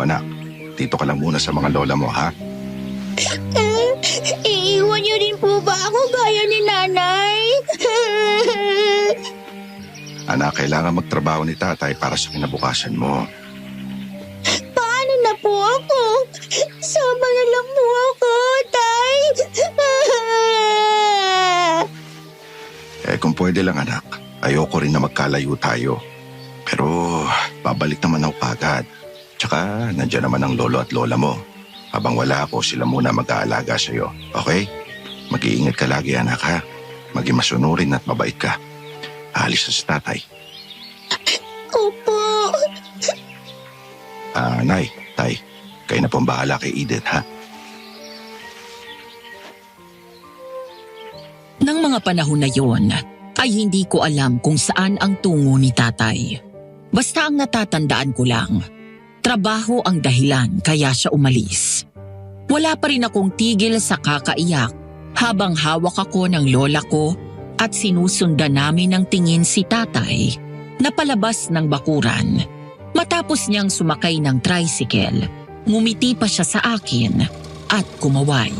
anak, dito ka lang muna sa mga lola mo, ha? Iiwan niyo rin po ba ako gaya ni nanay? Anak, kailangan magtrabaho ni tatay para sa kinabukasan mo. Paano na po ako? Sama na lang po ako, tay. Kung pwede lang anak, ayoko rin na magkalayo tayo. Pero babalik naman ako agad. Tsaka nandiyan naman ang lolo at lola mo. Habang wala ako, sila muna mag-aalaga sa'yo. Okay? Mag-iingat ka lagi anak ha. Maging masunurin at mabait ka. Aalis na si tatay. Opo. Nay, tay, kayo na pong bahala kay Eden ha. Nang mga panahon na yon, ay hindi ko alam kung saan ang tungo ni tatay. Basta ang natatandaan ko lang, trabaho ang dahilan kaya siya umalis. Wala pa rin akong tigil sa kakaiyak habang hawak ako ng lola ko at sinusundan namin ng tingin si tatay na palabas ng bakuran. Matapos niyang sumakay ng tricycle, ngumiti pa siya sa akin at kumaway.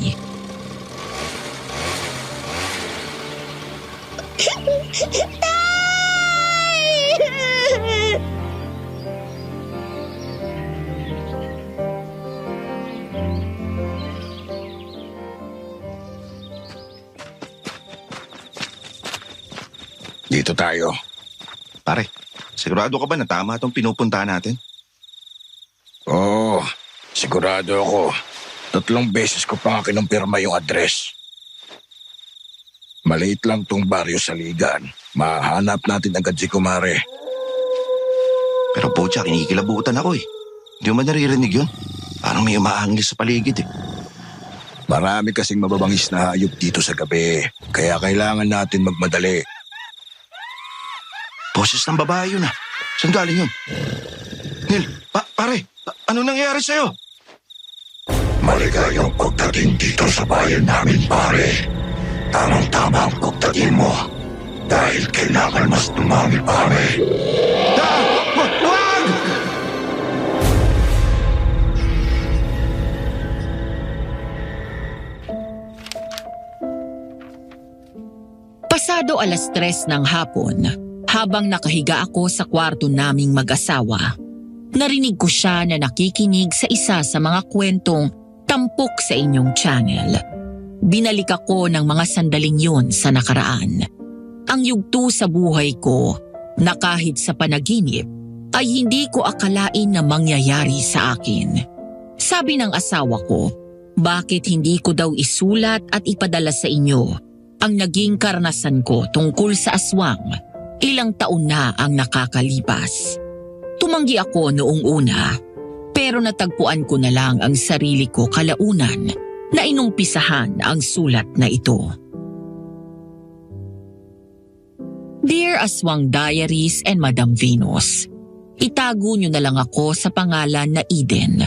Dito tayo. Pare, sigurado ka ba na tama itong pinupuntahan natin? Oo, sigurado ako. 3 beses ko pa nga kinumpirma yung address. Maliit lang tong baryo sa Ligan. Mahanap natin agad si Kumare. Pero pocha, kinikilabutan ako eh. Hindi mo man naririnig yun? Parang may umaangil sa paligid eh. Marami kasing mababangis na hayop dito sa gabi. Kaya kailangan natin magmadali. Boses ng babae yun ah. Saan galing yun? Neil, pare, ano nangyayari sa'yo? Maligayang pagdating dito sa bayan namin, pare. Tamang-tama ang pagdating mo. Dahil kailangan mas dumami, pare. Wag! Pasado 3:00 ng hapon, habang nakahiga ako sa kwarto naming mag-asawa, narinig ko siya na nakikinig sa isa sa mga kwentong tampok sa inyong channel. Binalik ako ng mga sandaling yun sa nakaraan. Ang yugto sa buhay ko na kahit sa panaginip ay hindi ko akalain na mangyayari sa akin. Sabi ng asawa ko, bakit hindi ko daw isulat at ipadala sa inyo ang naging karanasan ko tungkol sa aswang. Ilang taon na ang nakakalipas. Tumanggi ako noong una, pero natagpuan ko na lang ang sarili ko kalaunan na inumpisahan ang sulat na ito. Dear Aswang Diaries and Madam Venus, itago niyo na lang ako sa pangalan na Eden.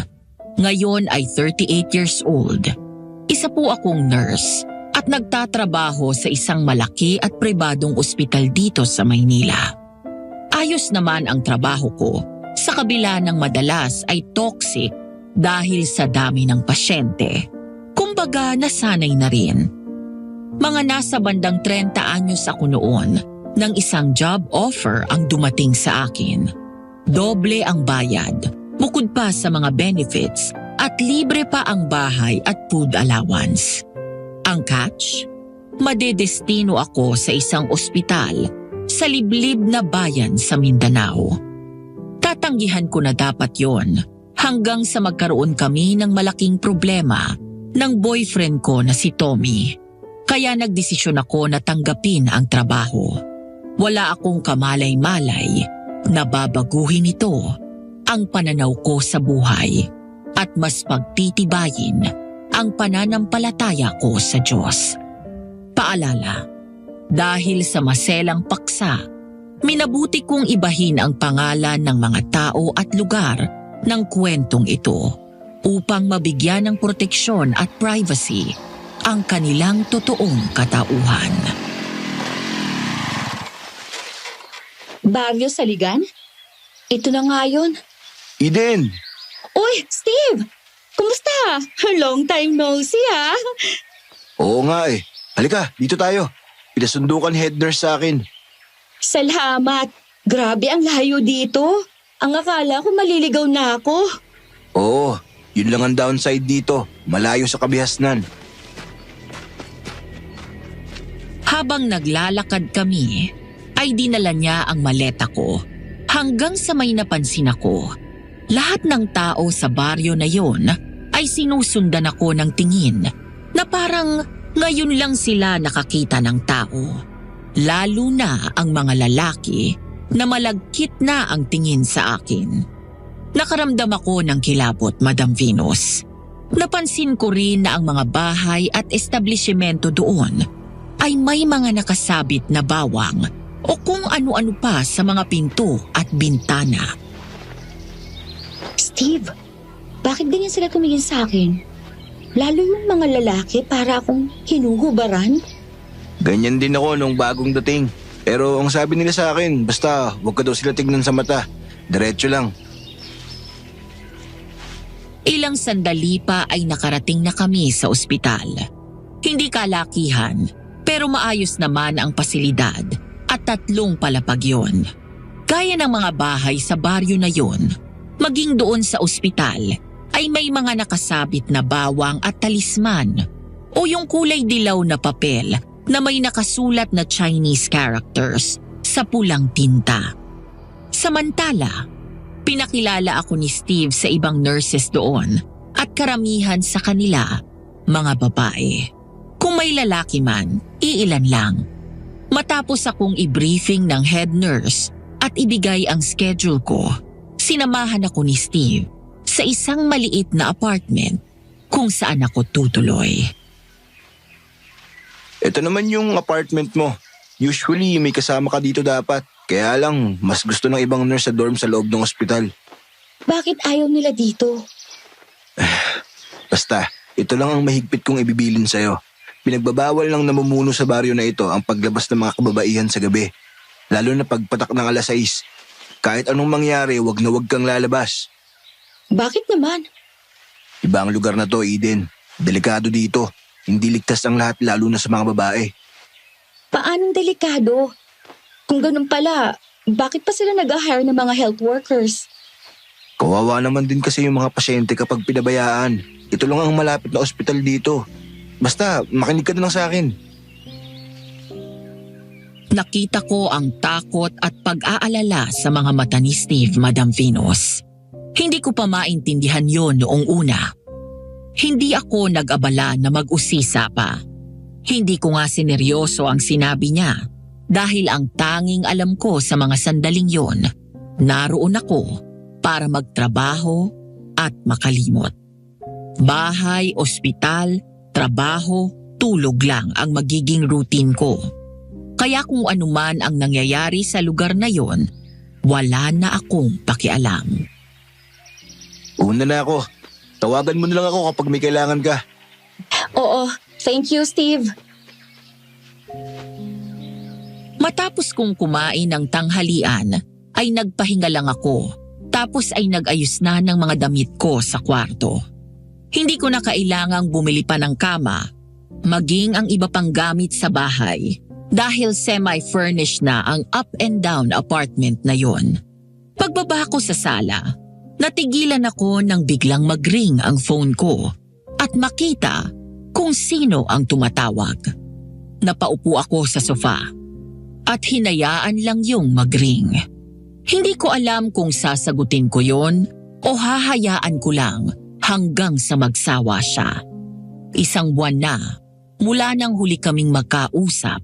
Ngayon ay 38 years old. Isa po akong nurse at nagtatrabaho sa isang malaki at pribadong ospital dito sa Maynila. Ayos naman ang trabaho ko sa kabila ng madalas ay toxic dahil sa dami ng pasyente. Kumbaga nasanay na rin. Mga nasa bandang 30 anyos ako noon nang isang job offer ang dumating sa akin. Doble ang bayad, bukod pa sa mga benefits at libre pa ang bahay at food allowance. Ang catch? Madedestino ako sa isang ospital sa liblib na bayan sa Mindanao. Tatanggihan ko na dapat yon hanggang sa magkaroon kami ng malaking problema ng boyfriend ko na si Tommy. Kaya nagdesisyon ako na tanggapin ang trabaho. Wala akong kamalay-malay na babaguhin ito ang pananaw ko sa buhay at mas pagtitibayin ang pananampalataya ko sa Diyos. Paalala, dahil sa maselang paksa, minabuti kong ibahin ang pangalan ng mga tao at lugar ng kwentong ito upang mabigyan ng proteksyon at privacy ang kanilang totoong katauhan. Baryo Saligan? Ito na nga yun. Eden! Uy, Uy, Steve! Kumusta? Long time no see, ha? Oo nga eh. Halika, dito tayo. Pinasundukan head nurse sa akin. Salamat. Grabe ang layo dito. Ang akala ko maliligaw na ako. Oo, yun lang ang downside dito. Malayo sa kabihasnan. Habang naglalakad kami, ay dinala niya ang maleta ko. Hanggang sa may napansin ako, lahat ng tao sa baryo na yon ay sinusundan ako ng tingin na parang ngayon lang sila nakakita ng tao. Lalo na ang mga lalaki na malagkit na ang tingin sa akin. Nakaramdam ako ng kilabot, Madam Venus. Napansin ko rin na ang mga bahay at establishmento doon ay may mga nakasabit na bawang o kung ano-ano pa sa mga pinto at bintana. Steve, bakit ganyan sila tumingin sa akin? Lalo yung mga lalaki para akong hinuhubaran. Ganyan din ako nung bagong dating. Pero ang sabi nila sa akin, basta huwag ka daw sila tignan sa mata. Diretso lang. Ilang sandali pa ay nakarating na kami sa ospital. Hindi kalakihan, pero maayos naman ang pasilidad at 3 palapag yon. Gaya ng mga bahay sa baryo na yon, maging doon sa ospital ay may mga nakasabit na bawang at talisman o yung kulay dilaw na papel na may nakasulat na Chinese characters sa pulang tinta. Samantala, pinakilala ako ni Steve sa ibang nurses doon at karamihan sa kanila, mga babae. Kung may lalaki man, iilan lang. Matapos akong i-briefing ng head nurse at ibigay ang schedule ko, sinamahan ako ni Steve sa isang maliit na apartment kung saan ako tutuloy. Ito naman yung apartment mo. Usually may kasama ka dito dapat. Kaya lang, mas gusto ng ibang nurse sa dorm sa loob ng ospital. Bakit ayaw nila dito? Basta, ito lang ang mahigpit kong ibibilin sa'yo. Pinagbabawal ng namumuno sa baryo na ito ang paglabas ng mga kababaihan sa gabi. Lalo na pagpatak ng 6:00. Kahit anong mangyari, wag na wag kang lalabas. Bakit naman? Iba ang lugar na to, Eden. Delikado dito. Hindi ligtas ang lahat, lalo na sa mga babae. Paanong delikado? Kung ganun pala, bakit pa sila nag-hire ng mga health workers? Kawawa naman din kasi yung mga pasyente kapag pinabayaan. Ito lang ang malapit na ospital dito. Basta, makinig ka na lang sa akin. Nakita ko ang takot at pag-aalala sa mga mata ni Steve, Madam Venus. Hindi ko pa maintindihan yon noong una. Hindi ako nag-abala na mag-usisa pa. Hindi ko nga sineryoso ang sinabi niya dahil ang tanging alam ko sa mga sandaling yon, naroon ako para magtrabaho at makalimot. Bahay, ospital, trabaho, tulog lang ang magiging routine ko. Kaya kung anuman ang nangyayari sa lugar na yon, wala na akong pakialam. Una na ako. Tawagan mo na lang ako kapag may kailangan ka. Oo, thank you, Steve. Matapos kong kumain ng tanghalian, ay nagpahinga lang ako. Tapos ay nag-ayos na ng mga damit ko sa kwarto. Hindi ko na kailangang bumili pa ng kama, maging ang iba pang gamit sa bahay. Dahil semi-furnished na ang up and down apartment na yon. Pagbaba ko sa sala, natigilan ako nang biglang mag-ring ang phone ko at makita kung sino ang tumatawag. Napaupo ako sa sofa at hinayaan lang yung mag-ring. Hindi ko alam kung sasagutin ko yon o hahayaan ko lang hanggang sa magsawa siya. 1 buwan na mula nang huli kaming magkausap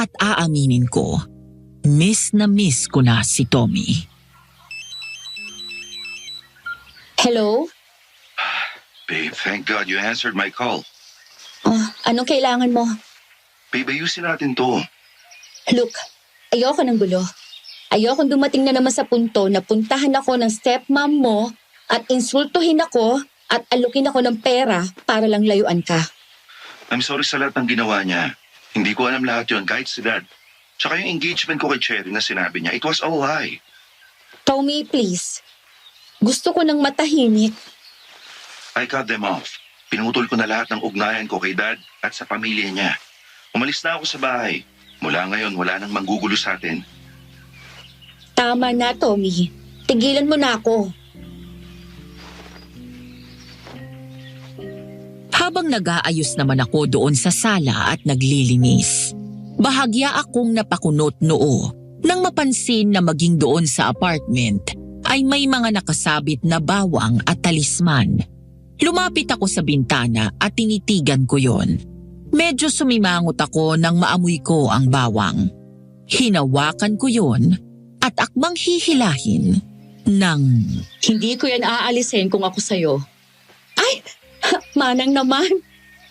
at aaminin ko, miss na miss ko na si Tommy. Hello? Babe, thank God you answered my call. Oh, anong kailangan mo? Babe, ayusin natin to. Look, ayoko ng gulo. Ayokong dumating na naman sa punto na puntahan ako ng stepmom mo at insultuhin ako at alukin ako ng pera para lang layuan ka. I'm sorry sa lahat ng ginawa niya. Hindi ko alam lahat yun, kahit si Dad. Tsaka yung engagement ko kay Cherry na sinabi niya, it was all lie. Tommy, please. Gusto ko ng matahimik I cut them off. Pinutol ko na lahat ng ugnayan ko kay Dad at sa pamilya niya. Umalis na ako sa bahay. Mula ngayon, wala nang manggugulo sa atin. Tama na, Tommy. Tigilan mo na ako. Habang nag-aayos naman ako doon sa sala at naglilinis, bahagya akong napakunot noo nang mapansin na maging doon sa apartment ay may mga nakasabit na bawang at talisman. Lumapit ako sa bintana at tinitigan ko yon. Medyo sumimangot ako nang maamoy ko ang bawang. Hinawakan ko yon at akmang hihilahin ng... Hindi ko yan aalisin kung ako sa'yo. Ay! Manang naman.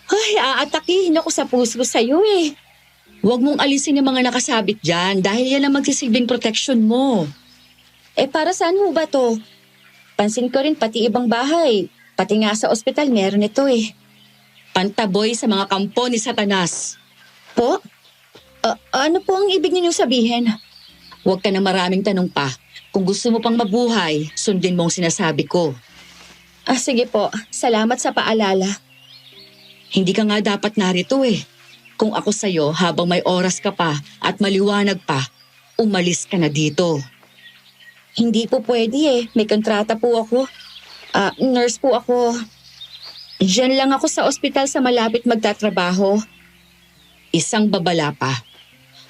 Ay, aatakihin ako sa puso sa'yo eh. Huwag mong alisin yung mga nakasabit dyan dahil yan ang magsisilbing protection mo. Para saan mo ba to? Pansin ko rin pati ibang bahay. Pati nga sa ospital meron ito eh. Pantaboy sa mga kampo ni Satanas. Po? Ano po ang ibig ninyong sabihin? Huwag ka na maraming tanong pa. Kung gusto mo pang mabuhay, sundin mo ang sinasabi ko. Sige po. Salamat sa paalala. Hindi ka nga dapat narito eh. Kung ako sa'yo habang may oras ka pa at maliwanag pa, umalis ka na dito. Hindi po pwede eh. May kontrata po ako. Nurse po ako. Diyan lang ako sa ospital sa malapit magtatrabaho. Isang babala pa.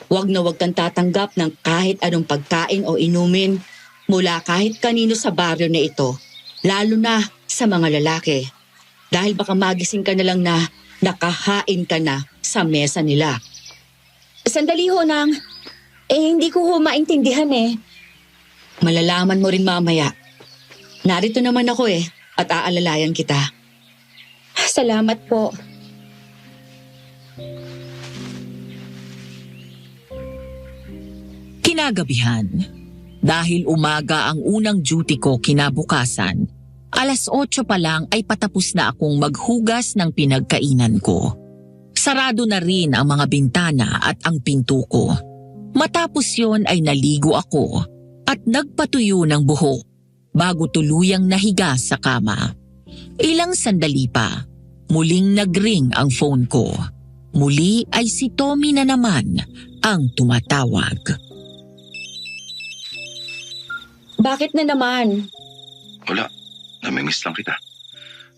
Huwag na huwag kang tatanggap ng kahit anong pagkain o inumin mula kahit kanino sa baryo na ito. Lalo na sa mga lalaki. Dahil baka magising ka na lang na nakahain ka na sa mesa nila. Sandali ho nang. Hindi ko ho maintindihan eh. Malalaman mo rin mamaya. Narito naman ako eh at aalalayan kita. Salamat po. Kinagabihan, dahil umaga ang unang duty ko kinabukasan, 8:00 pa lang ay patapos na akong maghugas ng pinagkainan ko. Sarado na rin ang mga bintana at ang pinto ko. Matapos yon ay naligo ako at nagpatuyo ng buhok bago tuluyang nahiga sa kama. Ilang sandali pa, muling nagring ang phone ko. Muli ay si Tommy na naman ang tumatawag. Bakit na naman? Wala. Namimiss lang kita.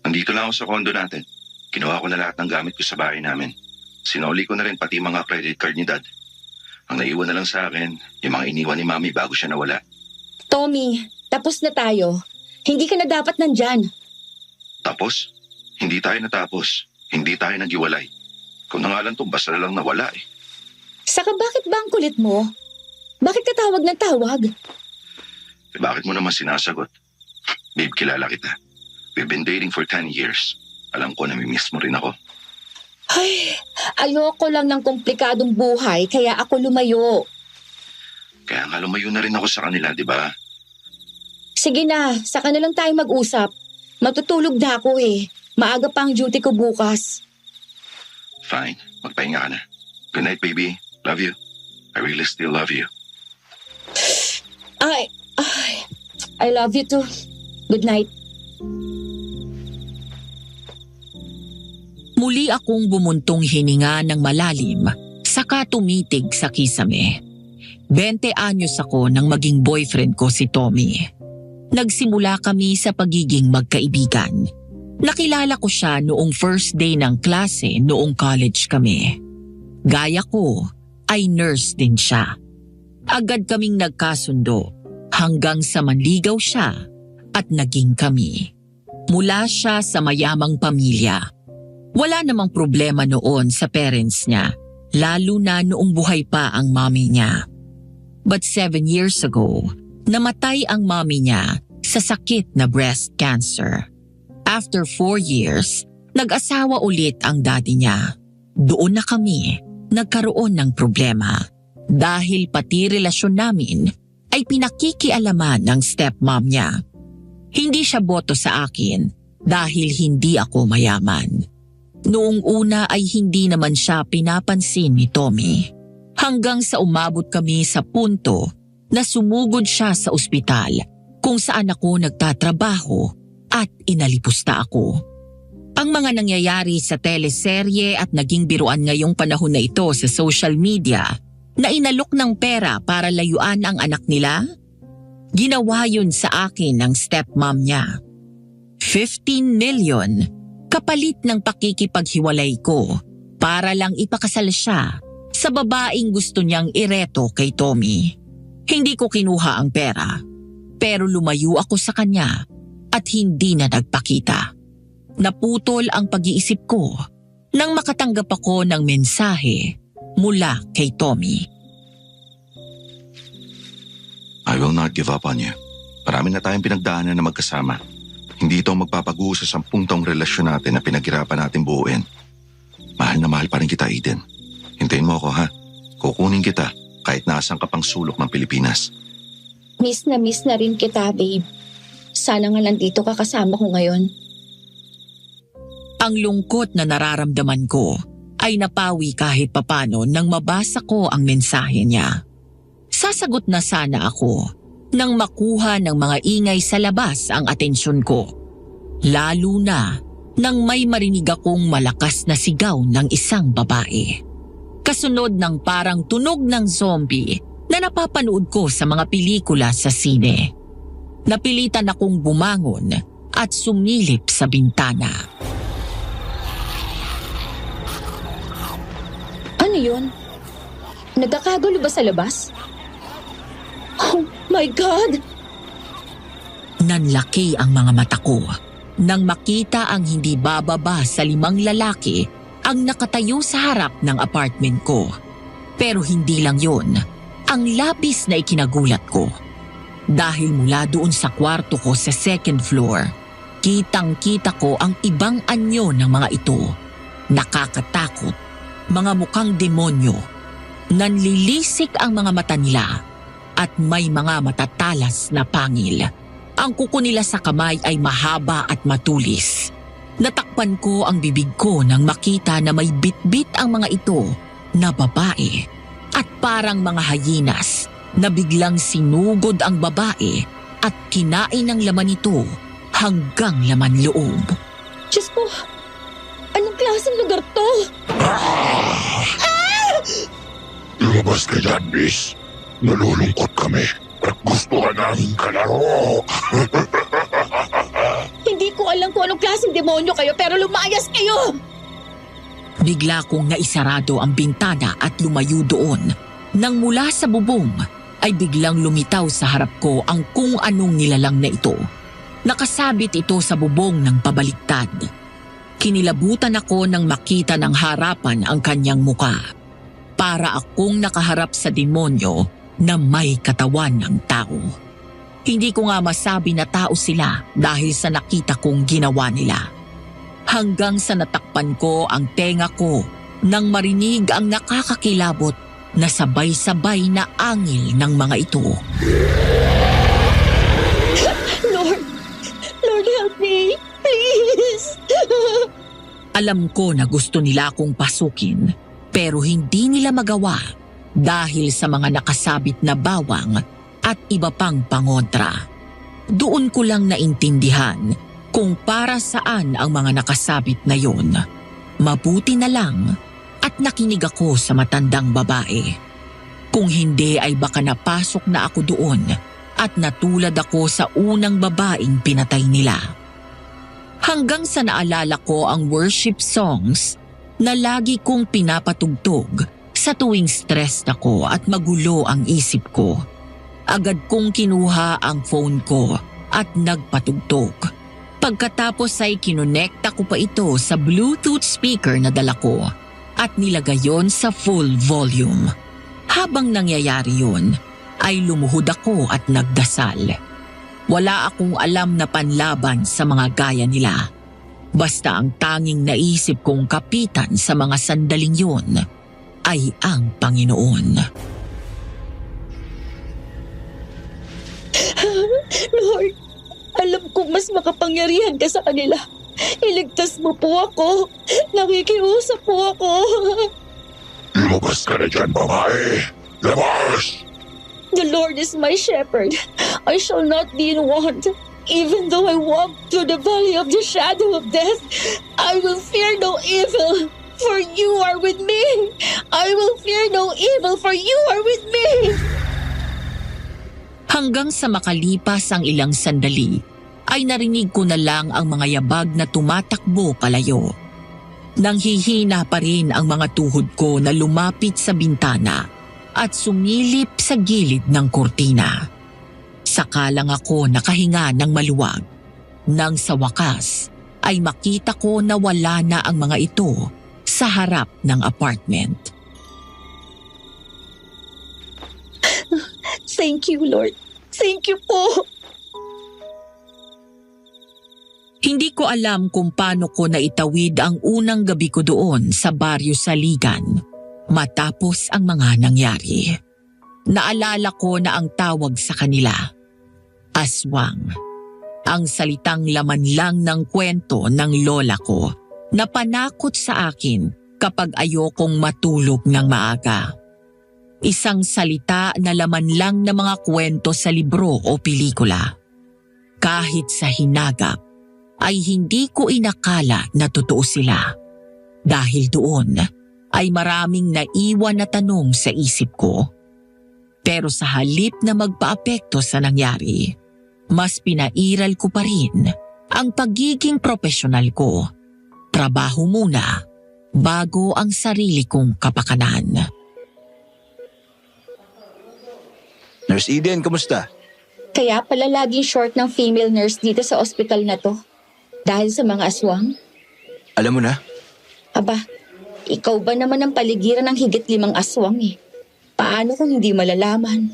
Nandito lang ako sa condo natin. Kinuha ko na lahat ng gamit ko sa bahay namin. Sinoli ko na rin pati mga credit card ni Dad. Ang naiwan na lang sa akin, yung mga iniwan ni Mami bago siya nawala. Tommy, tapos na tayo. Hindi ka na dapat nandyan. Tapos? Hindi tayo natapos. Hindi tayo naghiwalay. Kung na nga lang to, basta na lang nawala eh. Saka bakit ba ang kulit mo? Bakit ka tawag ng tawag? Bakit mo naman sinasagot? Babe, kilala kita. We've been dating for 10 years. Alam ko namimiss mo rin ako. Ay, ayoko lang ng komplikadong buhay kaya ako lumayo. Kaya nga lumayo na rin ako sa kanila, di ba? Sige na, saka na lang tayo mag-usap. Matutulog na ako eh. Maaga pa ang duty ko bukas. Fine, magpahinga ka na. Good night, baby. Love you. I really still love you. I love you too. Good night. Muli akong bumuntong hininga ng malalim, saka tumitig sa kisame. 20 anyos ako nang maging boyfriend ko si Tommy. Nagsimula kami sa pagiging magkaibigan. Nakilala ko siya noong first day ng klase noong college kami. Gaya ko, ay nurse din siya. Agad kaming nagkasundo hanggang sa manligaw siya at naging kami. Mula siya sa mayamang pamilya. Wala namang problema noon sa parents niya, lalo na noong buhay pa ang mommy niya. But 7 years ago, namatay ang mommy niya sa sakit na breast cancer. After 4 years, nag-asawa ulit ang daddy niya. Doon na kami nagkaroon ng problema dahil pati relasyon namin ay pinakikialaman ng stepmom niya. Hindi siya boto sa akin dahil hindi ako mayaman. Noong una ay hindi naman siya pinapansin ni Tommy. Hanggang sa umabot kami sa punto na sumugod siya sa ospital kung saan ako nagtatrabaho at inalipusta ako. Ang mga nangyayari sa teleserye at naging biruan ngayong panahon na ito sa social media na inalok ng pera para layuan ang anak nila, ginawa yun sa akin ng stepmom niya. 15 million kapalit ng pakikipaghiwalay ko para lang ipakasal siya sa babaeng gusto niyang ireto kay Tommy. Hindi ko kinuha ang pera, pero lumayo ako sa kanya at hindi na nagpakita. Naputol ang pag-iisip ko nang makatanggap ako ng mensahe mula kay Tommy. I will not give up on you. Marami na tayong pinagdaanan na magkasama. Hindi ito magpapaguho sa 10 taong relasyon natin na pinaghirapan natin buuin. Mahal na mahal pa rin kita, Eden. Hintayin mo ako, ha? Kukunin kita kahit nasaan ka pang sulok ng Pilipinas. Miss na rin kita, babe. Sana nga nandito ka kasama ko ngayon. Ang lungkot na nararamdaman ko ay napawi kahit papano nang mabasa ko ang mensahe niya. Sasagot na sana ako nang makuha ng mga ingay sa labas ang atensyon ko. Lalo na nang may marinig akong malakas na sigaw ng isang babae. Kasunod ng parang tunog ng zombie na napapanood ko sa mga pelikula sa sine. Napilitan akong bumangon at sumilip sa bintana. Ano yun? Nagkakagulo ba sa labas? Oh my God! Nanlaki ang mga mata ko nang makita ang hindi bababa sa 5 lalaki ang nakatayo sa harap ng apartment ko. Pero hindi lang yun ang labis na ikinagulat ko. Dahil mula doon sa kwarto ko sa 2nd floor, kitang-kita ko ang ibang anyo ng mga ito. Nakakatakot, mga mukhang demonyo. Nanlilisik ang mga mata nila at may mga matatalas na pangil. Ang kuko nila sa kamay ay mahaba at matulis. Natakpan ko ang bibig ko nang makita na may bitbit ang mga ito na babae at parang mga hyenas na biglang sinugod ang babae at kinain ang laman nito hanggang laman loob. Diyos ko! Anong klaseng lugar to? Lumabas ka dyan, miss. Nalulungkot kami at gusto ka namin kalaro. Hindi ko alam kung anong klaseng demonyo kayo pero lumayas kayo! Bigla kong naisarado ang bintana at lumayo doon. Nang mula sa bubong ay biglang lumitaw sa harap ko ang kung anong nilalang na ito. Nakasabit ito sa bubong ng pabaliktad. Kinilabutan ako nang makita ng harapan ang kanyang muka. Para akong nakaharap sa demonyo na may katawan ng tao. Hindi ko nga masabi na tao sila dahil sa nakita kong ginawa nila. Hanggang sa natakpan ko ang tenga ko nang marinig ang nakakakilabot na sabay-sabay na angil ng mga ito. Lord help me, please! Alam ko na gusto nila akong pasukin pero hindi nila magawa dahil sa mga nakasabit na bawang at iba pang pangontra. Doon ko lang naintindihan kung para saan ang mga nakasabit na yon. Mabuti na lang at nakinig ako sa matandang babae. Kung hindi ay baka napasok na ako doon at natulad ako sa unang babaeng pinatay nila. Hanggang sa naalala ko ang worship songs na lagi kong pinapatugtog sa tuwing stressed ako at magulo ang isip ko. Agad kong kinuha ang phone ko at nagpatugtog. Pagkatapos ay kinonekta ko pa ito sa Bluetooth speaker na dala ko at nilagay yon sa full volume. Habang nangyayari yon, ay lumuhod ako at nagdasal. Wala akong alam na panlaban sa mga gaya nila. Basta ang tanging naisip kong kapitan sa mga sandaling yon ay ang Panginoon. Lord, alam kong mas makapangyarihan ka sa kanila. Iligtas mo po ako. Nakikiusap po ako. Lumabas ka na dyan, babae. Labas! The Lord is my shepherd. I shall not be in want. Even though I walk through the valley of the shadow of death, I will fear no evil, for you are with me. I will fear no evil, for you are with me. Hanggang sa makalipas ang ilang sandali, ay narinig ko na lang ang mga yabag na tumatakbo palayo. Nanghihina pa rin ang mga tuhod ko na lumapit sa bintana at sumilip sa gilid ng kurtina. Saka lang ako nakahinga ng maluwag. Nang sa wakas ay makita ko na wala na ang mga ito sa harap ng apartment. Thank you, Lord. Thank you po. Hindi ko alam kung paano ko naitawid ang unang gabi ko doon sa Baryo Saligan matapos ang mga nangyari. Naalala ko na ang tawag sa kanila, aswang. Ang salitang laman lang ng kwento ng lola ko na panakot sa akin kapag ayokong matulog ng maaga. Isang salita na laman lang ng mga kwento sa libro o pelikula. Kahit sa hinagap, ay hindi ko inakala na totoo sila. Dahil doon ay maraming naiwan na tanong sa isip ko. Pero sa halip na magpaapekto sa nangyari, mas pinairal ko pa rin ang pagiging profesional ko. Trabaho muna bago ang sarili kong kapakanan. Nurse Eden, kamusta? Kaya pala laging short ng female nurse dito sa ospital na to. Dahil sa mga aswang? Alam mo na, Aba, ikaw ba naman ang paligiran ng higit 5 aswang eh? Paano kung hindi malalaman?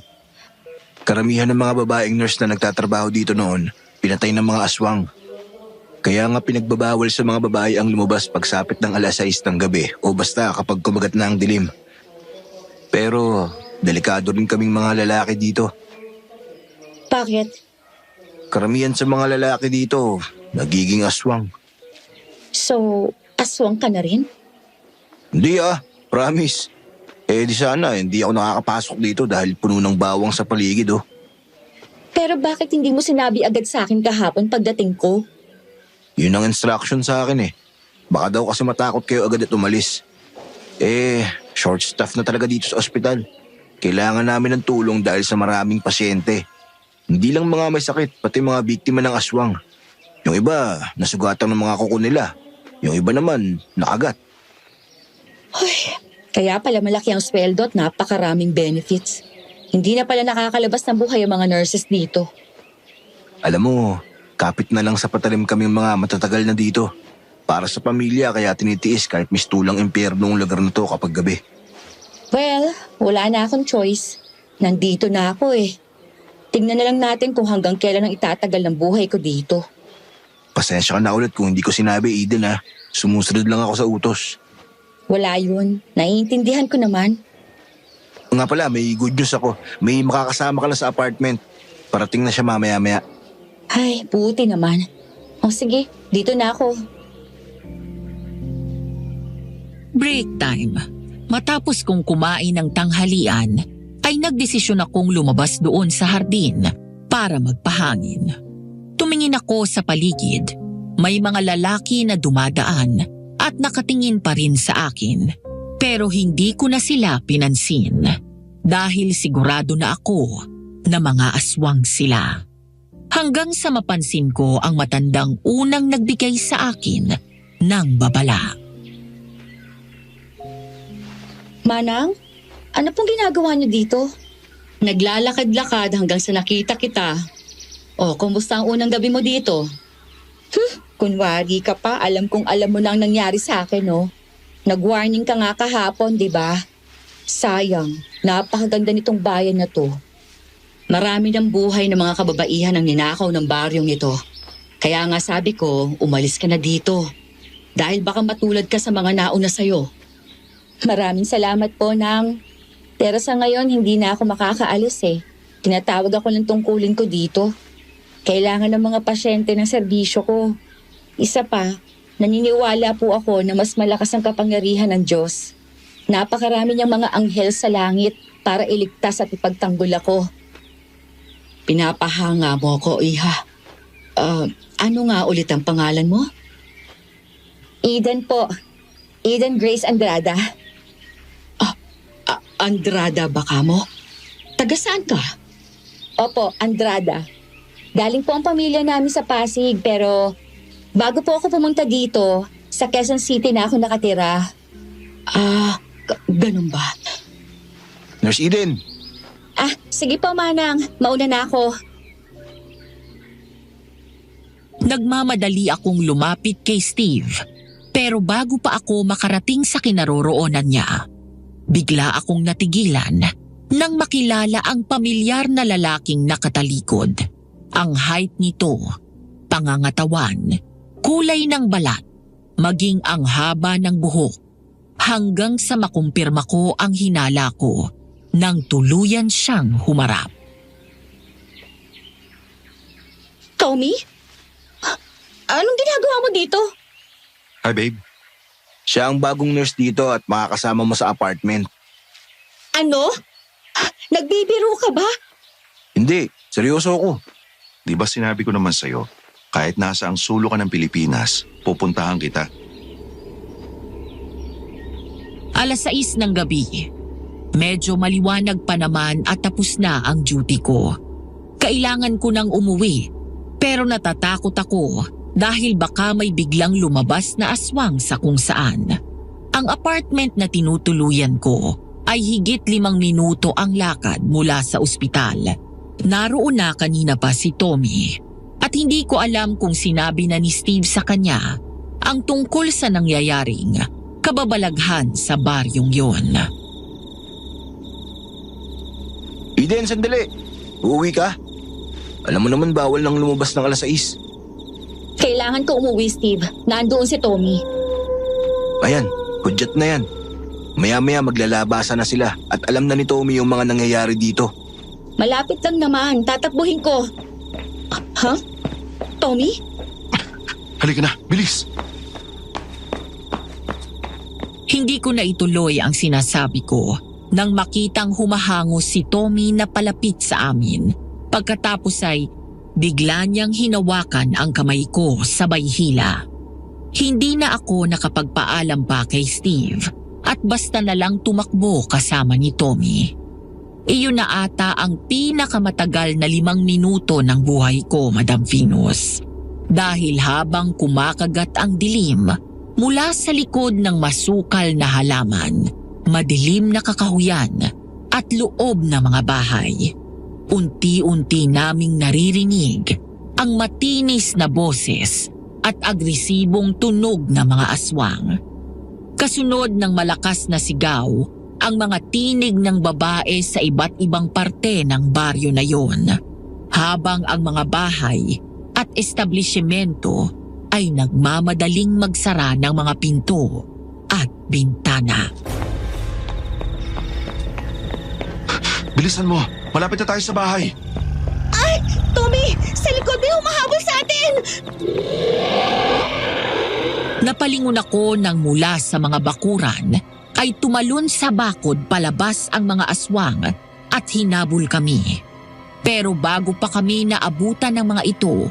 karamihan ng mga babaeng nurse na nagtatrabaho dito noon, pinatay ng mga aswang. Kaya nga pinagbabawal sa mga babae ang lumabas pagsapit ng 6:00 ng gabi o basta kapag kumagat na ang dilim. Pero delikado rin kaming mga lalaki dito. Bakit? Karamihan sa mga lalaki dito, nagiging aswang. So, aswang ka na rin? Hindi promise. Di sana hindi ako nakakapasok dito dahil puno ng bawang sa paligid Pero bakit hindi mo sinabi agad sa akin kahapon pagdating ko? Yun ang instruction sa akin Baka daw kasi matakot kayo agad at umalis. Short staff na talaga dito sa ospital. Kailangan namin ng tulong dahil sa maraming pasyente. Hindi lang mga may sakit, pati mga biktima ng aswang. Yung iba, nasugatan ng mga kuko nila. Yung iba naman, nakagat. Kaya pala malaki ang sweldo at napakaraming benefits. Hindi na pala nakakalabas ng buhay ang mga nurses dito. Alam mo, kapit na lang sa patalim kaming mga matatagal na dito. Para sa pamilya kaya tinitiis kahit mistulang impyerno ang lugar na to kapag gabi. Well, wala na akong choice. Nandito na ako Tingnan na lang natin kung hanggang kailan ang itatagal ng buhay ko dito. Pasensya ka na ulit kung hindi ko sinabi, Eden Sumusunod lang ako sa utos. Wala yun. Naiintindihan ko naman. Nga pala, may good news ako. May makakasama ka na sa apartment. Parating na siya mamaya-maya. Ay, buti naman. O sige, dito na ako. Break time. Matapos kong kumain ng tanghalian, ay nagdesisyon akong lumabas doon sa hardin para magpahangin. Tumingin ako sa paligid. May mga lalaki na dumadaan at nakatingin pa rin sa akin. Pero hindi ko na sila pinansin dahil sigurado na ako na mga aswang sila. Hanggang sa mapansin ko ang matandang unang nagbigay sa akin ng babala. Manang, ano pong ginagawa niyo dito? Naglalakad-lakad hanggang sa nakita kita. O, kumusta ang unang gabi mo dito? Kunwari ka pa, alam kong alam mo na ang nangyari sa akin, Nag-warning ka nga kahapon, di ba? Sayang, napakaganda nitong bayan na to. Marami ng buhay ng mga kababaihan ang ninakaw ng baryong ito. Kaya nga sabi ko, umalis ka na dito. Dahil baka matulad ka sa mga nauna sa'yo. Maraming salamat po, Nang. Pero sa ngayon, hindi na ako makakaalis Tinatawag ako ng tungkulin ko dito. Kailangan ng mga pasyente ng serbisyo ko. Isa pa, naniniwala po ako na mas malakas ang kapangyarihan ng Diyos. Napakarami niyang mga anghel sa langit para iligtas at ipagtanggol ako. Pinapahanga mo ko, Iha. Ano nga ulit ang pangalan mo? Eden po. Eden Grace Andrada. Andrada baka mo? Taga saan ka? Opo, Andrada. Galing po ang pamilya namin sa Pasig pero bago po ako pumunta dito, sa Quezon City na ako nakatira. Ganun ba? Nurse Eden, Sige po Manang, mauna na ako. Nagmamadali akong lumapit kay Steve. Pero bago pa ako makarating sa kinaroroonan niya, bigla akong natigilan nang makilala ang pamilyar na lalaking nakatalikod. Ang height nito, pangangatawan, kulay ng balat, maging ang haba ng buhok, hanggang sa makumpirma ko ang hinala ko nang tuluyan siyang humarap. Tommy? Anong ginagawa mo dito? Hi babe. siya ang bagong nurse dito at makakasama mo sa apartment. Ano? Nagbibiro ka ba? Hindi, seryoso ako. Di ba sinabi ko naman sa'yo, kahit nasa ang sulok ka ng Pilipinas, pupuntahan kita. 6:00 ng gabi. Medyo maliwanag pa naman at tapos na ang duty ko. Kailangan ko nang umuwi, pero natatakot ako dahil baka may biglang lumabas na aswang sa kung saan. Ang apartment na tinutuluyan ko ay higit 5 minuto ang lakad mula sa ospital. Naroon na kanina pa si Tommy at hindi ko alam kung sinabi na ni Steve sa kanya ang tungkol sa nangyayaring kababalaghan sa baryong yon. Eden, sandali. Uuwi ka? Alam mo naman bawal nang lumabas ng 6:00. Kailangan ko umuwi, Steve. Nandoon si Tommy. Ayan, hudyat na yan. Maya-maya maglalabasan na sila at alam na ni Tommy yung mga nangyayari dito. Malapit lang naman. Tatakbuhin ko. Huh? Tommy? Halika na, bilis! Hindi ko na ituloy ang sinasabi ko nang makitang humahangos si Tommy na palapit sa amin. Pagkatapos ay bigla niyang hinawakan ang kamay ko sabay hila. Hindi na ako nakapagpaalam pa kay Steve at basta na lang tumakbo kasama ni Tommy. Iyon na ata ang pinakamatagal na 5 minuto ng buhay ko, Madam Venus. Dahil habang kumakagat ang dilim mula sa likod ng masukal na halaman, madilim na kakahuyan at loob na mga bahay, unti-unti naming naririnig ang matinis na boses at agresibong tunog ng mga aswang. Kasunod ng malakas na sigaw, ang mga tinig ng babae sa iba't ibang parte ng baryo na yon, habang ang mga bahay at establishmento ay nagmamadaling magsara ng mga pinto at bintana. Bilisan mo, malapit na tayo sa bahay. Ay! Tommy! Sa likod may humahabol sa atin! Napalingon ako nang mula sa mga bakuran ay tumalon sa bakod palabas ang mga aswang at hinabol kami. Pero bago pa kami naabutan ng mga ito,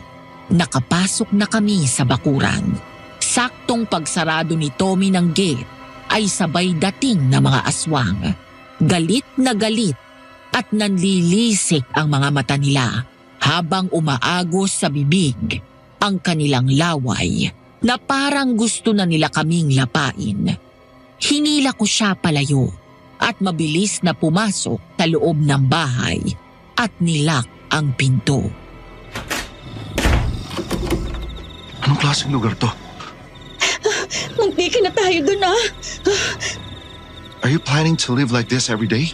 nakapasok na kami sa bakuran. Saktong pagsarado ni Tommy ng gate ay sabay dating na mga aswang. Galit na galit at nanlilisik ang mga mata nila habang umaagos sa bibig ang kanilang laway na parang gusto na nila kaming lapain. Hinila ko siya palayo at mabilis na pumasok sa loob ng bahay at nilak ang pinto. Anong klaseng lugar to? Munti ka na tayo dun ah! Are you planning to live like this every day?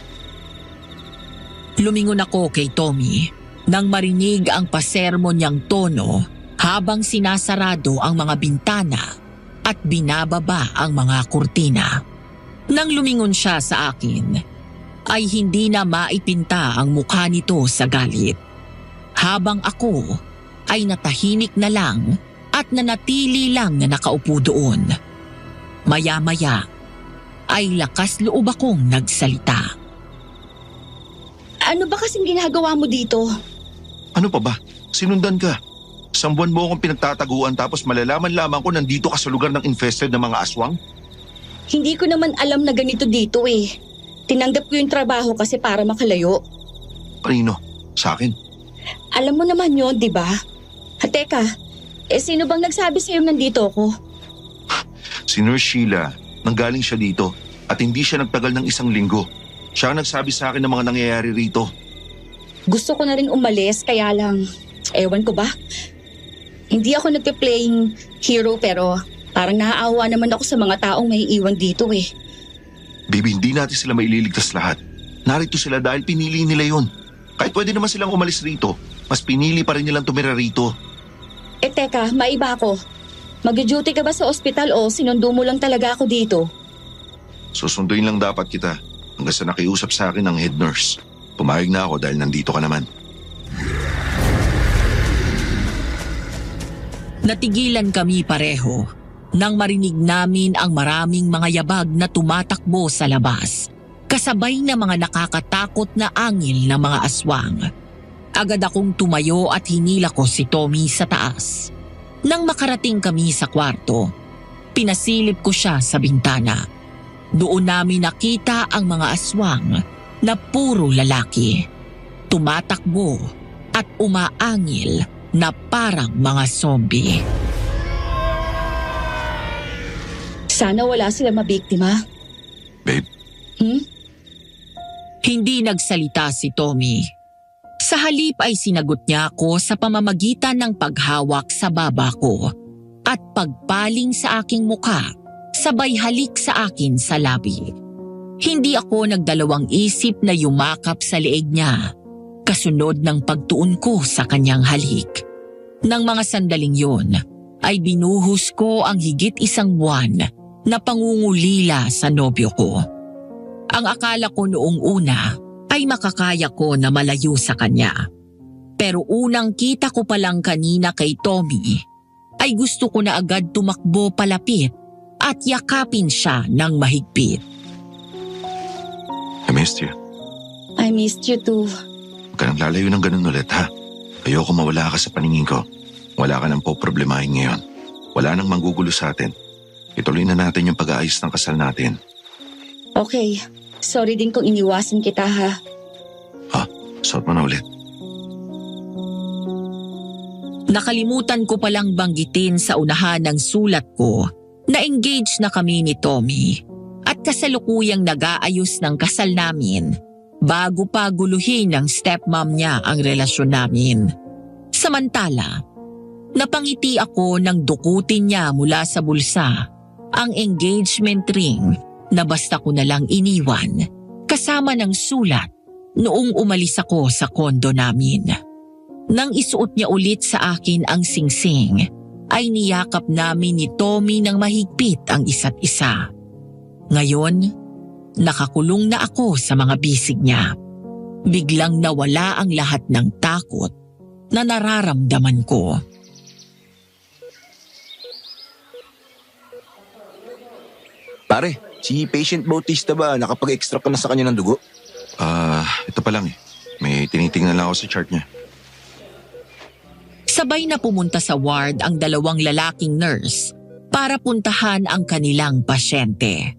Lumingon ako kay Tommy nang marinig ang pasermo niyang tono habang sinasarado ang mga bintana at binababa ang mga kurtina. Nang lumingon siya sa akin, ay hindi na maipinta ang mukha nito sa galit. Habang ako ay natahimik na lang at nanatili lang na nakaupo doon. Maya-maya ay lakas loob akong nagsalita. Ano ba kasing ginagawa mo dito? Ano pa ba? Sinundan ka. Isang buwan mo akong pinagtataguan tapos malalaman lamang ko nandito ka sa lugar ng infested na mga aswang? Hindi ko naman alam na ganito dito eh. Tinanggap ko yung trabaho kasi para makalayo. Kanino? Sa akin? Alam mo naman yon, di ba? Teka, sino bang nagsabi sa'yo nandito ako? Si Nurse Sheila, nanggaling siya dito at hindi siya nagtagal ng 1 linggo. Siya ang nagsabi sa akin ng mga nangyayari rito. Gusto ko na rin umalis, kaya lang, ewan ko ba? Hindi ako nagpe-playing hero pero parang naaawa naman ako sa mga taong may iwan dito eh. Baby, hindi natin sila maililigtas lahat. Narito sila dahil pinili nila yon. Kahit pwede naman silang umalis rito, mas pinili pa rin nilang tumira rito. Teka, maiba ako. Mag-duty ka ba sa ospital o sinundo mo lang talaga ako dito? Susunduin lang dapat kita hanggang sa nakiusap sa akin ng head nurse. Pumayag na ako dahil nandito ka naman. Natigilan kami pareho nang marinig namin ang maraming mga yabag na tumatakbo sa labas, kasabay na mga nakakatakot na angil ng mga aswang. Agad akong tumayo at hinila ko si Tommy sa taas. Nang makarating kami sa kwarto, pinasilip ko siya sa bintana. Doon namin nakita ang mga aswang na puro lalaki. Tumatakbo at umaangil na parang mga zombie. Sana wala sila mabiktima. Babe, Hindi nagsalita si Tommy. Sa halip ay sinagot niya ako sa pamamagitan ng paghawak sa baba ko at pagpaling sa aking muka, sabay halik sa akin sa labi. Hindi ako nagdalawang isip na yumakap sa leeg niya, kasunod ng pagtuon ko sa kanyang halik. Nang mga sandaling yun, ay binuhos ko ang higit 1 buwan na pangungulila sa nobyo ko. Ang akala ko noong una ay makakaya ko na malayo sa kanya. Pero unang kita ko pa lang kanina kay Tommy, ay gusto ko na agad tumakbo palapit at yakapin siya ng mahigpit. I missed you. I missed you too. Huwag ka nang lalayo ng ganun ulit, ha? Ayoko mawala ka sa paningin ko. Wala ka nang poproblemahin ngayon. Wala nang manggugulo sa atin. Ituloy na natin yung pag-aayos ng kasal natin. Okay, sorry din kung iniwasan kita ha. Suot mo na ulit. Nakalimutan ko palang banggitin sa unahan ng sulat ko na engaged na kami ni Tommy at kasalukuyang nag-aayos ng kasal namin bago pa guluhin ng stepmom niya ang relasyon namin. Samantala, napangiti ako nang dukutin niya mula sa bulsa ang engagement ring na basta ko na lang iniwan kasama ng sulat noong umalis ako sa kondo namin. Nang isuot niya ulit sa akin ang singsing, ay niyakap namin ni Tommy ng mahigpit ang isa't isa. Ngayon, nakakulong na ako sa mga bisig niya. Biglang nawala ang lahat ng takot na nararamdaman ko. Pare, si patient Bautista ba nakapag-extract ka na sa kanya ng dugo? Ito pa lang eh. May tinitingnan lang ako sa chart niya. Sabay na pumunta sa ward ang 2 lalaking nurse para puntahan ang kanilang pasyente.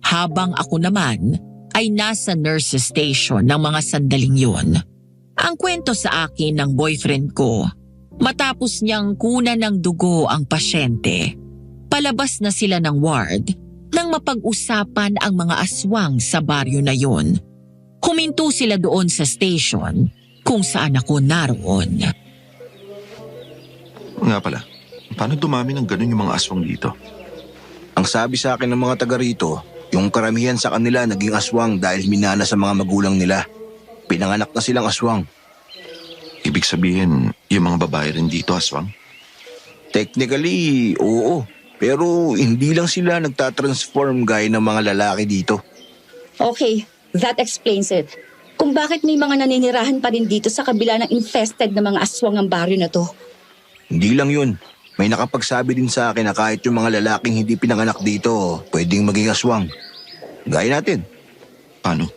Habang ako naman ay nasa nurse's station ng mga sandaling yun. Ang kwento sa akin ng boyfriend ko, matapos niyang kunan ng dugo ang pasyente, palabas na sila ng ward nang mapag-usapan ang mga aswang sa baryo na yun. Huminto sila doon sa station kung saan ako naroon. Nga pala, paano dumami ng ganun yung mga aswang dito? Ang sabi sa akin ng mga taga rito, yung karamihan sa kanila naging aswang dahil minana sa mga magulang nila. Pinanganak na silang aswang. Ibig sabihin, yung mga babae rin dito aswang? Technically, oo. Pero hindi lang sila nagtatransform gaya ng mga lalaki dito. Okay, that explains it. Kung bakit may mga naninirahan pa rin dito sa kabila ng infested na mga aswang ang baryo na to. Hindi lang yun. May nakapagsabi din sa akin na kahit yung mga lalaking hindi pinanganak dito, pwedeng maging aswang. Gaya natin. Paano?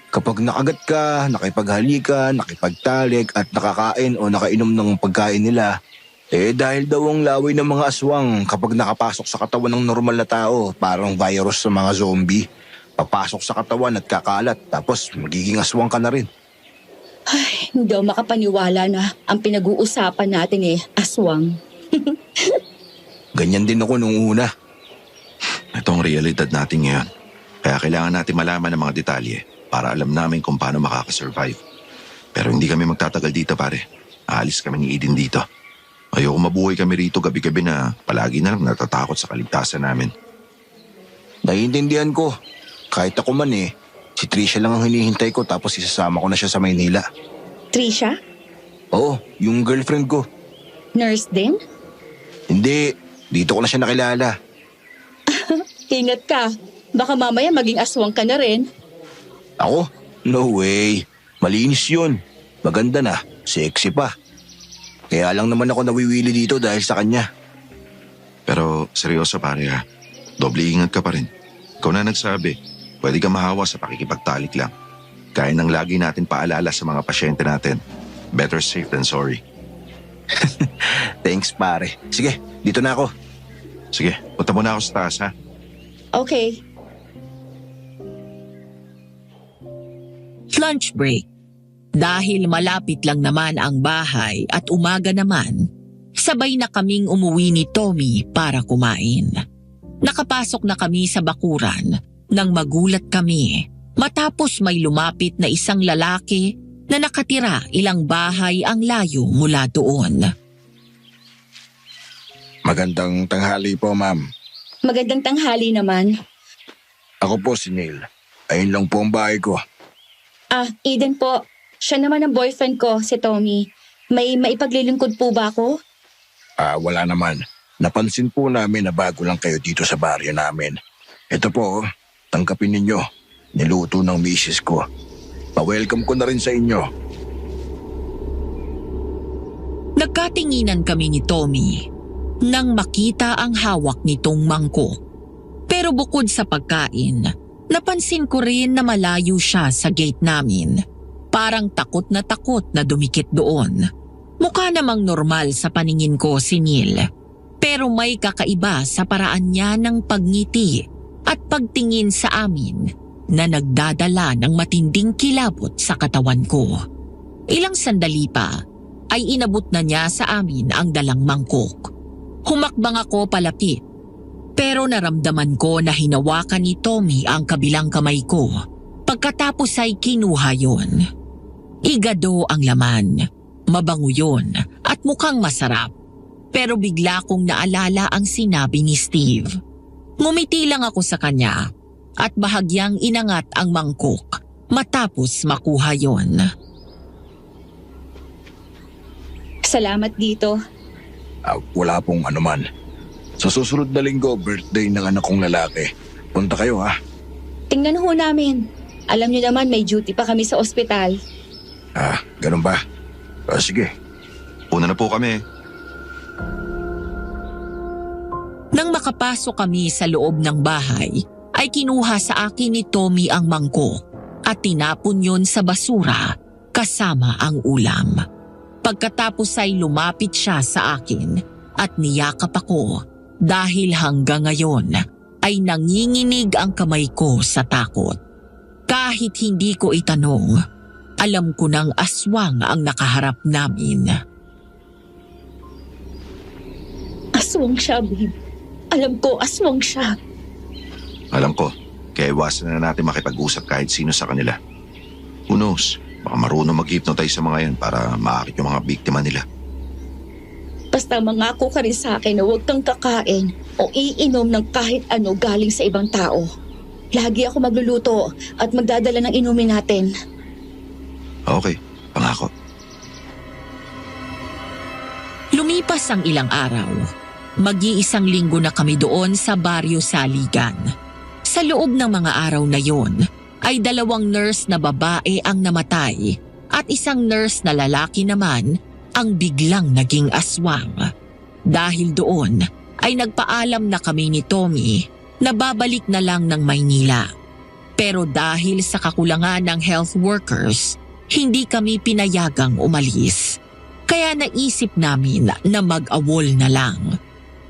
Kapag nakagat ka, nakipaghalikan, nakipagtalik at nakakain o nakainom ng pagkain nila, Dahil daw ang laway ng mga aswang kapag nakapasok sa katawan ng normal na tao, parang virus sa mga zombie. Papasok sa katawan at kakalat, tapos magiging aswang ka na rin. Hindi ako makapaniwala na ang pinag-uusapan natin aswang. Ganyan din ako nung una. Ito ang realidad natin ngayon. Kaya kailangan natin malaman ng mga detalye para alam namin kung paano makakasurvive. Pero hindi kami magtatagal dito, pare. Aalis kami ni Eden dito. Ayoko mabuhay kami rito gabi-gabi na palagi na lang natatakot sa kaligtasan namin. Naiintindihan ko. Kahit ako man si Trisha lang ang hinihintay ko tapos isasama ko na siya sa Maynila. Trisha? Oo, yung girlfriend ko. Nurse din? Hindi, dito ko na siya nakilala. Ingat ka. Baka mamaya maging aswang ka na rin. Ako? No way. Malinis yun. Maganda na, sexy pa. Kaya lang naman ako nawiwili dito dahil sa kanya. Pero seryoso, pare ha. Doble ingat ka pa rin. Ikaw na nagsabi, pwede ka mahawa sa pakikipagtalik lang. Kaya nang lagi natin paalala sa mga pasyente natin. Better safe than sorry. Thanks pare. Sige, dito na ako. Sige, punta muna ako sa taas ha. Okay. Lunch break. Dahil malapit lang naman ang bahay at umaga naman, sabay na kaming umuwi ni Tommy para kumain. Nakapasok na kami sa bakuran nang magulat kami matapos may lumapit na isang lalaki na nakatira ilang bahay ang layo mula doon. Magandang tanghali po, ma'am. Magandang tanghali naman. Ako po si Neil. Ayun lang po ang bahay ko. Eden po. Siya naman ang boyfriend ko, si Tommy. May maipaglilingkod po ba ako? Wala naman. Napansin po namin na bago lang kayo dito sa baryo namin. Ito po, tanggapin ninyo. Niluto ng misis ko. Pa-welcome ko na rin sa inyo. Nagkatinginan kami ni Tommy nang makita ang hawak nitong mangkok. Pero bukod sa pagkain, napansin ko rin na malayo siya sa gate namin. Parang takot na dumikit doon. Mukha namang normal sa paningin ko si Neil. Pero may kakaiba sa paraan niya ng pagngiti at pagtingin sa amin na nagdadala ng matinding kilabot sa katawan ko. Ilang sandali pa ay inabot na niya sa amin ang dalang mangkok. Humakbang ako palapit. Pero naramdaman ko na hinawakan ni Tommy ang kabilang kamay ko. Pagkatapos ay kinuha yon. Igado ang laman. Mabango yun at mukhang masarap. Pero bigla kong naalala ang sinabi ni Steve. Ngumiti lang ako sa kanya at bahagyang inangat ang mangkok matapos makuha yon. Salamat dito. Wala pong anuman. Sa susunod na linggo, birthday ng anak kong lalaki. Punta kayo ha. Tingnan ho namin. Alam niyo naman may duty pa kami sa ospital. Ganun ba? Sige. Una na po kami. Nang makapasok kami sa loob ng bahay, ay kinuha sa akin ni Tommy ang mangkok at tinapon yon sa basura kasama ang ulam. Pagkatapos ay lumapit siya sa akin at niyakap ako dahil hanggang ngayon ay nanginginig ang kamay ko sa takot. Kahit hindi ko itanong, alam ko nang aswang ang nakaharap namin. Aswang siya, babe. Alam ko, aswang siya. Alam ko, kaya iwasan na natin makipag-usap kahit sino sa kanila. Who knows, baka marunong mag-hypnotize sa mga yan para maakit yung mga biktima nila. Basta mangako ka rin sa akin na huwag kang kakain o iinom ng kahit ano galing sa ibang tao. Lagi ako magluluto at magdadala ng inumin natin. Okay, pangako. Lumipas ang ilang araw. Mag-iisang linggo na kami doon sa Baryo Saligan. Sa loob ng mga araw na yon, ay 2 nurse na babae ang namatay at isang nurse na lalaki naman ang biglang naging aswang. Dahil doon ay nagpaalam na kami ni Tommy na babalik na lang ng Maynila. Pero dahil sa kakulangan ng health workers, hindi kami pinayagang umalis. Kaya naisip namin na mag-awol na lang.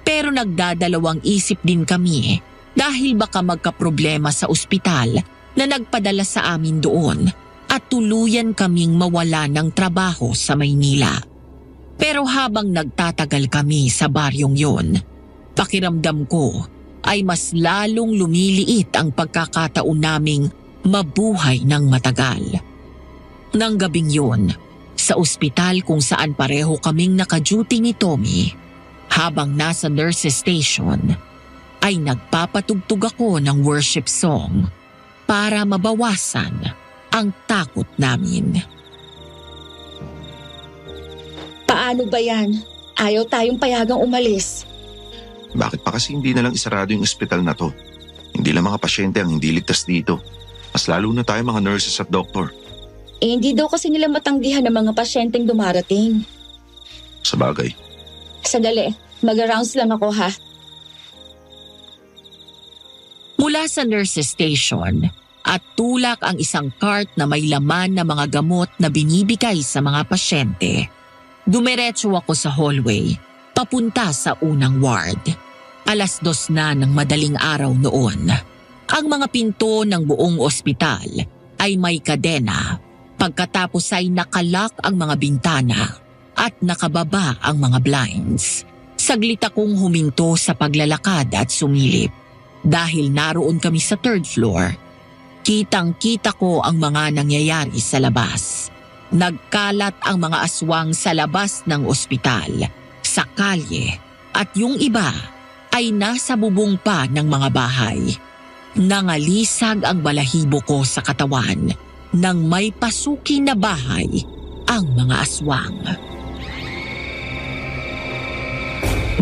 Pero nagdadalawang isip din kami dahil baka magkaproblema sa ospital na nagpadala sa amin doon at tuluyan kaming mawala ng trabaho sa Maynila. Pero habang nagtatagal kami sa baryong yon, pakiramdam ko ay mas lalong lumiliit ang pagkakataon naming mabuhay ng matagal. Nang gabing yon, sa ospital kung saan pareho kaming naka-duty ni Tommy, habang nasa nurses station, ay nagpapatugtog ako ng worship song para mabawasan ang takot namin. Paano ba yan? Ayaw tayong payagang umalis. Bakit pa kasi hindi na lang isarado yung ospital na to? Hindi lang mga pasyente ang hindi ligtas dito. Mas lalo na tayo mga nurses at doktor. Hindi daw kasi nila matanggihan ng mga pasyenteng dumarating. Sa bagay. Sandali, mag-rounds lang ako ha. Mula sa nurses station at tulak ang isang cart na may laman na mga gamot na binibigay sa mga pasyente, dumiretso ako sa hallway, papunta sa unang ward. 2:00 na ng madaling araw noon. Ang mga pinto ng buong ospital ay may kadena, pagkatapos ay nakalak ang mga bintana at nakababa ang mga blinds. Saglit akong huminto sa paglalakad at sumilip. Dahil naroon kami sa 3rd floor, kitang-kita ko ang mga nangyayari sa labas. Nagkalat ang mga aswang sa labas ng ospital, sa kalye, at yung iba ay nasa bubong pa ng mga bahay. Nangalisag ang balahibo ko sa katawan nang may pasukin na bahay ang mga aswang.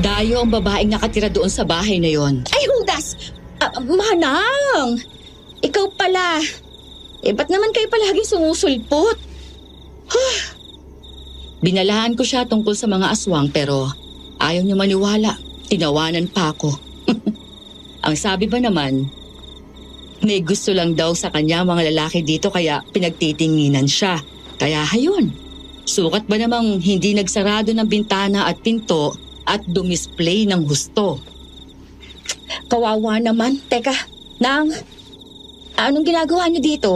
Dayo ang babaeng nakatira doon sa bahay na yon. Ay, Judas! Manang! Ikaw pala. Ba't naman kayo palaging sumusulpot? Binalahan ko siya tungkol sa mga aswang pero ayaw niya maniwala. Tinawanan pa ako. Ang sabi ba naman, may gusto lang daw sa kanya mga lalaki dito kaya pinagtitinginan siya. Kaya hayun, sukat ba namang hindi nagsarado ng bintana at pinto at dumisplay ng husto? Kawawa naman. Teka, Nang, anong ginagawa niyo dito?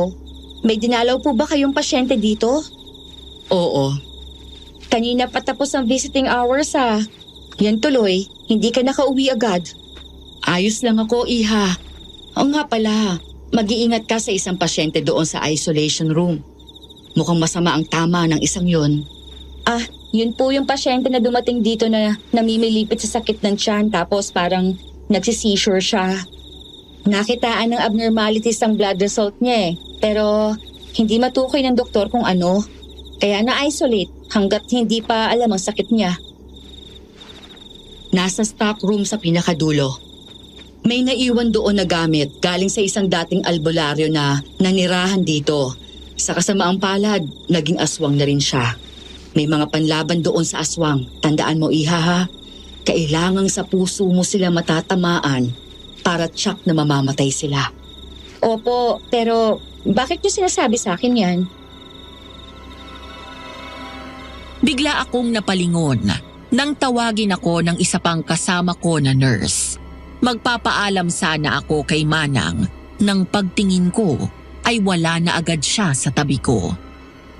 May dinalaw po ba kayong pasyente dito? Oo. Kanina pa tapos ang visiting hours ha. Yan tuloy, hindi ka nakauwi agad. Ayos lang ako, iha. O nga pala, mag-iingat ka sa isang pasyente doon sa isolation room. Mukhang masama ang tama ng isang yon. Yun po yung pasyente na dumating dito na namimilipit sa sakit ng tiyan tapos parang nagsisisure siya. Nakitaan ng abnormalities ang blood result niya pero hindi matukoy ng doktor kung ano. Kaya na-isolate hanggat hindi pa alam ang sakit niya. Nasa stock room sa pinakadulo. May naiwan doon na gamit galing sa isang dating albularyo na nanirahan dito. Sa kasamaang palad, naging aswang na rin siya. May mga panlaban doon sa aswang. Tandaan mo, iha ha. Kailangang sa puso mo sila matatamaan para tsak na mamamatay sila. Opo, pero bakit niyo sinasabi sa akin yan? Bigla akong napalingon nang tawagin ako ng isa pang kasama ko na nurse. Magpapaalam sana ako kay Manang nang pagtingin ko ay wala na agad siya sa tabi ko.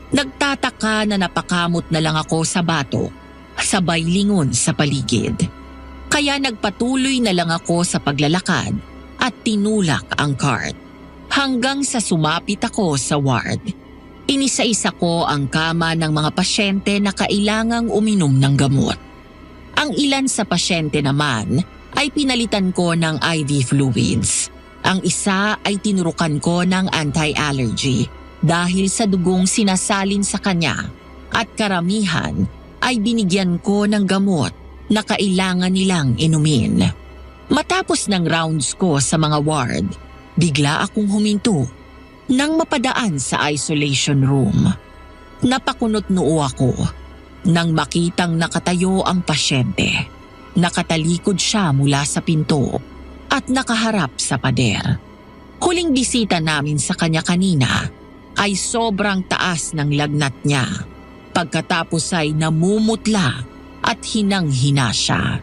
Nagtataka na napakamot na lang ako sa batok, sabay lingon sa paligid. Kaya nagpatuloy na lang ako sa paglalakad at tinulak ang cart. Hanggang sa sumapit ako sa ward. Inisa-isa ko ang kama ng mga pasyente na kailangang uminom ng gamot. Ang ilan sa pasyente naman ay pinalitan ko ng IV fluids. Ang isa ay tinurukan ko ng anti-allergy dahil sa dugong sinasalin sa kanya at karamihan ay binigyan ko ng gamot na kailangan nilang inumin. Matapos ng rounds ko sa mga ward, bigla akong huminto nang mapadaan sa isolation room. Napakunot noo ako nang makitang nakatayo ang pasyente. Nakatalikod siya mula sa pinto at nakaharap sa pader. Huling bisita namin sa kanya kanina ay sobrang taas ng lagnat niya. Pagkatapos ay namumutla at hinang-hina siya.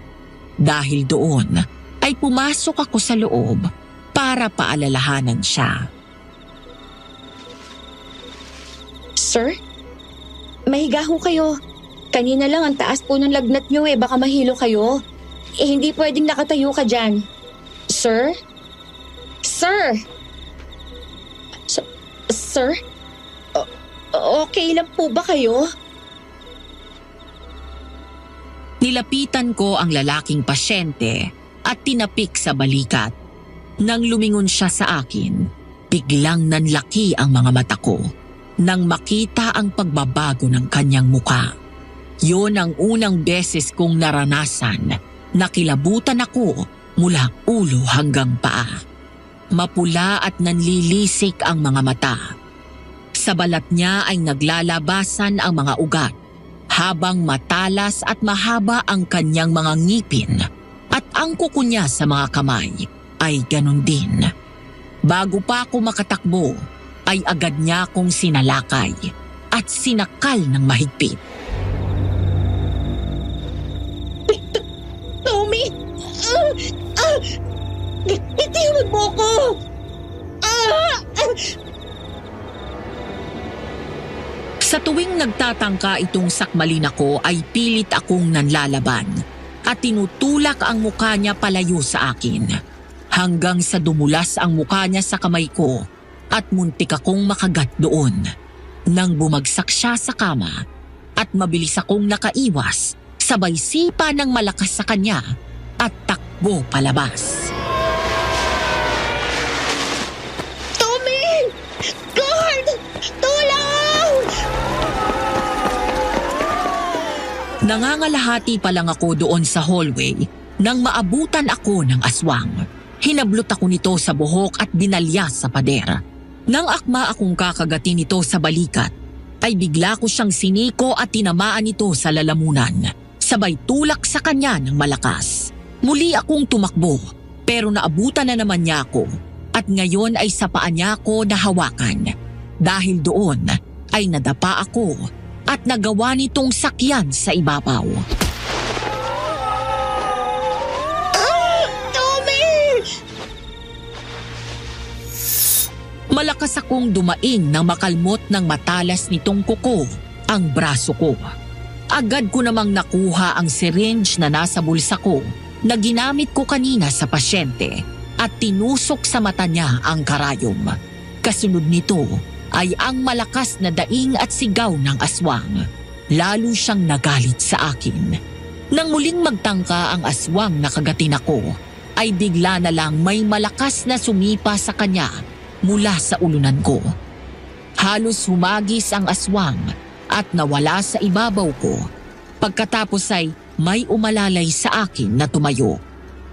Dahil doon ay pumasok ako sa loob para paalalahanan siya. Sir? Mahiga ho kayo. Kanina lang ang taas po ng lagnat niyo baka mahilo kayo. Hindi pwedeng nakatayo ka dyan. Sir? Sir? Sir? Okay lang po ba kayo? Nilapitan ko ang lalaking pasyente at tinapik sa balikat. Nang lumingon siya sa akin, biglang nanlaki ang mga mata ko nang makita ang pagbabago ng kanyang muka. Yun ang unang beses kong naranasan na kilabutan ako mula ulo hanggang paa. Mapula at nanlilisik ang mga mata. Sa balat niya ay naglalabasan ang mga ugat, habang matalas at mahaba ang kanyang mga ngipin at ang kuko niya sa mga kamay ay ganon din. Bago pa ako makatakbo ay agad niya akong sinalakay at sinakal ng mahigpit. Tommy! Bitiwan mo ko! Sa tuwing nagtatangka itong sakmalin ako ay pilit akong nanlalaban at tinutulak ang mukha niya palayo sa akin hanggang sa dumulas ang mukha niya sa kamay ko at muntik akong makagat doon. Nang bumagsak siya sa kama at mabilis akong nakaiwas, sabay sipa ng malakas sa kanya at takbo palabas. Tommy! Guard! Tulong! Nangangalahati pa lang ako doon sa hallway nang maabutan ako ng aswang. Hinablot ako nito sa buhok at binalya sa pader. Nang akma akong kakagatin ito sa balikat, ay bigla ko siyang siniko at tinamaan ito sa lalamunan. Sabay tulak sa kanya ng malakas. Muli akong tumakbo pero naabutan na naman niya ako at ngayon ay sa paa niya ako nahawakan. Dahil doon ay nadapa ako at nagawa nitong sakyan sa ibabaw. Tommy! Malakas akong dumaing nang makalmot ng matalas nitong kuko ang braso ko. Agad ko namang nakuha ang syringe na nasa bulsa ko na ginamit ko kanina sa pasyente at tinusok sa mata niya ang karayom. Kasunod nito ay ang malakas na daing at sigaw ng aswang. Lalo siyang nagalit sa akin. Nang muling magtangka ang aswang na kagatin ako, ay bigla na lang may malakas na sumipa sa kanya mula sa ulunan ko. Halos humagis ang aswang at nawala sa ibabaw ko. Pagkatapos ay may umalalay sa akin na tumayo.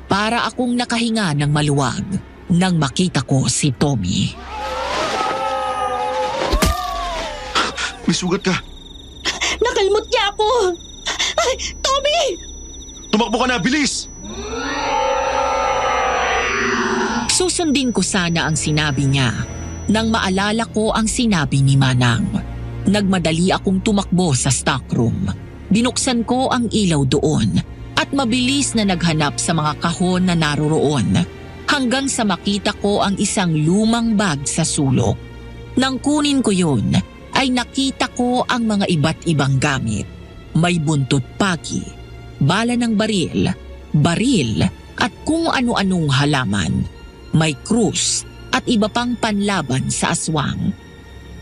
Para akong nakahinga ng maluwag nang makita ko si Tommy. May sugat ka. Nakalmot niya ako! Ay, Tommy! Tumakbo ka na, bilis! Susundin ko sana ang sinabi niya nang maalala ko ang sinabi ni Manang. Nagmadali akong tumakbo sa stockroom. Binuksan ko ang ilaw doon at mabilis na naghanap sa mga kahon na naroroon hanggang sa makita ko ang isang lumang bag sa sulok. Nang kunin ko yun, ay nakita ko ang mga iba't ibang gamit. May buntot pagi, bala ng baril at kung ano-anong halaman. May krus at iba pang panlaban sa aswang.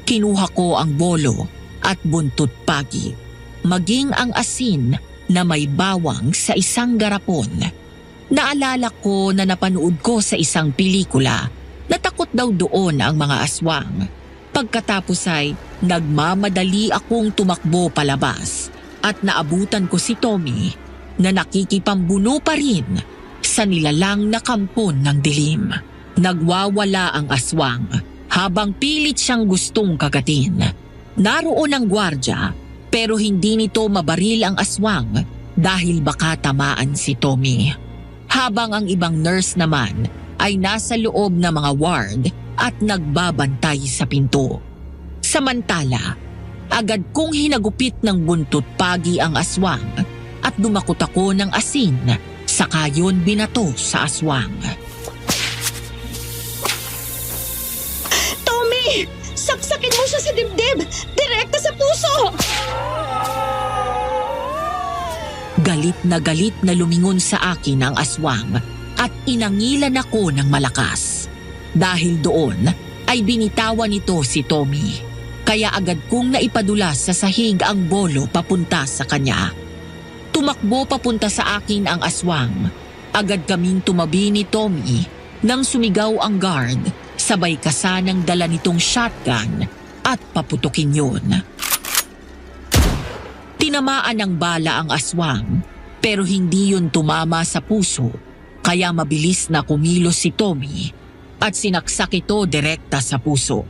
Kinuha ko ang bolo at buntot pagi, maging ang asin na may bawang sa isang garapon. Naalala ko na napanood ko sa isang pelikula na takot daw doon ang mga aswang. Pagkatapos ay nagmamadali akong tumakbo palabas at naabutan ko si Tommy na nakikipambuno pa rin sa nilalang na kampon ng dilim. Nagwawala ang aswang habang pilit siyang gustong kagatin. Naroon ang gwardya pero hindi nito mabaril ang aswang dahil baka tamaan si Tommy. Habang ang ibang nurse naman ay nasa loob ng mga ward at nagbabantay sa pinto. Samantala, Agad kong hinagupit ng buntot pagi ang aswang at dumakot ako ng asin, saka yun binato sa aswang. Tommy! Saksakin mo siya sa dibdib! Direkta sa puso! Galit na lumingon sa akin ang aswang at inangilan ako ng malakas. Dahil doon ay binitawan nito si Tommy. Kaya agad kong naipadulas sa sahig ang bolo papunta sa kanya. Tumakbo papunta sa akin ang aswang. Agad kaming tumabi ni Tommy nang sumigaw ang guard, sabay kasanang dala nitong shotgun at paputukin yun. Tinamaan ng bala ang aswang pero hindi yun tumama sa puso, kaya mabilis na kumilos si Tommy at sinaksak ito direkta sa puso.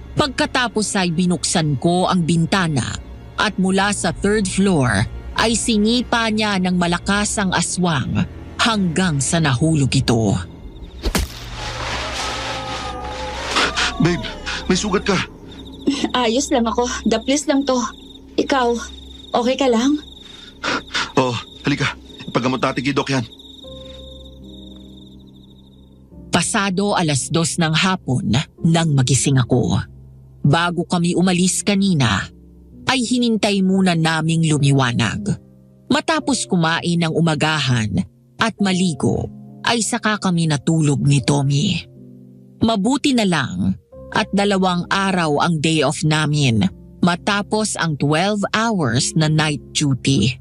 Pagkatapos ay binuksan ko ang bintana at mula sa 3rd floor ay sinipa niya ng malakas ang aswang hanggang sa nahulog ito. Babe, may sugat ka. Ayos lang ako. Daplis lang to. Ikaw, okay ka lang? Oh, halika. Ipagamot natin kay Doc yan. Pasado 2:00 ng hapon nang magising ako. Bago kami umalis kanina, ay hinintay muna naming lumiwanag. Matapos kumain ng umagahan at maligo, ay saka kami natulog ni Tommy. Mabuti na lang at 2 araw ang day off namin matapos ang 12 hours na night duty.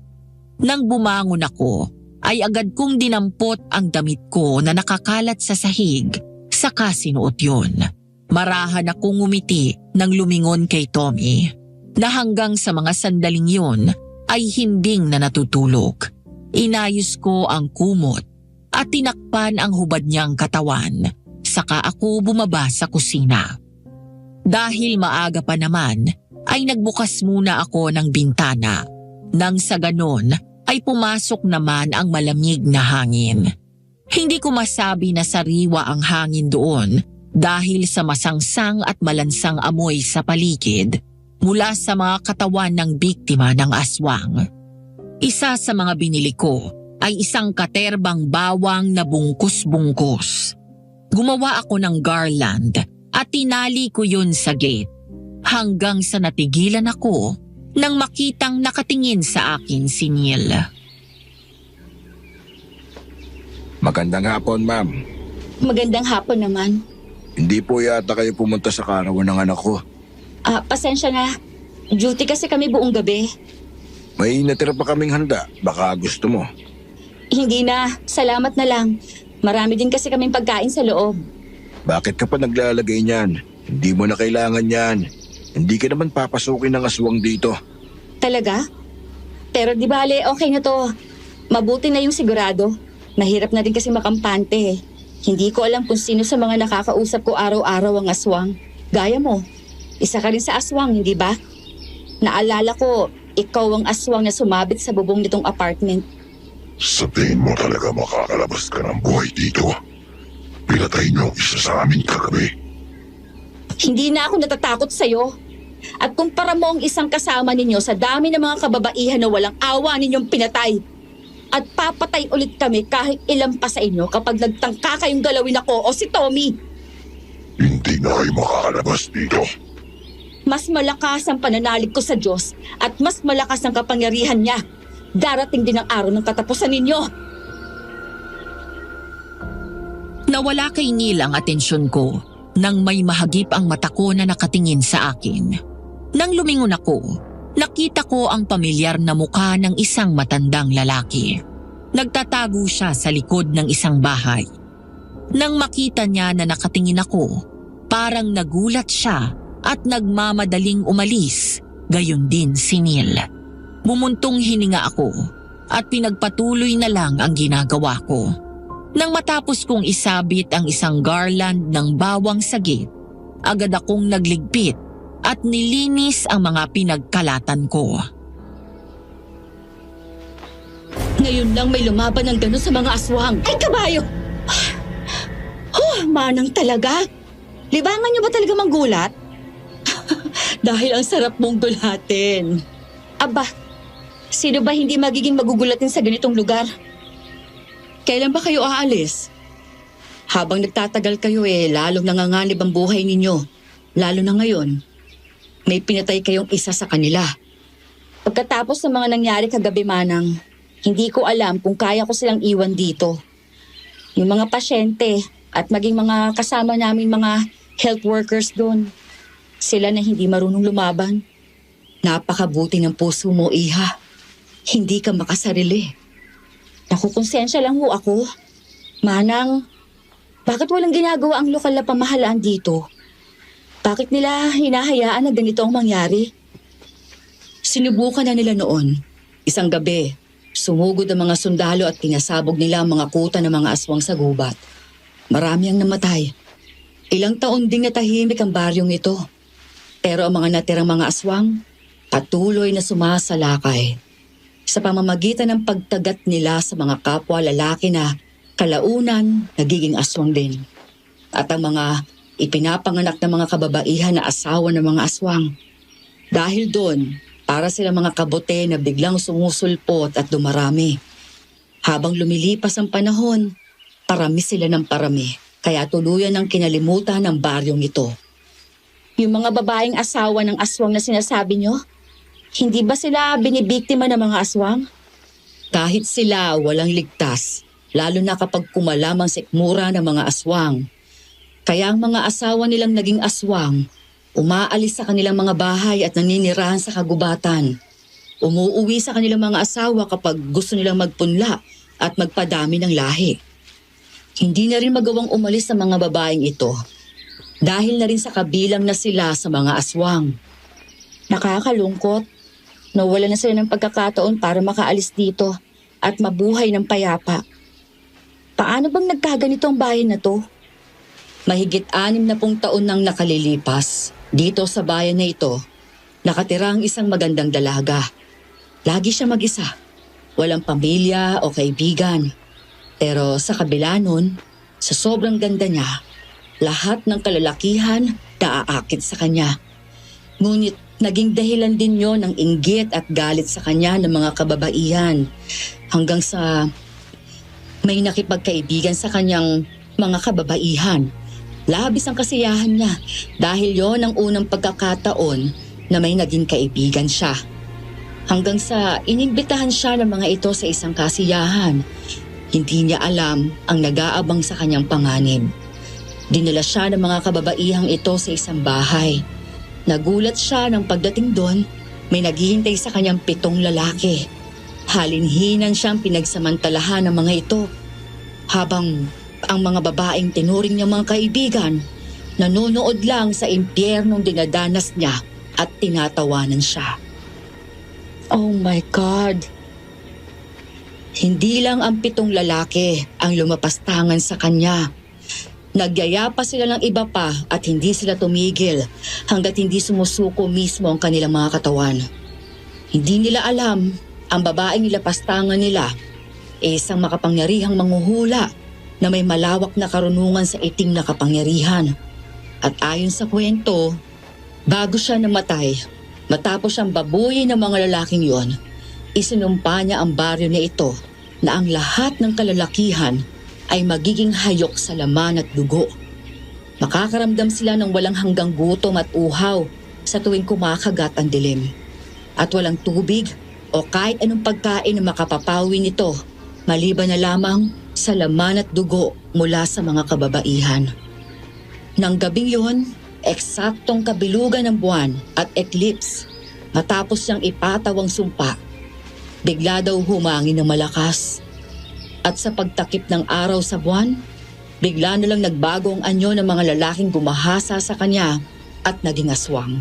Nang bumangon ako, ay agad kong dinampot ang damit ko na nakakalat sa sahig, saka sinuot yun. Marahan akong ngumiti nang lumingon kay Tommy, na hanggang sa mga sandaling yun ay himbing na natutulog. Inayos ko ang kumot at tinakpan ang hubad niyang katawan, saka ako bumaba sa kusina. Dahil maaga pa naman, ay nagbukas muna ako ng bintana. Nang sa ganon, ay pumasok naman ang malamig na hangin. Hindi ko masabi na sariwa ang hangin doon dahil sa masangsang at malansang amoy sa paligid mula sa mga katawan ng biktima ng aswang. Isa sa mga binili ko ay isang katerbang bawang na bungkus-bungkus. Gumawa ako ng garland at tinali ko yun sa gate hanggang sa natigilan ako nang makitang nakatingin sa akin si Neil. Magandang hapon, ma'am. Magandang hapon naman. Hindi po yata kayo pumunta sa karawan ng anak ko. Pasensya na. Duty kasi kami buong gabi. May natira pa kaming handa. Baka gusto mo. Hindi na. Salamat na lang. Marami din kasi kaming pagkain sa loob. Bakit ka pa naglalagay niyan? Hindi mo na kailangan yan. Hindi ka naman papasukin ng aswang dito. Talaga? Pero di bale, okay na to. Mabuti na yung sigurado. Mahirap na din kasi makampante eh. Hindi ko alam kung sino sa mga nakakausap ko araw-araw ang aswang. Gaya mo, isa ka rin sa aswang, hindi ba? Naalala ko, ikaw ang aswang na sumabit sa bubong nitong apartment. Sabihin mo talaga makakalabas ka ng buhay dito. Pinatay niyo ang isa sa amin kagabi. Hindi na ako natatakot sa'yo. At kumpara mo ang isang kasama ninyo sa dami ng mga kababaihan na walang awa ninyong pinatay. At papatay ulit kami kahit ilan pa sa inyo kapag nagtangka kayong galawin ako o si Tommy. Hindi na kayo makakalabas dito. Mas malakas ang pananalig ko sa Diyos at mas malakas ang kapangyarihan niya. Darating din ang araw ng katapusan ninyo. Nawala kay Neil ang atensyon ko nang may mahagip ang mata ko na nakatingin sa akin. Nang lumingon ako, nakita ko ang pamilyar na mukha ng isang matandang lalaki. Nagtatago siya sa likod ng isang bahay. Nang makita niya na nakatingin ako, parang nagulat siya at nagmamadaling umalis, gayon din si Neil. Bumuntong hininga ako at pinagpatuloy na lang ang ginagawa ko. Nang matapos kong isabit ang isang garland ng bawang sa gate, agad akong nagligpit at nilinis ang mga pinagkalatan ko. Ngayon lang may lumaban ng gano'n sa mga aswang. Ay, kabayo! Manang talaga. Libangan niyo ba talaga manggulat? Dahil ang sarap mong dulatin. Aba, sino ba hindi magiging magugulatin sa ganitong lugar? Kailan ba kayo aalis? Habang nagtatagal kayo lalong nanganganib ang buhay ninyo. Lalo na ngayon, may pinatay kayong isa sa kanila. Pagkatapos ng mga nangyari kagabi, Manang, hindi ko alam kung kaya ko silang iwan dito. Yung mga pasyente at maging mga kasama namin mga health workers doon. Sila na hindi marunong lumaban. Napakabuti ng puso mo, Iha. Hindi ka makasarili. Nakukonsensya lang ho ako. Manang, bakit walang ginagawa ang lokal na pamahalaan dito? Bakit nila hinahayaan na ganito ang mangyari? Sinubukan na nila noon. Isang gabi, sumugod ang mga sundalo at pinasabog nila ang mga kuta ng mga aswang sa gubat. Marami ang namatay. Ilang taon ding natahimik ang baryong ito. Pero ang mga natirang mga aswang, patuloy na sumasalakay. Sa pamamagitan ng pagtagat nila sa mga kapwa lalaki na kalaunan nagiging aswang din. At ang mga ipinapanganak ng mga kababaihan na asawa ng mga aswang. Dahil doon, para sila mga kabote na biglang sumusulpot at dumarami. Habang lumilipas ang panahon, parami sila ng parami, kaya tuluyan ang kinalimutan ng baryong ito. Yung mga babaeng asawa ng aswang na sinasabi nyo, hindi ba sila binibiktima ng mga aswang? Kahit sila walang ligtas, lalo na kapag kumalam ang sikmura ng mga aswang. Kaya ang mga asawa nilang naging aswang, umaalis sa kanilang mga bahay at naninirahan sa kagubatan. Umuuwi sa kanilang mga asawa kapag gusto nilang magpunla at magpadami ng lahi. Hindi na rin magawang umalis sa mga babaeng ito dahil na rin sa kabilang na sila sa mga aswang. Nakakalungkot. Nawala na sila ng pagkakataon para makaalis dito at mabuhay ng payapa. Paano bang nagkaganito ang bayan na to? Mahigit 60 taon nang nakalilipas. Dito sa bayan na ito, nakatira ang isang magandang dalaga. Lagi siya mag-isa. Walang pamilya o kaibigan. Pero sa kabila nun, sa sobrang ganda niya, lahat ng kalalakihan naaakit sa kanya. Ngunit naging dahilan din yon ng inggit at galit sa kanya ng mga kababaihan. Hanggang sa may nakipagkaibigan sa kanyang mga kababaihan. Labis ang kasiyahan niya dahil yon ang unang pagkakataon na may naging kaibigan siya. Hanggang sa inimbitahan siya ng mga ito sa isang kasiyahan. Hindi niya alam ang nag-aabang sa kanyang panganib. Dinala siya ng mga kababaihang ito sa isang bahay. Nagulat siya nang pagdating doon, may naghihintay sa kanyang 7 lalaki. Halinhinan siyang pinagsamantalahan ng mga ito. Habang ang mga babaeng tinuring niyang mga kaibigan, nanonood lang sa impyernong dinadanas niya at tinatawanan siya. Oh my God! Hindi lang ang 7 lalaki ang lumapastangan sa kanya. Nagyaya pa sila ng iba pa at hindi sila tumigil hanggat hindi sumusuko mismo ang kanilang mga katawan. Hindi nila alam ang babaeng nilapastangan nila isang makapangyarihang manghuhula na may malawak na karunungan sa itim na kapangyarihan. At ayon sa kwento, bago siya namatay, matapos siyang babuyin ng mga lalaking yon, isinumpa niya ang baryo na ito na ang lahat ng kalalakihan ay magiging hayok sa laman at dugo. Makakaramdam sila ng walang hanggang gutom at uhaw sa tuwing kumakagat ang dilim. At walang tubig o kahit anong pagkain na makapapawi nito, maliban na lamang sa laman at dugo mula sa mga kababaihan. Nang gabing yon, eksaktong kabilugan ng buwan at eclipse, matapos niyang ipatawang sumpa, bigla daw humangin ng malakas. At sa pagtakip ng araw sa buwan, bigla na lang nagbago ang anyo ng mga lalaking gumahasa sa kanya at naging aswang.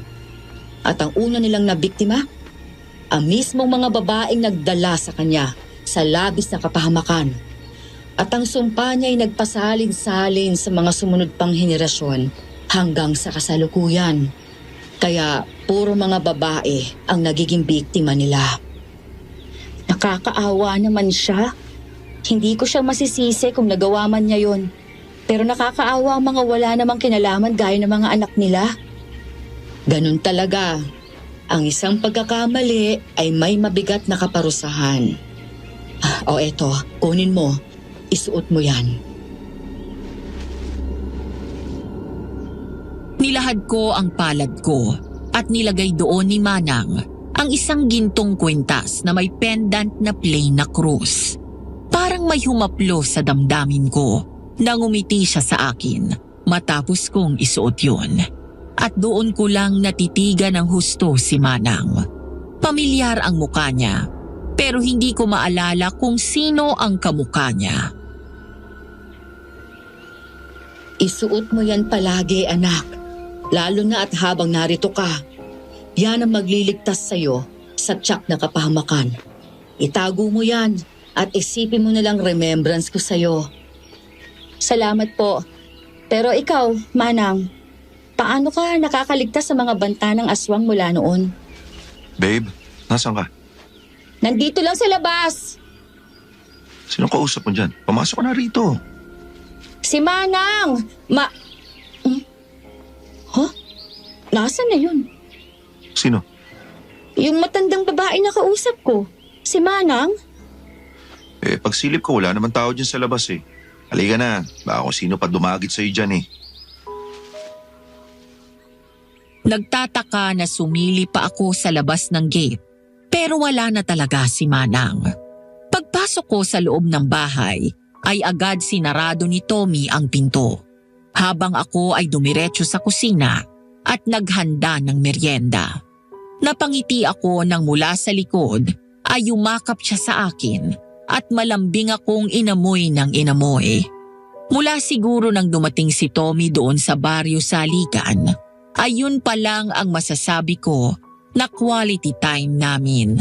At ang una nilang nabiktima, ang mismong mga babaeng nagdala sa kanya sa labis na kapahamakan. At ang sumpa niya ay nagpasalin-salin sa mga sumunod pang henerasyon hanggang sa kasalukuyan. Kaya puro mga babae ang nagiging biktima nila. Nakakaawa naman siya. Hindi ko siya masisisi kung nagawa man niya yon. Pero nakakaawa ang mga wala namang kinalaman gaya ng mga anak nila. Ganun talaga. Ang isang pagkakamali ay may mabigat na kaparusahan. O eto, kunin mo. Isuot mo yan. Nilahad ko ang palad ko at nilagay doon ni Manang ang isang gintong kwintas na may pendant na plain na krus. Parang may humaplo sa damdamin ko nang umiti siya sa akin matapos kong isuot yun. At doon ko lang natitigan ng husto si Manang. Pamilyar ang mukha niya, pero hindi ko maalala kung sino ang kamukha niya. Isuot mo yan palagi, anak. Lalo na at habang narito ka. Yan ang magliligtas sa'yo sa tiyak na kapahamakan. Itago mo yan at isipin mo na lang remembrance ko sa'yo. Salamat po. Pero ikaw, Manang, paano ka nakakaligtas sa mga banta ng aswang mula noon? Babe, nasan ka? Nandito lang sa labas. Sinong kausap mo dyan? Pumasok ka na rito. Si Manang! Huh? Nasaan na yun? Sino? Yung matandang babae na kausap ko. Si Manang? Pagsilip ko, wala naman tao dyan sa labas eh. Halika na, baka kung sino pa dumagit sa'yo dyan eh. Nagtataka na sumili pa ako sa labas ng gate, pero wala na talaga si Manang. Pagpasok ko sa loob ng bahay, ay agad sinarado ni Tommy ang pinto, habang ako ay dumiretso sa kusina at naghanda ng merienda. Napangiti ako nang mula sa likod ay yumakap siya sa akin at malambing akong inamoy ng inamoy. Mula siguro nang dumating si Tommy doon sa baryo Saligan, ayun pa lang ang masasabi ko na quality time namin.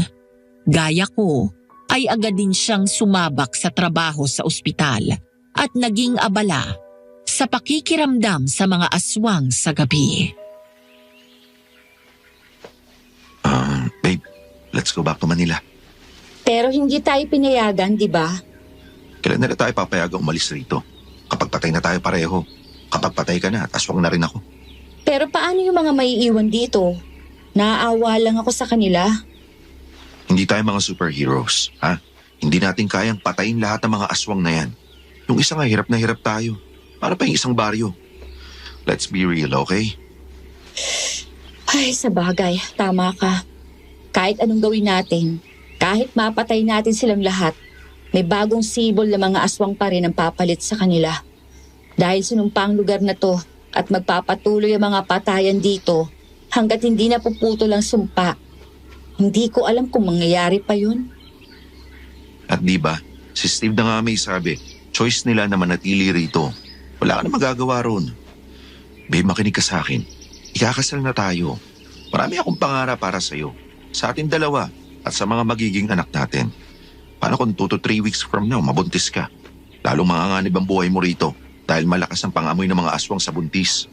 Gaya ko, ay agad din siyang sumabak sa trabaho sa ospital at naging abala sa pakikiramdam sa mga aswang sa gabi. Babe, let's go back to Manila. Pero hindi tayo pinayagan, di ba? Kailan na tayo papayagang umalis rito? Kapag patay na tayo pareho. Kapag patay ka na at aswang na rin ako. Pero paano yung mga maiiwan dito? Naaawa lang ako sa kanila. Hindi tayo mga superheroes, ha? Hindi natin kayang patayin lahat ng mga aswang na yan. Yung isa nga, hirap na hirap tayo. Para pa yung isang baryo. Let's be real, okay? Ay, sa bagay, tama ka. Kahit anong gawin natin, kahit mapatay natin silang lahat, may bagong sibol na mga aswang pa rin ang papalit sa kanila. Dahil sinumpa ang lugar na to at magpapatuloy ang mga patayan dito hanggat hindi na puputol ang sumpa. Hindi ko alam kung mangyayari pa yun. At di ba, si Steve na nga may sabi, choice nila na manatili rito. Wala ka na magagawa ron. Babe, makinig ka sa akin. Ikakasal na tayo. Marami akong pangarap para sa'yo. Sa ating dalawa at sa mga magiging anak natin. Paano kung 2 to 3 weeks from now, mabuntis ka? Lalong manganganib ang buhay mo rito dahil malakas ang pangamoy ng mga aswang sa buntis.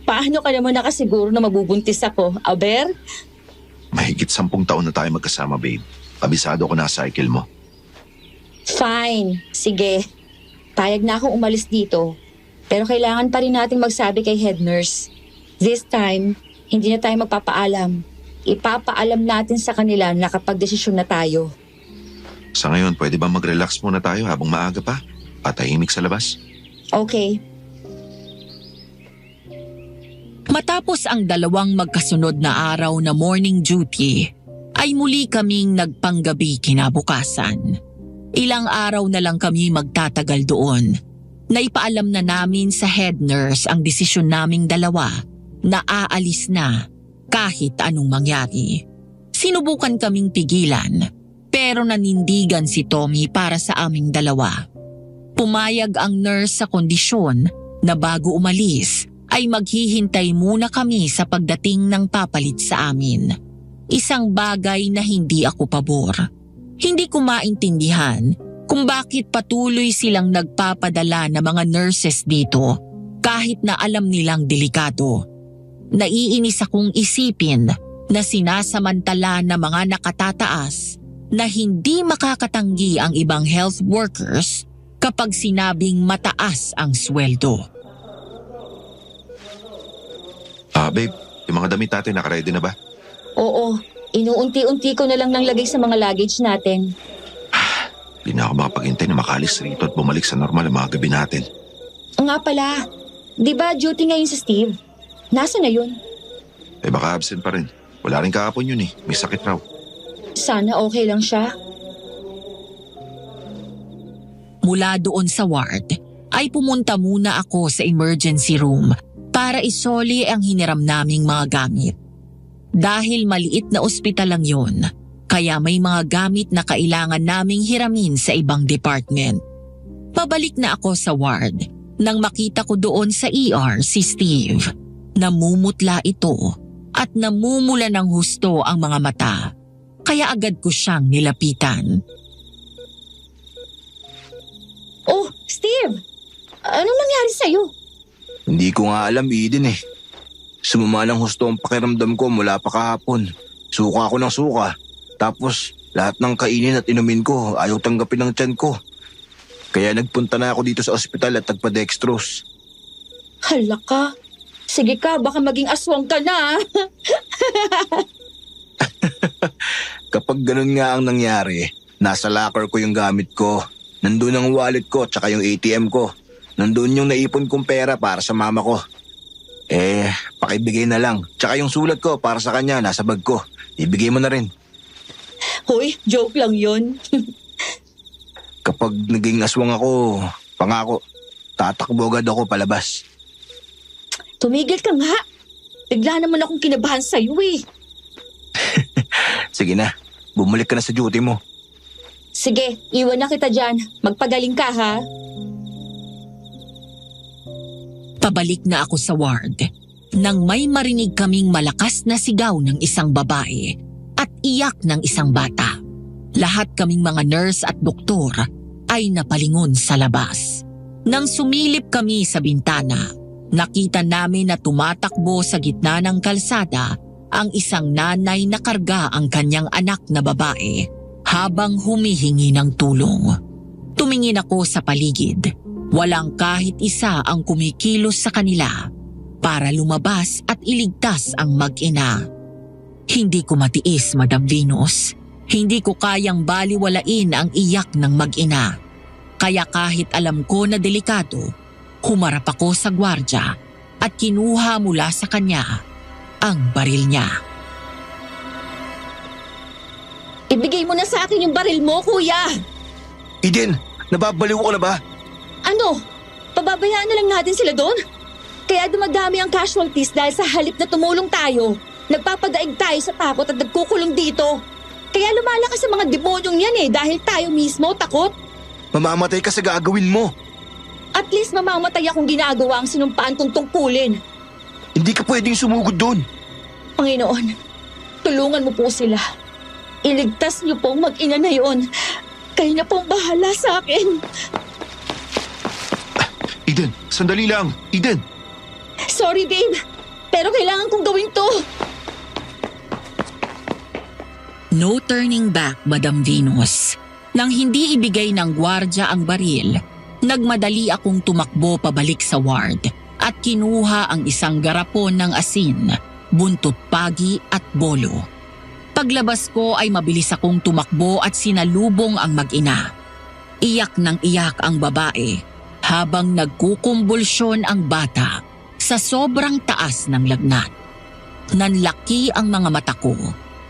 Paano ka naman nakasiguro na mabubuntis ako, Aber? Mahigit 10 taon na tayo magkasama, babe. Kabisado ko na cycle mo. Fine, sige. Payag na akong umalis dito. Pero kailangan pa rin nating magsabi kay head nurse. This time, hindi na tayo magpapaalam. Ipapaalam natin sa kanila na kapag desisyon na tayo. Sa ngayon, pwede ba mag-relax muna tayo habang maaga pa? Patahimik sa labas? Okay. Matapos ang 2 magkasunod na araw na morning duty, ay muli kaming nagpanggabi kinabukasan. Ilang araw na lang kami magtatagal doon. Naipaalam na namin sa head nurse ang desisyon naming 2 na aalis na kahit anong mangyari. Sinubukan kaming pigilan, pero nanindigan si Tommy para sa aming 2. Pumayag ang nurse sa kondisyon na bago umalis, ay maghihintay muna kami sa pagdating ng papalit sa amin. Isang bagay na hindi ako pabor. Hindi ko maintindihan kung bakit patuloy silang nagpapadala ng mga nurses dito kahit na alam nilang delikado. Naiinis akong isipin na sinasamantala ng mga nakatataas na hindi makakatanggi ang ibang health workers kapag sinabing mataas ang sweldo. Babe, yung mga damit natin nakaready na ba? Oo, inuunti-unti ko na lang nang lagay sa mga luggage natin. Hindi na ako makapaghintay na makalis rito at bumalik sa normal ang mga gabi natin. Nga pala, di ba duty ngayon si Steve? Nasaan na yun? Eh baka absent pa rin. Wala rin kahapon yun eh. May sakit raw. Sana okay lang siya. Mula doon sa ward, ay pumunta muna ako sa emergency room para isoli ang hiniram naming mga gamit. Dahil maliit na ospital lang yon, kaya may mga gamit na kailangan naming hiramin sa ibang department. Pabalik na ako sa ward nang makita ko doon sa ER si Steve. Namumutla ito at namumula ng husto ang mga mata, kaya agad ko siyang nilapitan. Oh, Steve! Anong nangyari sa'yo? Hindi ko nga alam, Eden eh. Sumama ng husto ang pakiramdam ko mula pa kahapon. Suka ako ng suka. Tapos lahat ng kainin at inumin ko ayaw tanggapin ng tiyan ko. Kaya nagpunta na ako dito sa ospital at nagpa-dextrose. Hala ka. Sige ka, baka maging aswang ka na. Kapag ganun nga ang nangyari, nasa locker ko yung gamit ko. Nandun ang wallet ko tsaka yung ATM ko. Nandun yung naipon kong pera para sa mama ko. Pakibigay na lang. Tsaka yung sulat ko para sa kanya nasa bag ko. Ibigay mo na rin. Hoy, joke lang yun. Kapag naging aswang ako, pangako, tatakbo agad ako palabas. Tumigil ka nga. Bigla naman akong kinabahan sa'yo eh. Sige na, bumalik ka na sa duty mo. Sige, iwan na kita dyan. Magpagaling ka ha. Pabalik na ako sa ward nang may marinig kaming malakas na sigaw ng isang babae at iyak ng isang bata. Lahat kaming mga nurse at doktor ay napalingon sa labas. Nang sumilip kami sa bintana, nakita namin na tumatakbo sa gitna ng kalsada ang isang nanay na karga ang kanyang anak na babae habang humihingi ng tulong. Tumingin ako sa paligid. Walang kahit isa ang kumikilos sa kanila para lumabas at iligtas ang mag-ina. Hindi ko matiis, Madam Venus. Hindi ko kayang baliwalain ang iyak ng mag-ina. Kaya kahit alam ko na delikado, humarap ako sa gwardya at kinuha mula sa kanya ang baril niya. Ibigay mo na sa akin yung baril mo, kuya. Eden, nababaliw ko na ba? Ano? Pababayaan na lang natin sila doon? Kaya dumadami ang casualties dahil sa halip na tumulong tayo. Nagpapadaig tayo sa takot at nagkukulong dito. Kaya lumalakas ang mga demonyong yan dahil tayo mismo takot. Mamamatay ka sa gagawin mo. At least mamamatay akong ginagawa ang sinumpaan kong tungkulin. Hindi ka pwedeng sumugod doon. Panginoon, tulungan mo po sila. Iligtas niyo pong mag-ina na yon. Kayo na pong bahala sa akin. Eden, sandali lang. Eden! Sorry, babe. Pero kailangan kong gawin to. No turning back, Madam Venus. Nang hindi ibigay ng gwardya ang baril, nagmadali akong tumakbo pabalik sa ward at kinuha ang isang garapon ng asin, buntot pagi at bolo. Paglabas ko ay mabilis akong tumakbo at sinalubong ang mag-ina. Iyak ng iyak ang babae habang nagkukumbulsyon ang bata sa sobrang taas ng lagnat. Nanlaki ang mga mata ko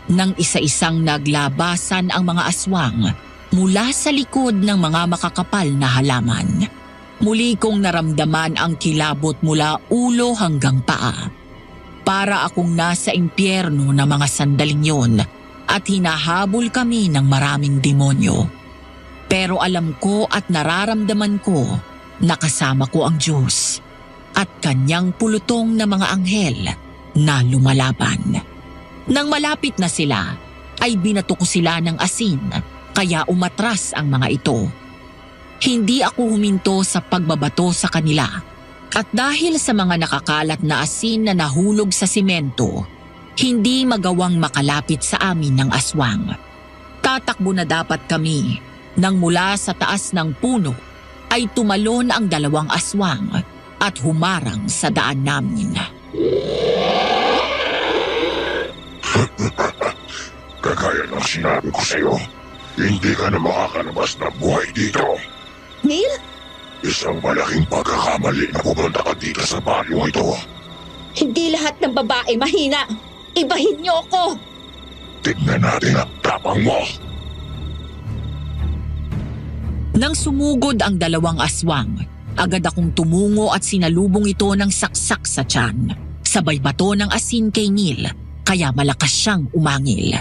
nang isa-isang naglabasan ang mga aswang mula sa likod ng mga makakapal na halaman. Muli kong naramdaman ang kilabot mula ulo hanggang paa. Para akong nasa impyerno na mga sandaling yon at hinahabol kami ng maraming demonyo. Pero alam ko at nararamdaman ko na kasama ko ang Diyos at kanyang pulutong na mga anghel na lumalaban. Nang malapit na sila, ay binato ko sila ng asin kaya umatras ang mga ito. Hindi ako huminto sa pagbabato sa kanila at dahil sa mga nakakalat na asin na nahulog sa simento, hindi magawang makalapit sa amin ng aswang. Tatakbo na dapat kami nang mula sa taas ng puno ay tumalon ang dalawang aswang at humarang sa daan namin. Gaya ng sinabi ko sa'yo, hindi ka na makakalabas ng buhay dito. Neil? Isang malaking pagkakamali na pumunta ka dito sa baryo ito. Hindi lahat ng babae mahina. Ibahin niyo ako! Tignan natin ang tapang mo. Nang sumugod ang dalawang aswang, agad akong tumungo at sinalubong ito ng saksak sa tiyan. Sabay bato ng asin kay Neil, kaya malakas siyang umangil.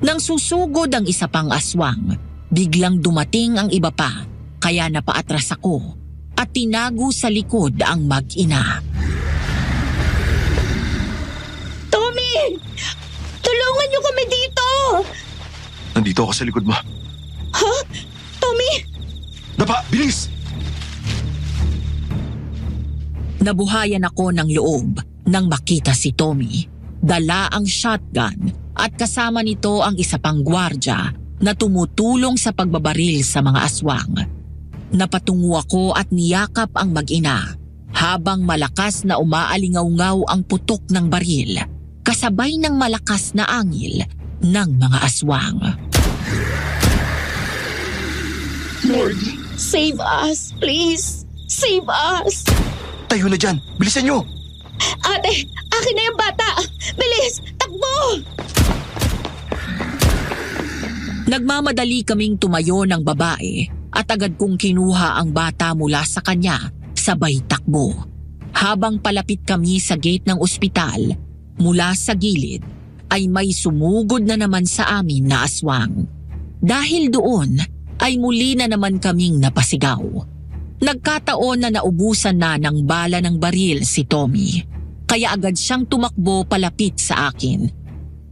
Nang susugod ang isa pang aswang, biglang dumating ang iba pa, kaya napaatras ako at tinago sa likod ang mag-ina. Tommy! Tulungan niyo kami dito! Nandito ako sa likod mo. Ha? Tommy! Dapa, bilis! Nabuhayan ako ng loob nang makita si Tommy. Dala ang shotgun at kasama nito ang isa pang gwardya na tumutulong sa pagbabaril sa mga aswang. Napatungo ako at niyakap ang mag-ina habang malakas na umaalingaw-ngaw ang putok ng baril kasabay ng malakas na angil ng mga aswang. Lord, save us, please! Save us! Tayo na dyan! Bilisan nyo! Ate, akin na yung bata! Bilis! Takbo! Nagmamadali kaming tumayo ng babae at agad kong kinuha ang bata mula sa kanya sabay takbo. Habang palapit kami sa gate ng ospital, mula sa gilid ay may sumugod na naman sa amin na aswang. Dahil doon ay muli na naman kaming napasigaw. Nagkataon na naubusan na ng bala ng baril si Tommy, kaya agad siyang tumakbo palapit sa akin.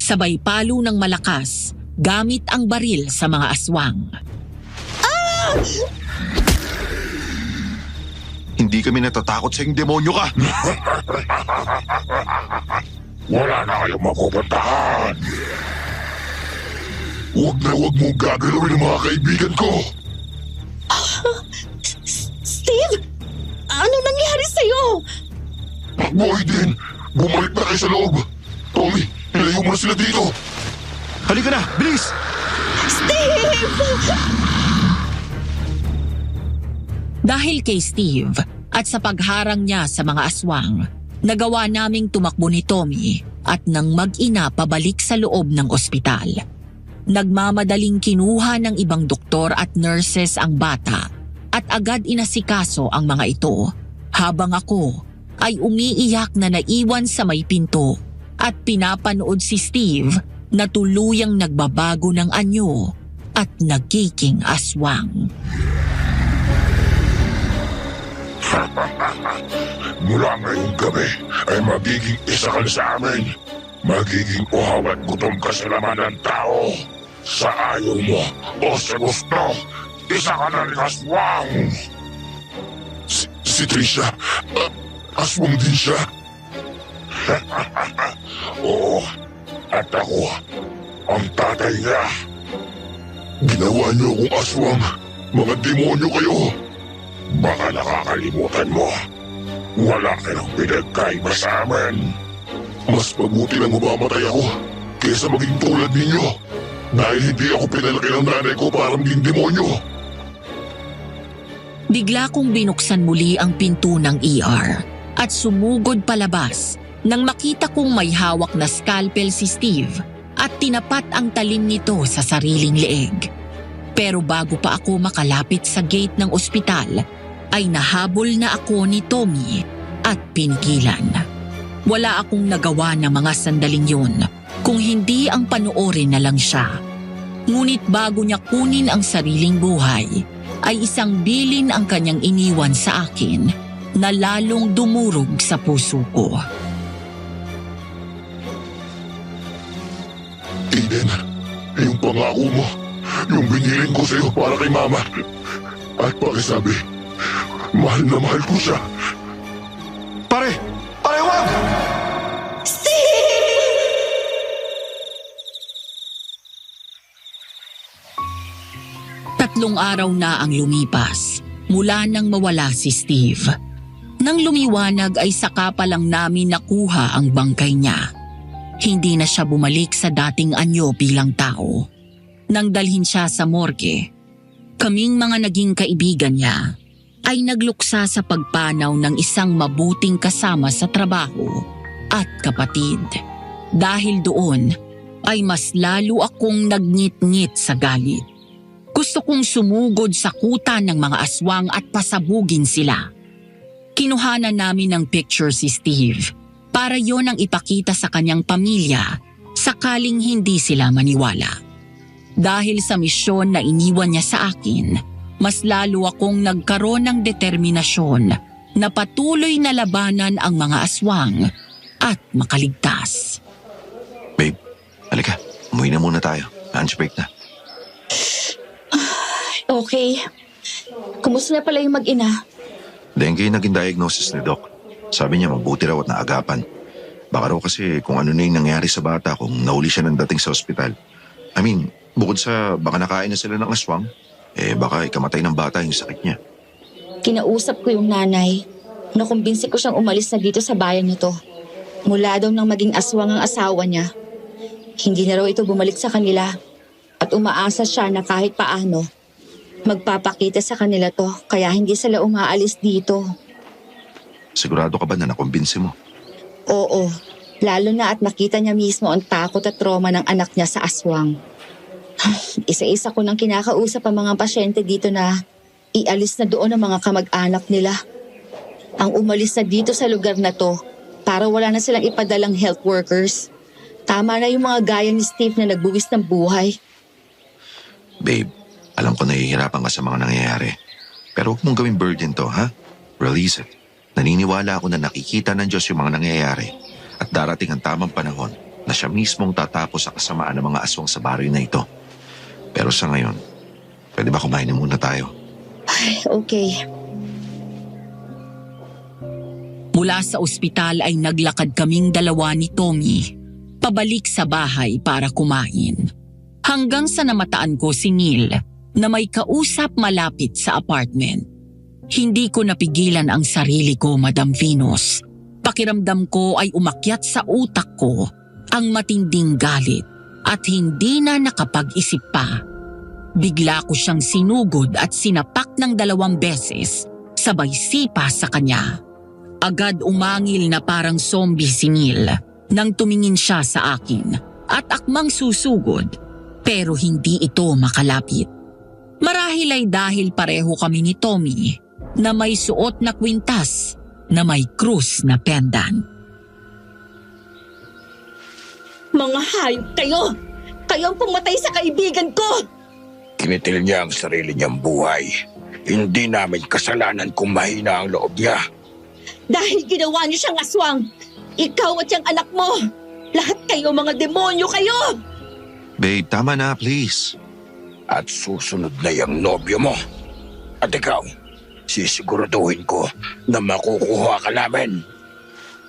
Sabay palo ng malakas gamit ang baril sa mga aswang. Hindi kami natatakot sa demonyo ka. Wala na kayong mapupuntahan. Huwag na huwag mong gagalawin ang mga kaibigan ko. Steve! Ano nangyari sa'yo? Boy din, bumalik na kayo sa loob. Tommy, ilayo mo na sila dito. Halika na, bilis! Steve! Dahil kay Steve at sa pagharang niya sa mga aswang, nagawa naming tumakbo ni Tommy at nang mag-ina pabalik sa loob ng ospital. Nagmamadaling kinuha ng ibang doktor at nurses ang bata at agad inasikaso ang mga ito habang ako ay umiiyak na naiwan sa may pinto at pinapanood si Steve na tuluyang nagbabago ng anyo at nagiging aswang. Mula ngayong gabi ay magiging isa ka sa amin. Magiging uhaw at gutom ka sa laman ng tao. Sa ayaw mo o sa gusto, isa ka na rin aswang. Si Trisha, aswang din siya. Oo, at ako, ang tatay niya. Ginawa niyo akong aswang, mga demonyo kayo. Baka nakakalimutan mo. Wala kayong pinagkaiba sa amin. Mas mabuti nang umamatay ako kaysa maging tulad ninyo. Dahil hindi ako pinalaki ng nanay ko para maging demonyo. Bigla kong binuksan muli ang pinto ng ER at sumugod palabas nang makita kong may hawak na scalpel si Steve at tinapat ang talim nito sa sariling leeg. Pero bago pa ako makalapit sa gate ng ospital, ay nahabol na ako ni Tommy at pinigilan. Wala akong nagawa na mga sandaling yun kung hindi ang panoorin na lang siya. Ngunit bago niya kunin ang sariling buhay, ay isang bilin ang kanyang iniwan sa akin na lalong dumurog sa puso ko. Eden, yung pangako mo, yung biniling ko sa'yo para kay Mama. At pakisabi, mahal na mahal ko siya. Pare! Pare, wag! Steve! 3 araw na ang lumipas mula nang mawala si Steve. Nang lumiwanag ay saka pa lang namin nakuha ang bangkay niya. hindi na siya bumalik sa dating anyo bilang tao. Nang dalhin siya sa morgue, kaming mga naging kaibigan niya ay nagluksa sa pagpanaw ng isang mabuting kasama sa trabaho at kapatid. Dahil doon ay mas lalo akong nagngit-ngit sa galit. Gusto kong sumugod sa kuta ng mga aswang at pasabugin sila. Kinuhanan namin ng picture si Steve para yon ang ipakita sa kanyang pamilya sakaling hindi sila maniwala. Dahil sa misyon na iniwan niya sa akin, mas lalo akong nagkaroon ng determinasyon na patuloy na labanan ang mga aswang at makaligtas. Babe, halika. Umuwi na muna tayo. Lunch break na. Okay. Kumusta na pala yung mag-ina? Dengue yung naging diagnosis ni Doc. Sabi niya mabuti raw at naagapan. Baka raw kasi kung ano na yung nangyari sa bata kung nahuli siya ng dating sa ospital. I mean, bukod sa baka nakain na sila ng aswang, baka ikamatay ng bata yung sakit niya. Kinausap ko yung nanay. Nakumbinsi ko siyang umalis na dito sa bayan nito. Mula daw nang maging aswang ang asawa niya. Hindi na raw ito bumalik sa kanila. At umaasa siya na kahit paano, magpapakita sa kanila to kaya hindi sila umaalis dito. Sigurado ka ba na nakumbinsi mo? Oo, lalo na at nakita niya mismo ang takot at trauma ng anak niya sa aswang. Isa-isa ko nang kinakausap ang mga pasyente dito na ialis na doon ang mga kamag-anak nila. Ang umalis na dito sa lugar na to para wala na silang ipadalang health workers. Tama na yung mga gaya ni Steve na nagbuwis ng buhay. Babe, alam ko nahihirapan ka sa mga nangyayari. Pero huwag mong gawing burden to, ha? Release it. Naniniwala ako na nakikita ng Diyos yung mga nangyayari at darating ang tamang panahon na siya mismong tatapos sa kasamaan ng mga aswang sa baryo na ito. Pero sa ngayon, pwede ba kumain na muna tayo? Ay, okay. Mula sa ospital ay naglakad kaming dalawa ni Tommy pabalik sa bahay para kumain. Hanggang sa namataan ko si Neil na may kausap malapit sa apartment. Hindi ko napigilan ang sarili ko, Madam Venus. Pakiramdam ko ay umakyat sa utak ko ang matinding galit at hindi na nakapag-isip pa. Bigla ko siyang sinugod at sinapak ng 2 beses, sabay sipa sa kanya. Agad umangil na parang zombie si Neil nang tumingin siya sa akin at akmang susugod pero hindi ito makalapit. Marahil ay dahil pareho kami ni Tommy na may suot na kwintas na may krus na pendant. Mga hayop kayo! Kayo ang pumatay sa kaibigan ko! Kinitil niya ang sarili niyang buhay. Hindi namin kasalanan kung mahina ang loob niya. Dahil ginawa niyo siyang aswang! Ikaw at yung anak mo! Lahat kayo mga demonyo kayo! Babe, tama na, please. At susunod na yung nobyo mo. At ikaw, sisiguraduhin ko na makukuha ka namin.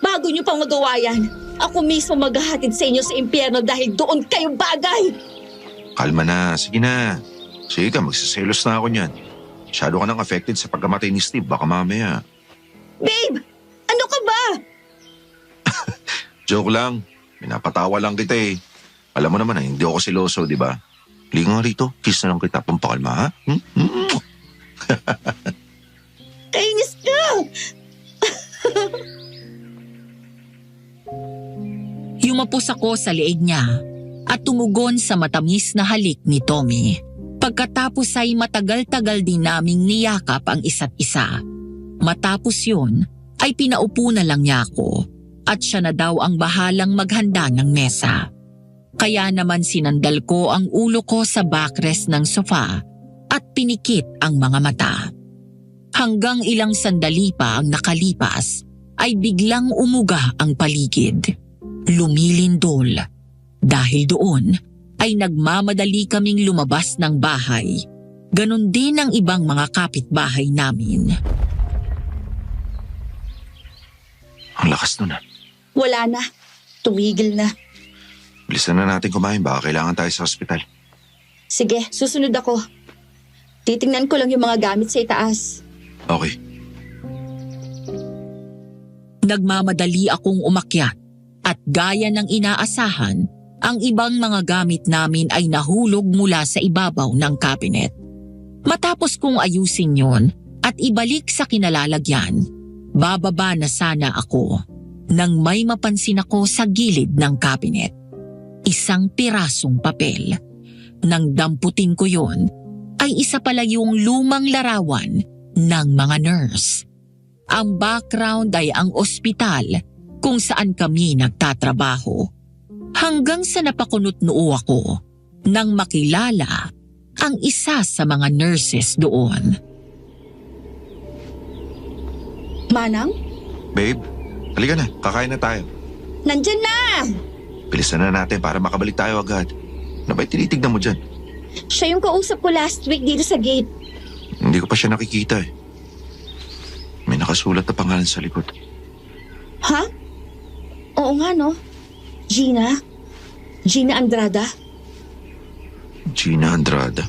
Bago niyo pang magawa yan, ako mismo maghahatid sa inyo sa impyerno dahil doon kayo bagay! Kalma na, sige na. Sige ka, magsiselos na ako niyan. Masyado ka nang affected sa pagkamatay ni Steve, baka mamaya. Babe! Ano ka ba? Joke lang, pinapatawa lang kita eh. Alam mo naman na hindi ako siloso, di ba? Liga nga rito, kiss na lang kita, pampakalma ha? Kainis ka! Yumapos ako sa leeg niya at tumugon sa matamis na halik ni Tommy. Pagkatapos ay matagal-tagal din naming niyakap ang isa't isa. Matapos yun, ay pinaupo na lang niya ako at siya na daw ang bahalang maghanda ng mesa. Kaya naman sinandal ko ang ulo ko sa backrest ng sofa at pinikit ang mga mata. Hanggang ilang sandali pa ang nakalipas ay biglang umuga ang paligid. Lumilindol. Dahil doon ay nagmamadali kaming lumabas ng bahay. Ganon din ang ibang mga kapitbahay namin. Ang lakas nun ah. Wala na. Tumigil na. Bilisan na natin kumain, baka kailangan tayo sa ospital. Sige, susunod ako. Titingnan ko lang yung mga gamit sa itaas. Okay. Nagmamadali akong umakyat At gaya ng inaasahan, ang ibang mga gamit namin ay nahulog mula sa ibabaw ng cabinet. Matapos kong ayusin yon at ibalik sa kinalalagyan, bababa na sana ako nang may mapansin ako sa gilid ng cabinet. Isang pirasong papel. Nang damputin ko yon, ay isa pala yung lumang larawan ng mga nurse. Ang background ay ang ospital kung saan kami nagtatrabaho. Hanggang sa napakunot noo ako nang makilala ang isa sa mga nurses doon. Manang? Babe, halika na. Kakain na tayo. Nandyan na! Bilisan na natin para makabalik tayo agad. Ano ba'y tinitignan mo dyan? Siya yung kausap ko last week dito sa gate. Hindi ko pa siya nakikita eh. May nakasulat na pangalan sa likod. Ha? Oo nga no. Gina? Gina Andrada? Gina Andrada.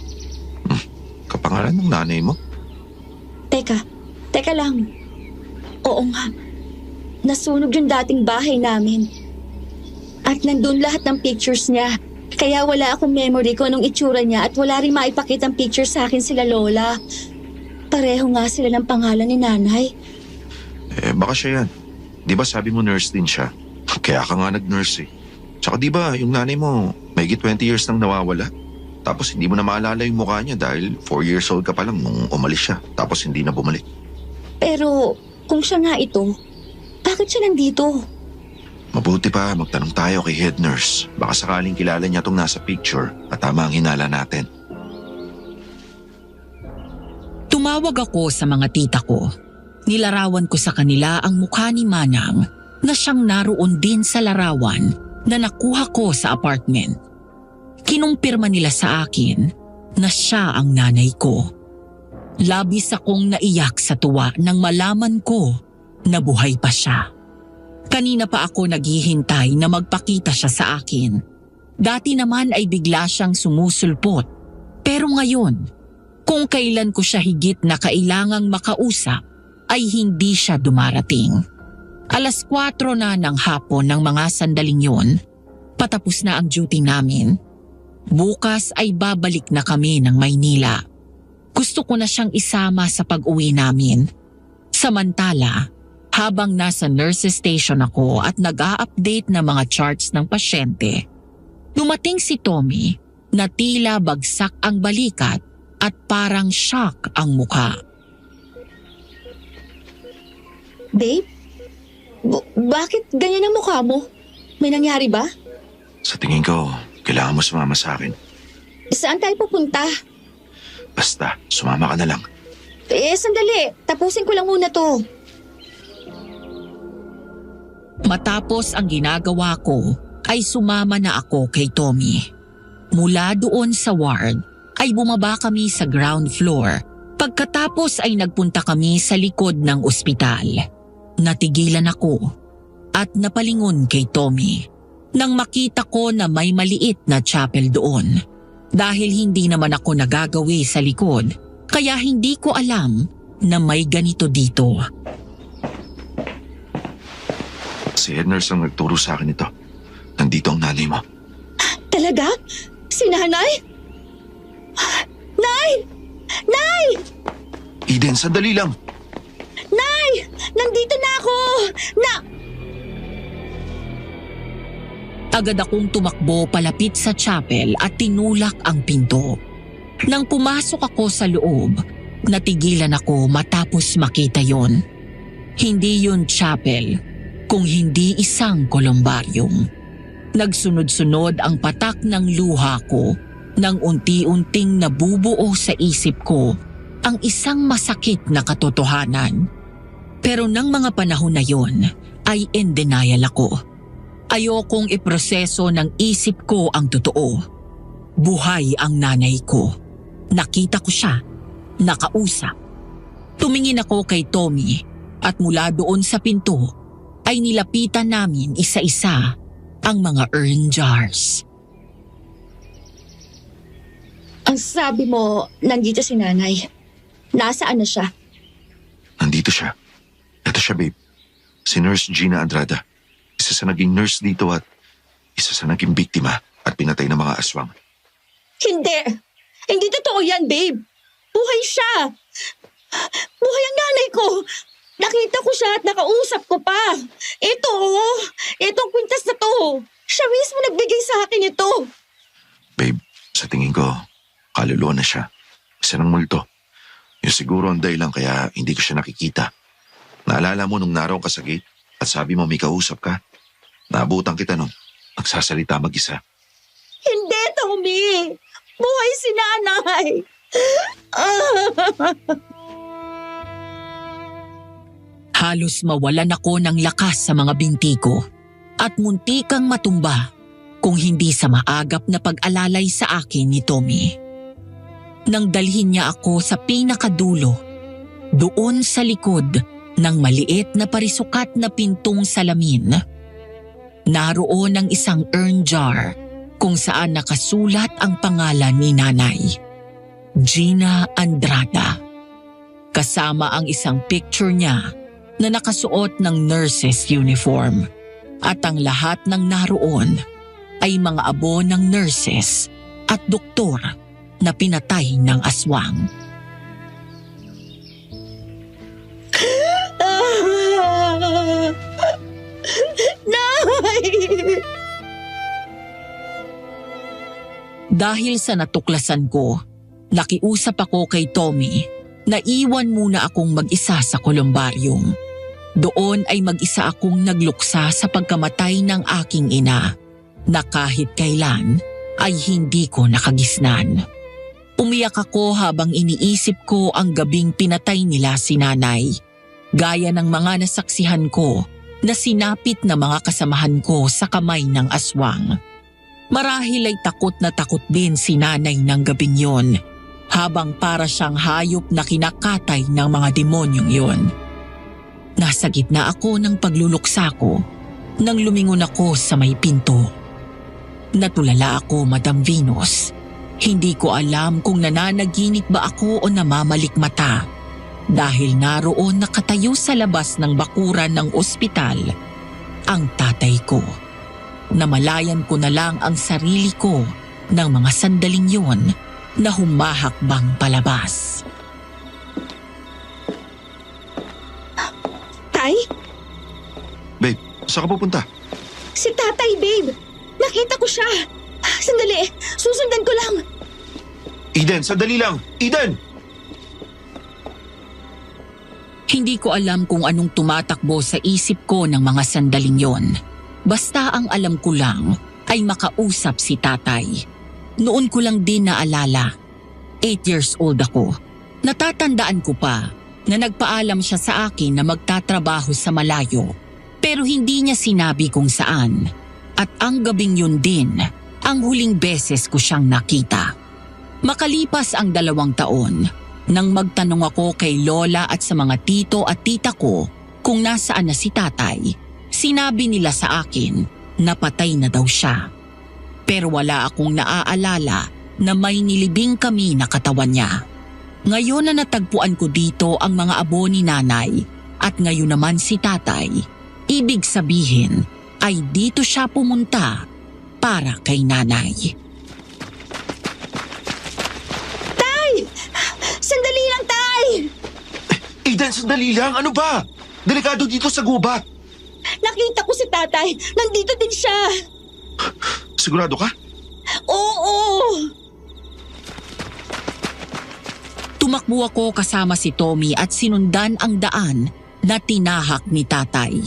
Kapangalan ng nanay mo? Teka lang. Oo nga. Nasunog yung dating bahay namin. At nandun lahat ng pictures niya. Kaya wala akong memory kung anong itsura niya at wala rin maipakitang picture sa akin sila Lola. Pareho nga sila ng pangalan ni nanay. Baka siya yan. Di ba sabi mo nurse din siya? Kaya ka nga nag-nurse eh. Tsaka di ba yung nanay mo, mahigit 20 years nang nawawala? Tapos hindi mo na maalala yung mukha niya dahil 4 years old ka pa lang nung umalis siya. Tapos hindi na bumalik. Pero kung siya nga ito, bakit siya nandito? Mabuti pa magtanong tayo kay head nurse. Baka sakaling kilala niya tong nasa picture at tama ang hinala natin. Tumawag ako sa mga tita ko. Nilarawan ko sa kanila ang mukha ni Manang na siyang naroon din sa larawan na nakuha ko sa apartment. Kinumpirma nila sa akin na siya ang nanay ko. Labis akong naiyak sa tuwa nang malaman ko na buhay pa siya. Kanina pa ako naghihintay na magpakita siya sa akin. Dati naman ay bigla siyang sumusulpot. Pero ngayon, kung kailan ko siya higit na kailangang makausap, ay hindi siya dumarating. 4:00 na ng hapon ng mga sandaling yon, patapos na ang duty namin. Bukas ay babalik na kami ng Maynila. Gusto ko na siyang isama sa pag-uwi namin. Samantala, habang nasa nurses station ako at nag-a-update ng mga charts ng pasyente, dumating si Tommy na tila bagsak ang balikat at parang shock ang mukha. Babe? Bakit ganyan ang mukha mo? May nangyari ba? Sa tingin ko, kailangan mo sumama sa akin. Saan tayo pupunta? Basta, sumama ka na lang. Sandali. Tapusin ko lang muna to. Matapos ang ginagawa ko, ay sumama na ako kay Tommy. Mula doon sa ward, ay bumaba kami sa ground floor. Pagkatapos ay nagpunta kami sa likod ng ospital. Natigilan ako at napalingon kay Tommy nang makita ko na may maliit na chapel doon. Dahil hindi naman ako nagagawi sa likod, kaya hindi ko alam na may ganito dito. Si head nurse ang nagturo sa akin ito. Nandito ang nanay mo. Talaga? Si nanay? Nay! Nay! Eden, sandali lang. Nay! Nandito na ako! Agad akong tumakbo palapit sa chapel at tinulak ang pinto. Nang pumasok ako sa loob, natigilan ako matapos makita yon. Hindi yon chapel, kung hindi isang kolumbaryum. Nagsunod-sunod ang patak ng luha ko nang unti-unting nabubuo sa isip ko ang isang masakit na katotohanan. Pero nang mga panahon na yon ay in denial ako. Ayokong iproseso ng isip ko ang totoo. Buhay ang nanay ko. Nakita ko siya. Nakausap. Tumingin ako kay Tommy at mula doon sa pinto ay nilapitan namin isa-isa ang mga urn jars. Ang sabi mo, nandito si nanay. Nasaan na siya? Nandito siya. Ito siya, babe. Si Nurse Gina Andrada. Isa isa sa naging nurse dito at isa sa naging biktima at pinatay ng mga aswang. Hindi! Hindi totoo yan, babe! Buhay siya! Buhay ang nanay ko! Nakita ko siya at nakausap ko pa! Itong kwintas na to! Siya mismo nagbigay sa akin ito! Babe, sa tingin ko, kaluluwa na siya. Isa ng multo. Yung siguro ang dahilan kaya hindi ko siya nakikita. Naalala mo nung naroon ka sa gate at sabi mo may kausap ka? Naabutan kita nung nagsasalita mag-isa. Hindi, Tommy! Buhay si nanay! Halos mawalan ako ng lakas sa mga binti ko at muntikang matumba kung hindi sa maagap na pag-alalay sa akin ni Tommy. Nang dalhin niya ako sa pinakadulo, doon sa likod ng maliit na parisukat na pintong salamin, naroon ang isang urn jar kung saan nakasulat ang pangalan ni Nanay, Gina Andrada. Kasama ang isang picture niya na nakasuot ng nurse's uniform at ang lahat ng naroon ay mga abo ng nurses at doktor na pinatay ng aswang. Nay! Dahil sa natuklasan ko, nakiusap ako kay Tommy na iwan muna akong mag-isa sa kolumbarium. Doon ay mag-isa akong nagluksa sa pagkamatay ng aking ina na kahit kailan ay hindi ko nakagisnan. Umiyak ako habang iniisip ko ang gabing pinatay nila si nanay, gaya ng mga nasaksihan ko na sinapit na mga kasamahan ko sa kamay ng aswang. Marahil ay takot na takot din si nanay ng gabing yon, habang para siyang hayop na kinakatay ng mga demonyong yon. Nasa gitna ako ng pagluluksa ko nang lumingon ako sa may pinto. Natulala ako, Madam Venus. Hindi ko alam kung nananaginip ba ako o namamalikmata dahil naroon nakatayo sa labas ng bakuran ng ospital ang tatay ko. Namalayan ko na lang ang sarili ko ng mga sandaling yon na humahakbang palabas. Tay? Babe, saan ka pupunta? Si tatay, babe! Nakita ko siya! Sandali, susundan ko lang! Eden, sandali lang! Eden! Hindi ko alam kung anong tumatakbo sa isip ko ng mga sandaling yon. Basta ang alam ko lang ay makausap si tatay. Noon ko lang din naalala. 8 years old ako. Natatandaan ko pa na nagpaalam siya sa akin na magtatrabaho sa malayo. Pero hindi niya sinabi kung saan. At ang gabing yun din ang huling beses ko siyang nakita. Makalipas ang 2 taon, nang magtanong ako kay Lola at sa mga tito at tita ko kung nasaan na si tatay, sinabi nila sa akin na patay na daw siya. Pero wala akong naaalala na may nilibing kami na katawan niya. Ngayon na natagpuan ko dito ang mga abo ni nanay at ngayon naman si tatay, ibig sabihin ay dito siya pumunta para kay nanay. Tay! Sandali lang, tay! Eden, sandali lang! Ano ba? Delikado dito sa gubat! Nakita ko si tatay! Nandito din siya! Sigurado ka? Oo! Tumakbo ako kasama si Tommy at sinundan ang daan na tinahak ni tatay.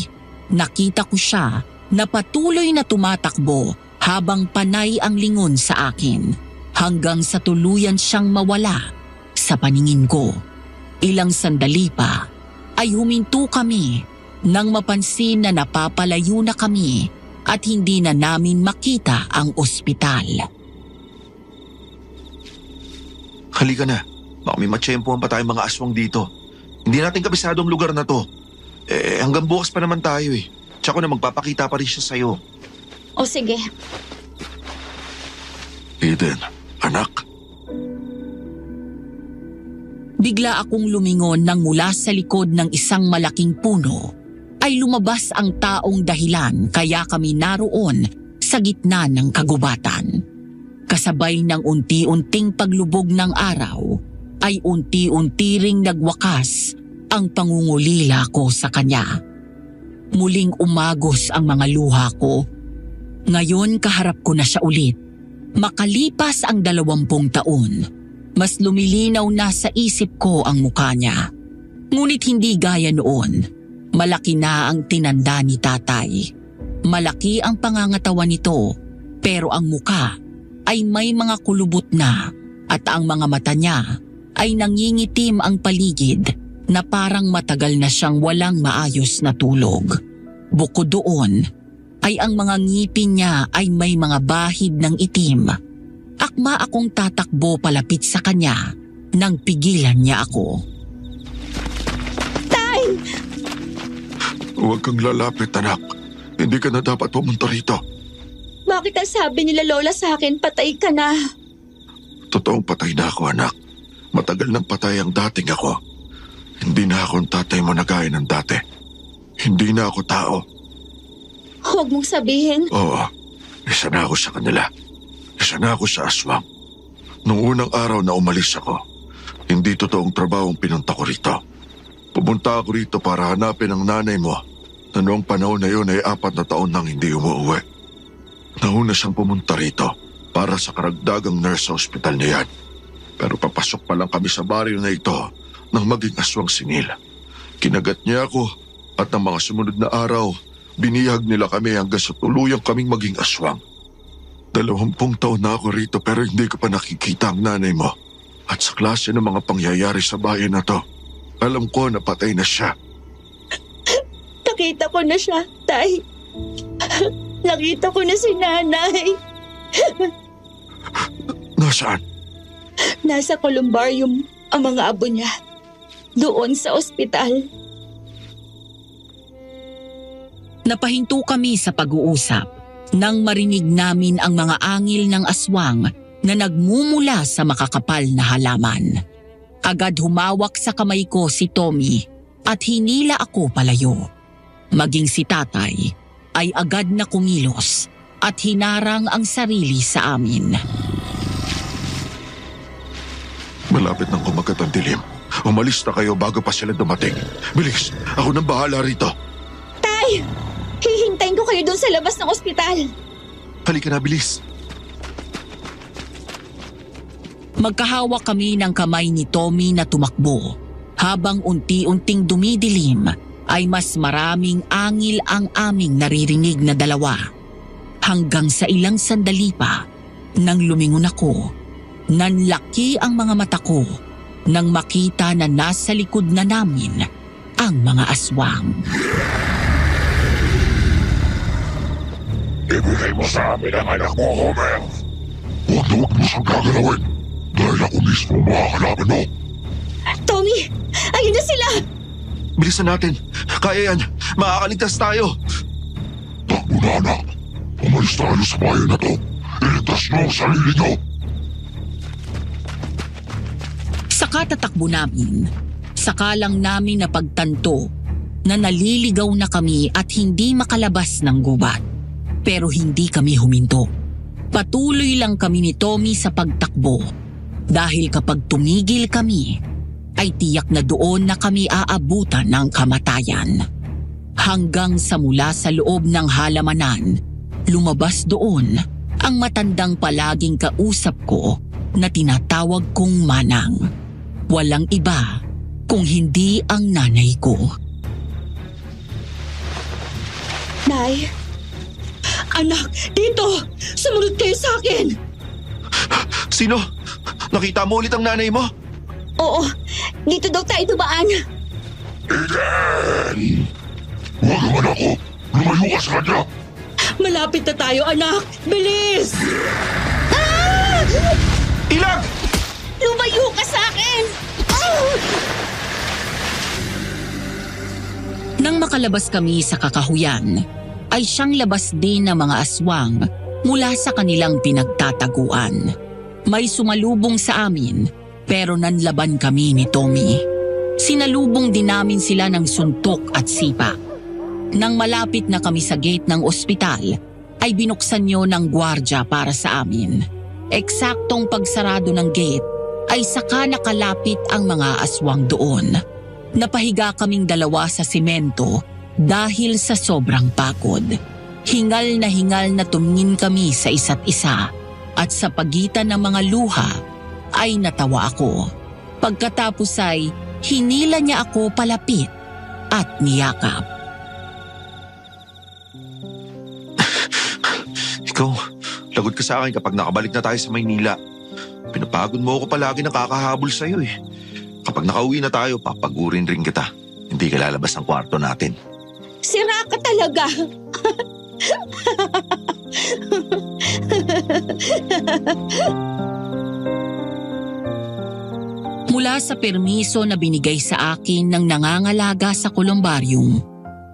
Nakita ko siya na patuloy na tumatakbo habang panay ang lingon sa akin hanggang sa tuluyan siyang mawala sa paningin ko. Ilang sandali pa ay huminto kami nang mapansin na napapalayo na kami at hindi na namin makita ang ospital. Halika na. Baka may matsyempohan pa tayong mga aswang dito. Hindi natin kabisado ang lugar na to. Hanggang bukas pa naman tayo eh. Tsaka na magpapakita pa rin siya sa'yo. O sige. Eden, anak. Bigla akong lumingon nang mula sa likod ng isang malaking puno ay lumabas ang taong dahilan kaya kami naroon sa gitna ng kagubatan. Kasabay ng unti-unting paglubog ng araw, ay unti-unti ring nagwakas ang pangungulila ko sa kanya. Muling umagos ang mga luha ko. Ngayon kaharap ko na siya ulit. Makalipas ang 20 taon, mas lumilinaw na sa isip ko ang mukha niya. Ngunit hindi gaya noon. Malaki na ang tinanda ni tatay. Malaki ang pangangatawan nito, pero ang mukha ay may mga kulubot na at ang mga mata niya ay nangingitim ang paligid na parang matagal na siyang walang maayos na tulog. Bukod doon, ay ang mga ngipin niya ay may mga bahid ng itim. Akma akong tatakbo palapit sa kanya nang pigilan niya ako. Tay! Huwag kang lalapit, anak. Hindi ka na dapat pumunta rito. Bakit ang sabi nila lola sa akin, patay ka na? Totoong patay na ako, anak. Matagal nang patay ang dating ako. Hindi na ako ang tatay mo na gaya ng dati. Hindi na ako tao. Huwag mong sabihin. Oo, isa na ako sa kanila. Isa na ako sa aswang. Nung unang araw na umalis ako, hindi totoong trabaho ang pinunta ko rito. Pumunta ako rito para hanapin ang nanay mo na noong panahon na yun ay 4 na taon nang hindi umuwi. Nauna siyang pumunta rito para sa karagdagang nurse sa ospital niya yan. Pero papasok pa lang kami sa baryo na ito nang maging aswang singil. Kinagat niya ako at ng mga sumunod na araw, binihag nila kami hanggang sa tuluyang kaming maging aswang. 20 taon na ako rito pero hindi ko pa nakikita ang nanay mo. At sa klase ng mga pangyayari sa bayan na to, alam ko na patay na siya. Nakita ko na siya, tay. Nakita ko na si nanay. Nasaan? Nasa columbarium ang mga abo niya. Doon sa ospital. Napahinto kami sa pag-uusap nang marinig namin ang mga angil ng aswang na nagmumula sa makakapal na halaman. Agad humawak sa kamay ko si Tommy at hinila ako palayo. Maging si tatay ay agad na kumilos at hinarang ang sarili sa amin. Malapit nang kumagat ang dilim. Umalis na kayo bago pa sila dumating. Bilis, ako nang bahala rito. Tay! Hihintayin ko kayo doon sa labas ng ospital. Halika na, bilis. Magkahawak kami ng kamay ni Tommy na tumakbo. Habang unti-unting dumidilim, ay mas maraming angil ang aming naririnig na dalawa. Hanggang sa ilang sandali pa, nang lumingon ako, nanlaki ang mga mata ko nang makita na nasa likod na namin ang mga aswang. Ibigay mo sa amin ang anak mo, Homer. Huwag na huwag mo siyang gagalawin dahil ako mismo makakalaban mo. Tommy! Ayun na sila! Bilisan natin. Kaya yan. Makakaligtas tayo. Takbo na, anak. Umalis tayo sa bayan na to. Iligtas niyo ang sarili niyo. Sa katatakbo namin, saka lang namin napagtanto na naliligaw na kami at hindi makalabas ng gubat. Pero hindi kami huminto. Patuloy lang kami ni Tommy sa pagtakbo dahil kapag tumigil kami, ay tiyak na doon na kami aabutan ng kamatayan. Hanggang sa mula sa loob ng halamanan, lumabas doon ang matandang palaging kausap ko na tinatawag kong Manang. Walang iba kung hindi ang nanay ko. Nay! Anak! Dito! Sumunod kayo sa akin! Sino? Nakita mo ulit ang nanay mo? Oo, dito daw tayo dumaan. Eden! Huwag naman ako. Lumayo ka sa kanya. Malapit na tayo, anak. Bilis! Ilag! Lumayo ka sa akin! Nang makalabas kami sa kakahuyan, ay siyang labas din ng mga aswang mula sa kanilang pinagtataguan. May sumalubong sa amin pero nanlaban kami ni Tommy. Sinalubong din namin sila ng suntok at sipa. Nang malapit na kami sa gate ng ospital, ay binuksan niyo ng gwardya para sa amin. Eksaktong pagsarado ng gate ay saka nakalapit ang mga aswang doon. Napahiga kaming dalawa sa simento dahil sa sobrang pagod. Hingal na tumingin kami sa isa't isa at sa pagitan ng mga luha ay natawa ako. Pagkatapos ay hinila niya ako palapit at niyakap. Ikaw, lagot ka sa akin kapag nakabalik na tayo sa Maynila. Pinapagod mo ako palagi nakakahabol sa'yo eh. Kapag nakauwi na tayo, papagurin rin kita. Hindi ka lalabas ng kwarto natin. Sira ka talaga. Mula sa permiso na binigay sa akin ng nangangalaga sa kolumbarium,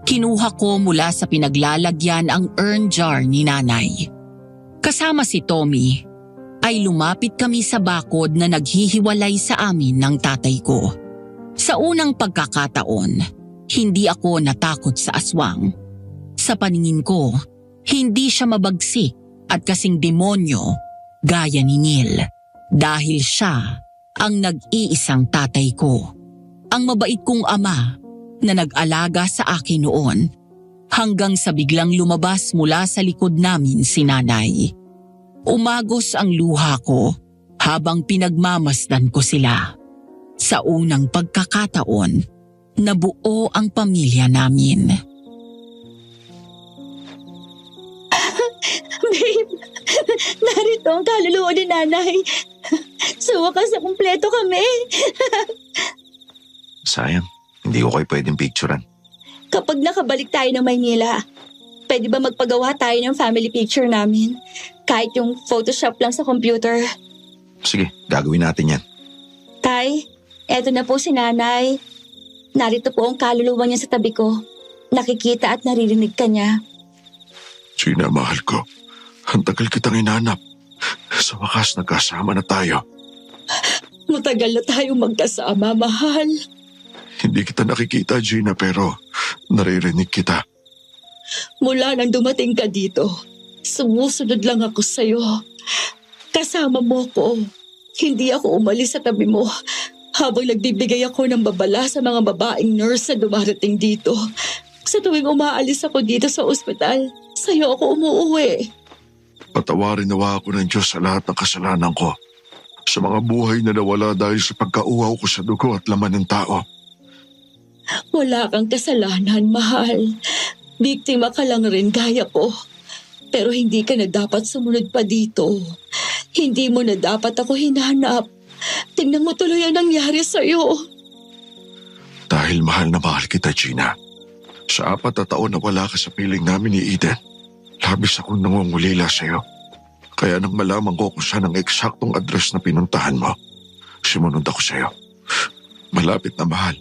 kinuha ko mula sa pinaglalagyan ang urn jar ni nanay. Kasama si Tommy, ay lumapit kami sa bakod na naghihiwalay sa amin ng tatay ko. Sa unang pagkakataon, hindi ako natakot sa aswang. Sa paningin ko, hindi siya mabagsik at kasing demonyo gaya ni Neil dahil siya ang nag-iisang tatay ko. Ang mabait kong ama na nag-alaga sa akin noon hanggang sa biglang lumabas mula sa likod namin si nanay. Umagos ang luha ko habang pinagmamasdan ko sila. Sa unang pagkakataon, nabuo ang pamilya namin. Babe, narito ang kaluluwa ni nanay. Sa wakas na kumpleto kami. Sayang, hindi ko kayo pwedeng picturean. Kapag nakabalik tayo ng Maynila, pwede ba magpagawa tayo ng family picture namin? Kahit yung Photoshop lang sa computer. Sige, gagawin natin yan. Tay, eto na po si nanay. Narito po ang kaluluwa niya sa tabi ko. Nakikita at naririnig ka niya. Gina, mahal ko. Ang tagal kitang inanap. Sa wakas, nagkasama na tayo. Matagal na tayo magkasama, mahal. Hindi kita nakikita, Gina, pero naririnig kita. Mula nang dumating ka dito, sumusunod lang ako sa'yo. Kasama mo ko. Hindi ako umalis sa tabi mo habang nagbibigay ako ng babala sa mga babaeng nurse na dumarating dito. Sa tuwing umaalis ako dito sa ospital, sa'yo ako umuuwi. Patawarin nawa ako ng Diyos sa lahat ng kasalanan ko. Sa mga buhay na nawala dahil sa pagkauhaw ko sa dugo at laman ng tao. Wala kang kasalanan, mahal. Biktima ka lang rin gaya ko. Pero hindi ka na dapat sumunod pa dito. Hindi mo na dapat ako hinanap. Tingnan mo tuloy ang nangyari sa'yo. Dahil mahal na mahal kita, Gina. Sa 4 na taon na wala ka sa piling namin ni Eden, labis akong nangungulila sa'yo. Kaya nang malaman ko kung saan ang eksaktong address na pinuntahan mo, sumunod ako sa'yo. Malapit na mahal.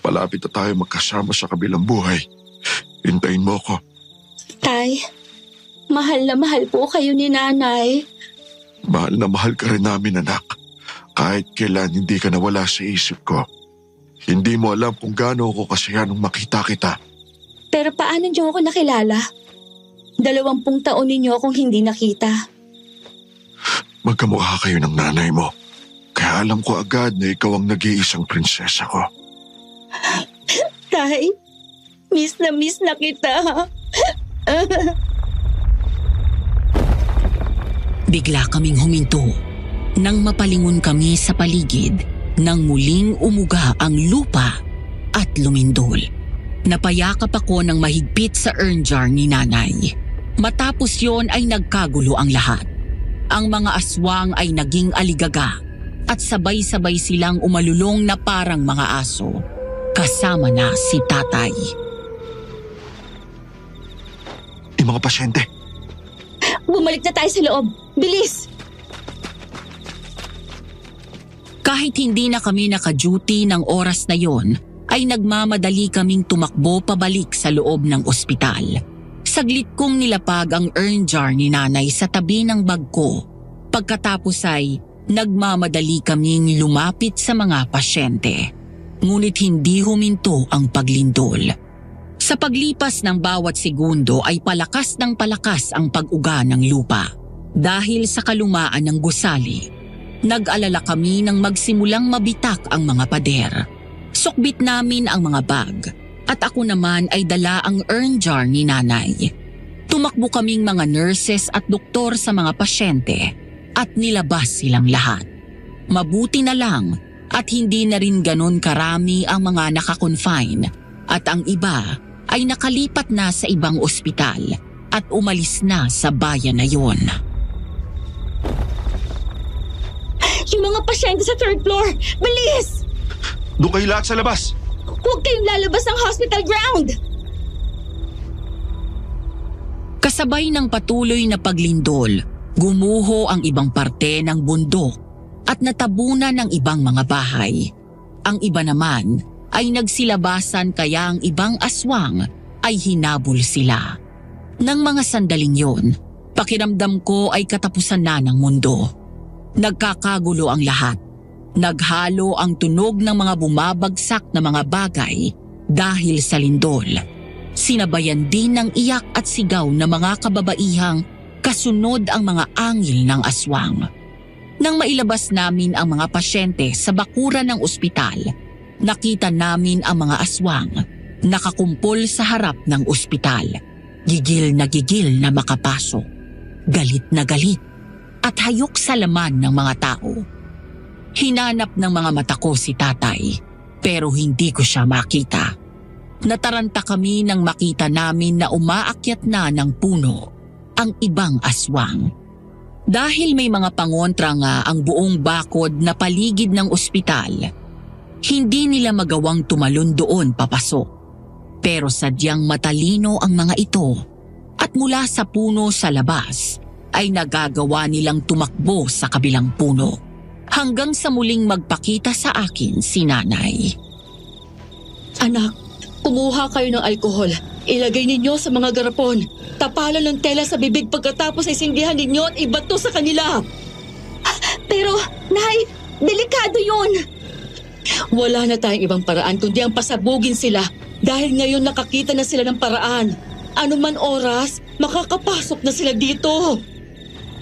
Malapit na tayo magkasama sa kabilang buhay. Hintayin mo ko. Tay, mahal na mahal po kayo ni nanay. Mahal na mahal ka rin namin, anak. Kahit kailan hindi ka nawala sa isip ko. Hindi mo alam kung gaano ako kasiya nung makita kita. Pero paano niyo ako nakilala? 20 taon ninyo akong hindi nakita. Magkamukha kayo ng nanay mo. Kaya alam ko agad na ikaw ang nag-iisang prinsesa ko. Tay, miss na kita. Bigla kaming huminto nang mapalingon kami sa paligid nang muling umuga ang lupa at lumindol. Napayakap ako ng mahigpit sa urn jar ni nanay. Matapos yon ay nagkagulo ang lahat. Ang mga aswang ay naging aligaga at sabay-sabay silang umalulong na parang mga aso. Kasama na si tatay. Yung mga pasyente. Bumalik na tayo sa loob. Bilis! Kahit hindi na kami naka-duty ng oras na yon, ay nagmamadali kaming tumakbo pabalik sa loob ng ospital. Saglit kong nilapag ang urn jar ni nanay sa tabi ng bag ko. Pagkatapos ay nagmamadali kaming lumapit sa mga pasyente. Ngunit hindi huminto ang paglindol. Sa paglipas ng bawat segundo ay palakas ng palakas ang pag-uga ng lupa. Dahil sa kalumaan ng gusali, nag-alala kami nang magsimulang mabitak ang mga pader. Sukbit namin ang mga bag at ako naman ay dala ang urn jar ni nanay. Tumakbo kaming mga nurses at doktor sa mga pasyente at nilabas silang lahat. Mabuti na lang at hindi na rin ganon karami ang mga nakakonfine at ang iba ay nakalipat na sa ibang ospital at umalis na sa bayan na yon. Yung mga pasyente sa 3rd floor! Bilis! Doon kayo lahat sa labas! Huwag kayong lalabas ng hospital ground! Kasabay ng patuloy na paglindol, gumuho ang ibang parte ng bundok at natabunan ng ibang mga bahay. Ang iba naman ay nagsilabasan kaya ang ibang aswang ay hinabol sila. Nang mga sandaling yon, pakiramdam ko ay katapusan na ng mundo. Nagkakagulo ang lahat. Naghalo ang tunog ng mga bumabagsak na mga bagay dahil sa lindol. Sinabayan din ng iyak at sigaw ng mga kababaihang kasunod ang mga angil ng aswang. Nang mailabas namin ang mga pasyente sa bakuran ng ospital, nakita namin ang mga aswang nakakumpol sa harap ng ospital. Gigil na makapasok. Galit na galit at hayok sa laman ng mga tao. Hinanap ng mga mata ko si tatay pero hindi ko siya makita. Nataranta kami nang makita namin na umaakyat na ng puno ang ibang aswang. Dahil may mga pangontra nga ang buong bakod na paligid ng ospital, hindi nila magawang tumalon doon papasok. Pero sadyang matalino ang mga ito at mula sa puno sa labas ay nagagawa nilang tumakbo sa kabilang puno hanggang sa muling magpakita sa akin si nanay. Anak, kumuha kayo ng alkohol. Ilagay ninyo sa mga garapon. Tapalan ng tela sa bibig pagkatapos ay singgihan ninyo at ibato sa kanila. Pero, Nay, delikado yun. Wala na tayong ibang paraan kundi ang pasabugin sila dahil ngayon nakakita na sila ng paraan. Ano man oras, makakapasok na sila dito.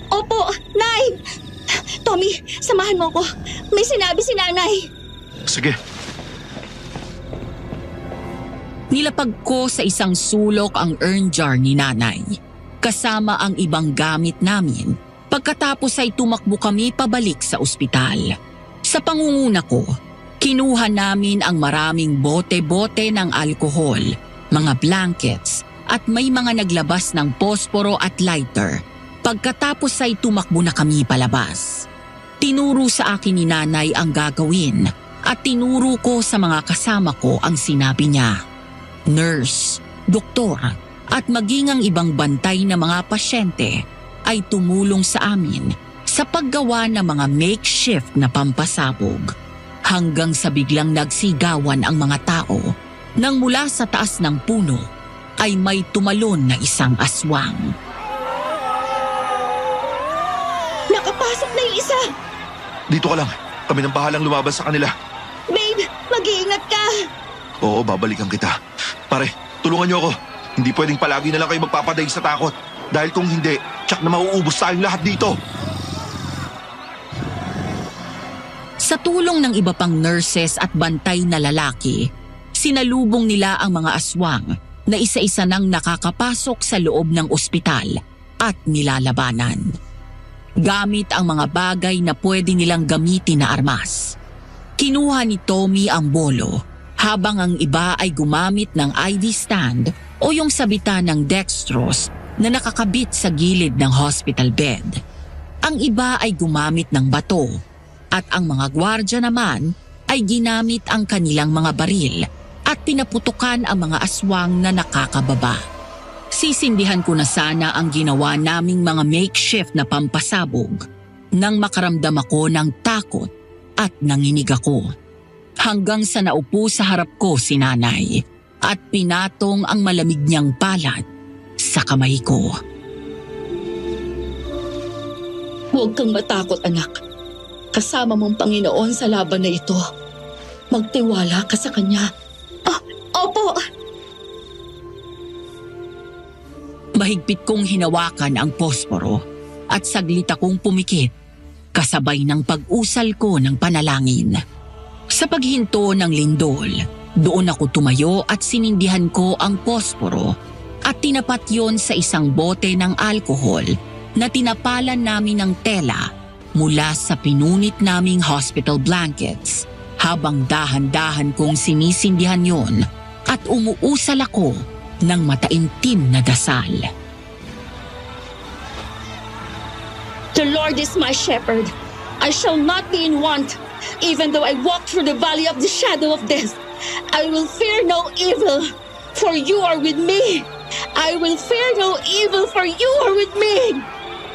Opo, Nay! Tommy, samahan mo ko. May sinabi si Nanay. Sige. Nilapag ko sa isang sulok ang urn jar ni nanay, kasama ang ibang gamit namin. Pagkatapos ay tumakbo kami pabalik sa ospital. Sa pangunguna ko, kinuha namin ang maraming bote-bote ng alkohol, mga blankets, at may mga naglabas ng posporo at lighter. Pagkatapos ay tumakbo na kami palabas. Tinuro sa akin ni nanay ang gagawin at tinuro ko sa mga kasama ko ang sinabi niya. Nurse, doktor at maging ang ibang bantay na mga pasyente ay tumulong sa amin sa paggawa ng mga makeshift na pampasabog hanggang sa biglang nagsigawan ang mga tao nang mula sa taas ng puno ay may tumalon na isang aswang. Nakapasok na yung isa! Dito ka lang. Kami nang bahalang lumabas sa kanila. Babe, mag-iingat ka! Oo, babalikan kita. Pare, tulungan niyo ako. Hindi pwedeng palagi na lang kayo magpapadaig sa takot. Dahil kung hindi, tsak na mauubos tayong lahat dito. Sa tulong ng iba pang nurses at bantay na lalaki, sinalubong nila ang mga aswang na isa-isa nang nakakapasok sa loob ng ospital at nilalabanan. Gamit ang mga bagay na pwede nilang gamitin na armas. Kinuha ni Tommy ang bolo habang ang iba ay gumamit ng ID stand o yung sabitan ng dextrose na nakakabit sa gilid ng hospital bed. Ang iba ay gumamit ng bato at ang mga gwardya naman ay ginamit ang kanilang mga baril at pinaputukan ang mga aswang na nakakababa. Sisindihan ko na sana ang ginawa naming mga makeshift na pampasabog nang makaramdam ako ng takot at nanginig ako. Hanggang sa naupo sa harap ko si nanay at pinatong ang malamig niyang palad sa kamay ko. Huwag kang matakot, anak. Kasama mong Panginoon sa laban na ito. Magtiwala ka sa Kanya. Opo! Mahigpit kong hinawakan ang posporo at saglit akong pumikit kasabay ng pag-usal ko ng panalangin. Sa paghinto ng lindol, doon ako tumayo at sinindihan ko ang posporo at tinapat yon sa isang bote ng alkohol na tinapalan namin ng tela mula sa pinunit naming hospital blankets habang dahan-dahan kong sinisindihan yon at umuusal ako ng mataimtim na dasal. The Lord is my shepherd. I shall not be in want. Even though I walk through the valley of the shadow of death, I will fear no evil, for you are with me. I will fear no evil, for you are with me.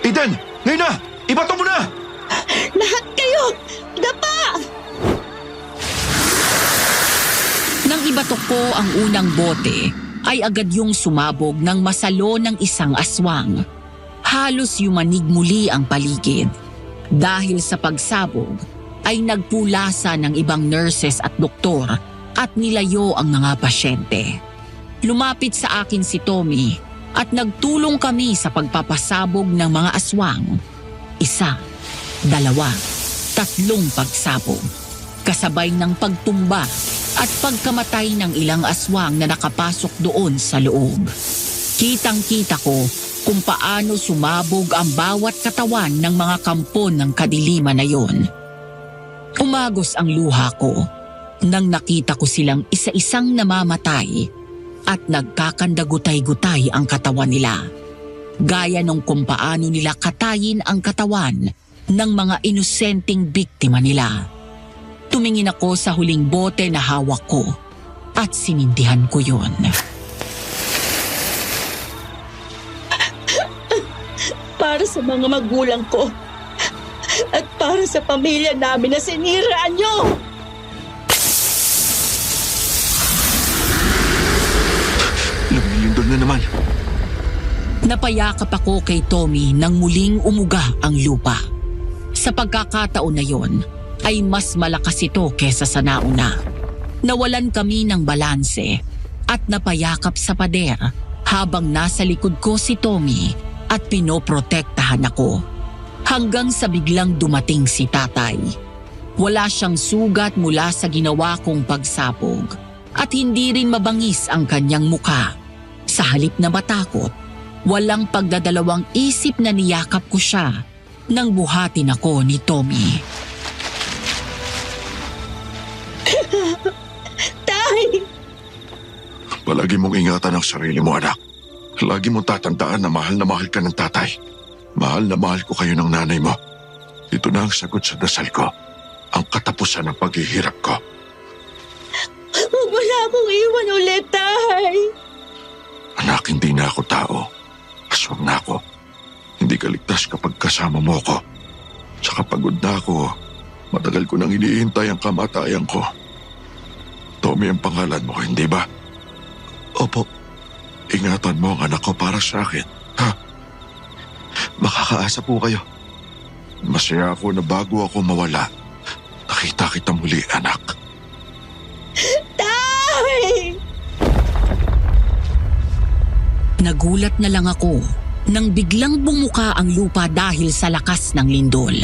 Eden! Ngayon na! Ibato mo na! Lahat kayo! Dapa! Nang ibatok ko ang unang bote, ay agad yung sumabog ng masalo ng isang aswang. Halos yumanig muli ang paligid. Dahil sa pagsabog, ay nagpulasa ng ibang nurses at doktor at nilayo ang mga pasyente. Lumapit sa akin si Tommy at nagtulong kami sa pagpapasabog ng mga aswang. 1, 2, 3 pagsabog. Kasabay ng pagtumba at pagkamatay ng ilang aswang na nakapasok doon sa loob. Kitang-kita ko kung paano sumabog ang bawat katawan ng mga kampon ng kadiliman na yon. Umagos ang luha ko nang nakita ko silang isa-isang namamatay at nagkakandagutay-gutay ang katawan nila. Gaya nung kung paano nila katayin ang katawan ng mga inosenteng biktima nila. Tumingin ako sa huling bote na hawak ko at sinindihan ko yon. Para sa mga magulang ko at para sa pamilya namin na sinira nyo. Lumilindol na naman. Napayakap ako kay Tommy nang muling umuga ang lupa. Sa pagkakataon na yon, ay mas malakas ito kesa sa nauna. Nawalan kami ng balanse at napayakap sa pader habang nasa likod ko si Tommy at pinoprotektahan ako. Hanggang sa biglang dumating si tatay. Wala siyang sugat mula sa ginawa kong pagsabog at hindi rin mabangis ang kanyang muka. Sa halip na matakot, walang pagdadalawang isip na niyakap ko siya nang buhatin ako ni Tommy. Tay! Palagi mong ingatan ang sarili mo, anak. Lagi mong tatandaan na mahal ka ng tatay. Mahal na mahal ko kayo ng nanay mo. Ito na ang sagot sa dasal ko. Ang katapusan ng paghihirap ko. Huwag mo na akong iwan ulit, Tay! Anak, hindi na ako tao. Aswang na ako. Hindi ka ligtas kapag kasama mo ko. Tsaka pagod na ako. Matagal ko nang iniintay ang kamatayan ko. Tommy ang pangalan mo, hindi ba? Opo. Ingatan mo ang anak ko para sa akin, ha? Makakaasa po kayo. Masaya ako na bago ako mawala, nakita kita muli, anak. Tay! Nagulat na lang ako nang biglang bumuka ang lupa dahil sa lakas ng lindol.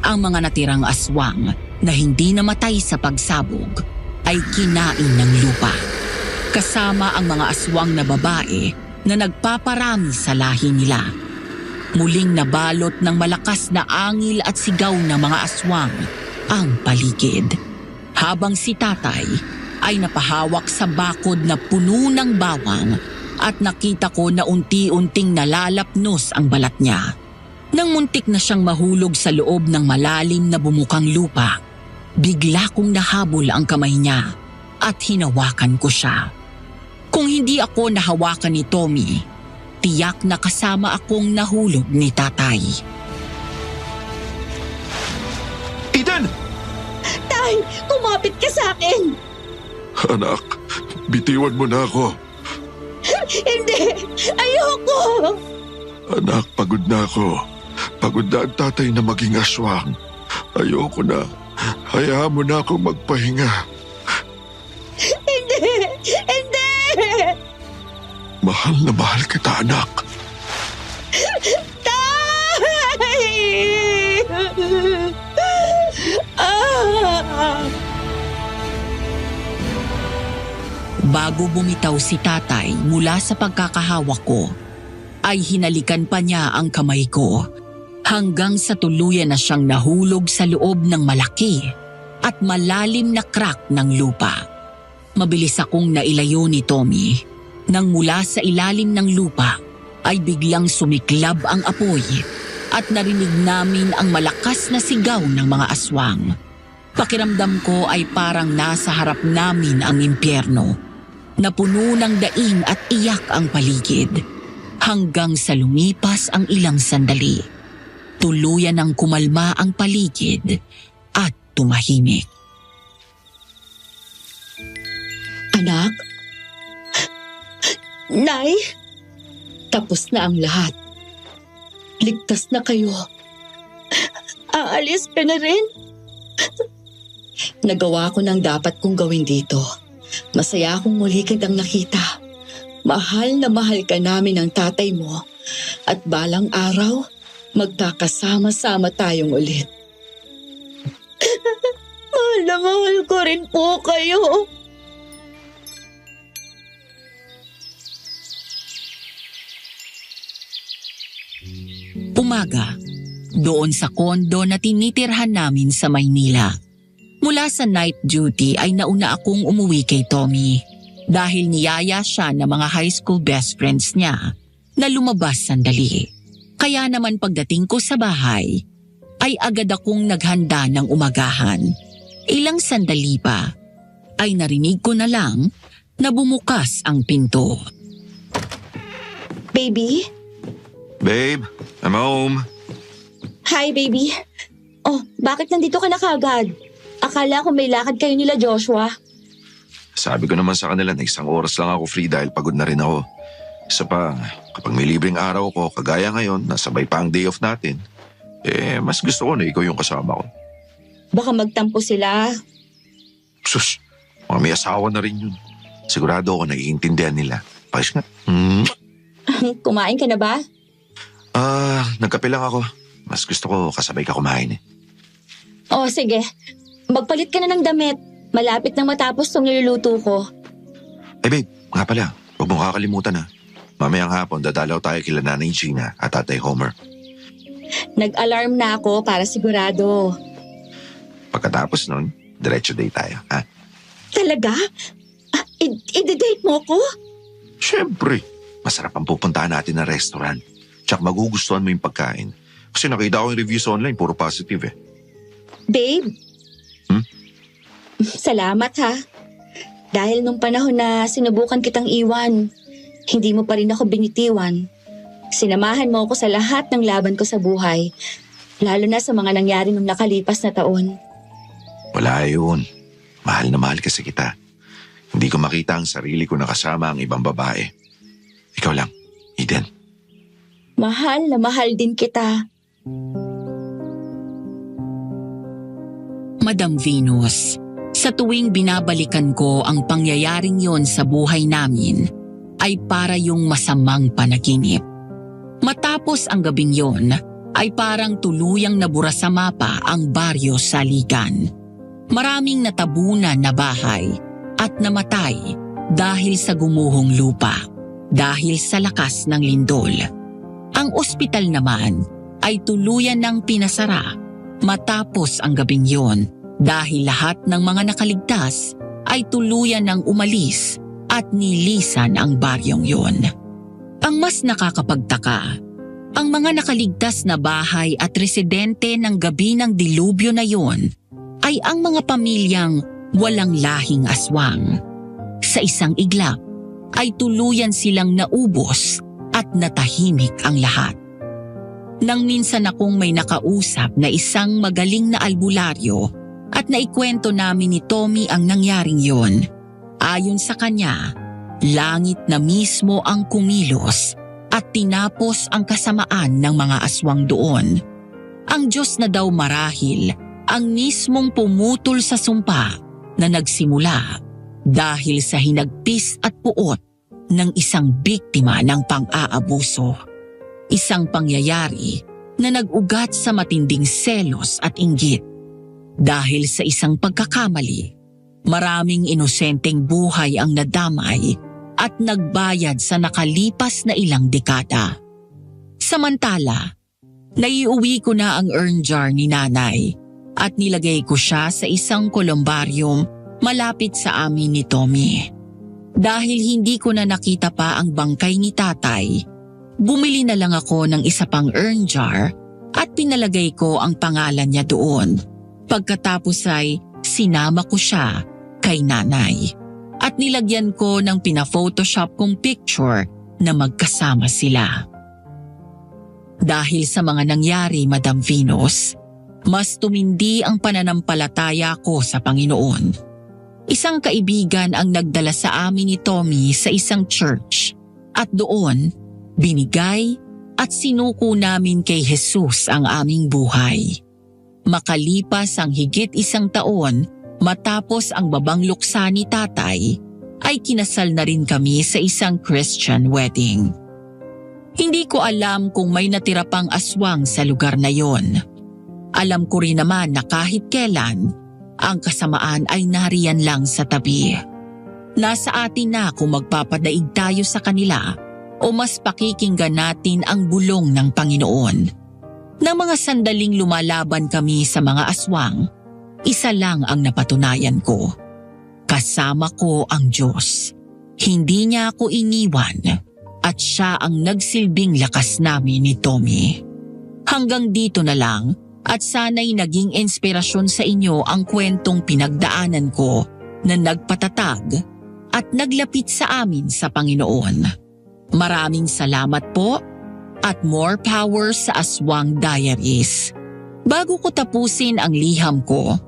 Ang mga natirang aswang na hindi namatay sa pagsabog ay kinain ng lupa. Kasama ang mga aswang na babae na nagpaparami sa lahi nila. Muling nabalot ng malakas na angil at sigaw ng mga aswang ang paligid. Habang si tatay ay napahawak sa bakod na puno ng bawang at nakita ko na unti-unting nalalapnos ang balat niya. Nang muntik na siyang mahulog sa loob ng malalim na bumukang lupa, bigla kong nahabol ang kamay niya at hinawakan ko siya. Kung hindi ako nahawakan ni Tommy, tiyak na kasama akong nahulog ni tatay. Eden! Tay! Kumapit ka sa akin! Anak, bitiwan mo na ako. Hindi! Ayoko! Anak, pagod na ako. Pagod na ang tatay na maging aswang. Ayoko na. Hayaan mo na akong magpahinga. Hindi! Hindi! Mahal na mahal kita, anak. Bago bumitaw si tatay mula sa pagkakahawak ko, ay hinalikan pa niya ang kamay ko hanggang sa tuluyan na siyang nahulog sa loob ng malaki at malalim na crack ng lupa. Mabilis akong nailayo ni Tommy. Nang mula sa ilalim ng lupa ay biglang sumiklab ang apoy at narinig namin ang malakas na sigaw ng mga aswang. Pakiramdam ko ay parang nasa harap namin ang impyerno. Napuno ng daing at iyak ang paligid hanggang sa lumipas ang ilang sandali. Tuluyan ng kumalma ang paligid at tumahimik. Anak? Nay? Tapos na ang lahat. Ligtas na kayo. Aalis ka na rin? Nagawa ko ng dapat kong gawin dito. Masaya akong muli kitang nakita. Mahal na mahal ka namin ng tatay mo. At balang araw, magkakasama-sama tayong ulit. Mahal na mahal ko rin po kayo. Umaga, doon sa kondo na tinitirhan namin sa Maynila. Mula sa night duty ay nauna akong umuwi kay Tommy dahil niyaya siya ng mga high school best friends niya na lumabas sandali. Kaya naman pagdating ko sa bahay ay agad akong naghanda ng umagahan. Ilang sandali pa ay narinig ko na lang na bumukas ang pinto. Baby? Babe, I'm home. Hi, baby. Oh, bakit nandito ka na kagad? Akala ko may lakad kayo nila Joshua. Sabi ko naman sa kanila na isang oras lang ako free dahil pagod na rin ako. Isa pa, kapag may libreng araw ko, kagaya ngayon, nasabay pa ang day off natin, mas gusto ko na ikaw yung kasama ko. Baka magtampo sila. Sus, mga may asawa na rin yun. Sigurado ako naiintindihan nila. Pakis nga. Kumain ka na ba? Nagkape lang ako. Mas gusto ko kasabay ka kumain eh. Oh, sige. Magpalit ka na ng damit. Malapit na matapos tong niluluto ko. Babe, nga pala, huwag mong kakalimutan ha. Mamayang hapon dadalaw tayo kila Nanay Gina at Tatay Homer. Nag-alarm na ako para sigurado. Pagkatapos nun, diretso day tayo, ha? Talaga? I-date mo ko? Siyempre, masarap ang pupuntahan natin na restaurant. Tsak magugustuhan mo yung pagkain. Kasi nakita ko yung reviews online, puro positive eh. Babe? Salamat ha. Dahil nung panahon na sinubukan kitang iwan, hindi mo pa rin ako binitiwan. Sinamahan mo ako sa lahat ng laban ko sa buhay, lalo na sa mga nangyari nung nakalipas na taon. Wala yun. Mahal na mahal kasi kita. Hindi ko makita ang sarili ko na kasama ang ibang babae. Ikaw lang, Eden. Mahal na mahal din kita. Madam Venus, sa tuwing binabalikan ko ang pangyayaring yon sa buhay namin, ay para yung masamang panaginip. Matapos ang gabing yon, ay parang tuluyang nabura sa mapa ang baryo Saligan. Maraming natabunan na bahay at namatay dahil sa gumuhong lupa, dahil sa lakas ng lindol. Ang ospital naman ay tuluyan ng pinasara matapos ang gabing yon dahil lahat ng mga nakaligtas ay tuluyan ng umalis at nilisan ang baryong yon. Ang mas nakakapagtaka, ang mga nakaligtas na bahay at residente ng gabi ng dilubyo na yon ay ang mga pamilyang walang lahing aswang. Sa isang iglap ay tuluyan silang naubos at natahimik ang lahat. Nang minsan akong may nakausap na isang magaling na albularyo at naikwento namin ni Tommy ang nangyaring yon, ayon sa kanya, langit na mismo ang kumilos at tinapos ang kasamaan ng mga aswang doon. Ang Diyos na daw marahil ang mismong pumutol sa sumpa na nagsimula dahil sa hinagpis at puot ng isang biktima ng pang-aabuso. Isang pangyayari na nag-ugat sa matinding selos at inggit. Dahil sa isang pagkakamali, maraming inosenteng buhay ang nadamay at nagbayad sa nakalipas na ilang dekada. Samantala, naiuwi ko na ang urn jar ni nanay at nilagay ko siya sa isang kolumbarium malapit sa amin ni Tommy. Dahil hindi ko na nakita pa ang bangkay ni tatay, bumili na lang ako ng isa pang urn jar at pinalagay ko ang pangalan niya doon. Pagkatapos ay sinama ko siya kay nanay at nilagyan ko ng pina-photoshop kong picture na magkasama sila. Dahil sa mga nangyari, Madam Venus, mas tumindi ang pananampalataya ko sa Panginoon. Isang kaibigan ang nagdala sa amin ni Tommy sa isang church at doon binigay at sinuko namin kay Jesus ang aming buhay. Makalipas ang higit 1 taon matapos ang babang luksa ni tatay, ay kinasal na rin kami sa isang Christian wedding. Hindi ko alam kung may natira pang aswang sa lugar na yon. Alam ko rin naman na kahit kailan, ang kasamaan ay nariyan lang sa tabi. Nasa atin na kung magpapadaig tayo sa kanila o mas pakikinggan natin ang bulong ng Panginoon. Nang mga sandaling lumalaban kami sa mga aswang, isa lang ang napatunayan ko. Kasama ko ang Diyos. Hindi niya ako iniwan at siya ang nagsilbing lakas namin ni Tommy. Hanggang dito na lang at sana'y naging inspirasyon sa inyo ang kwentong pinagdaanan ko na nagpatatag at naglapit sa amin sa Panginoon. Maraming salamat po at more power sa Aswang Diaries. Bago ko tapusin ang liham ko,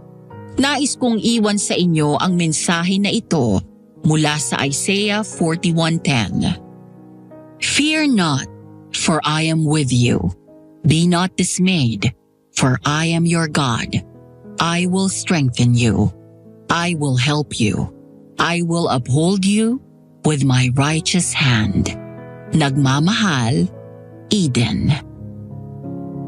nais kong iwan sa inyo ang mensahe na ito mula sa Isaiah 41:10. Fear not, for I am with you. Be not dismayed, for I am your God. I will strengthen you. I will help you. I will uphold you with my righteous hand. Nagmamahal, Eden.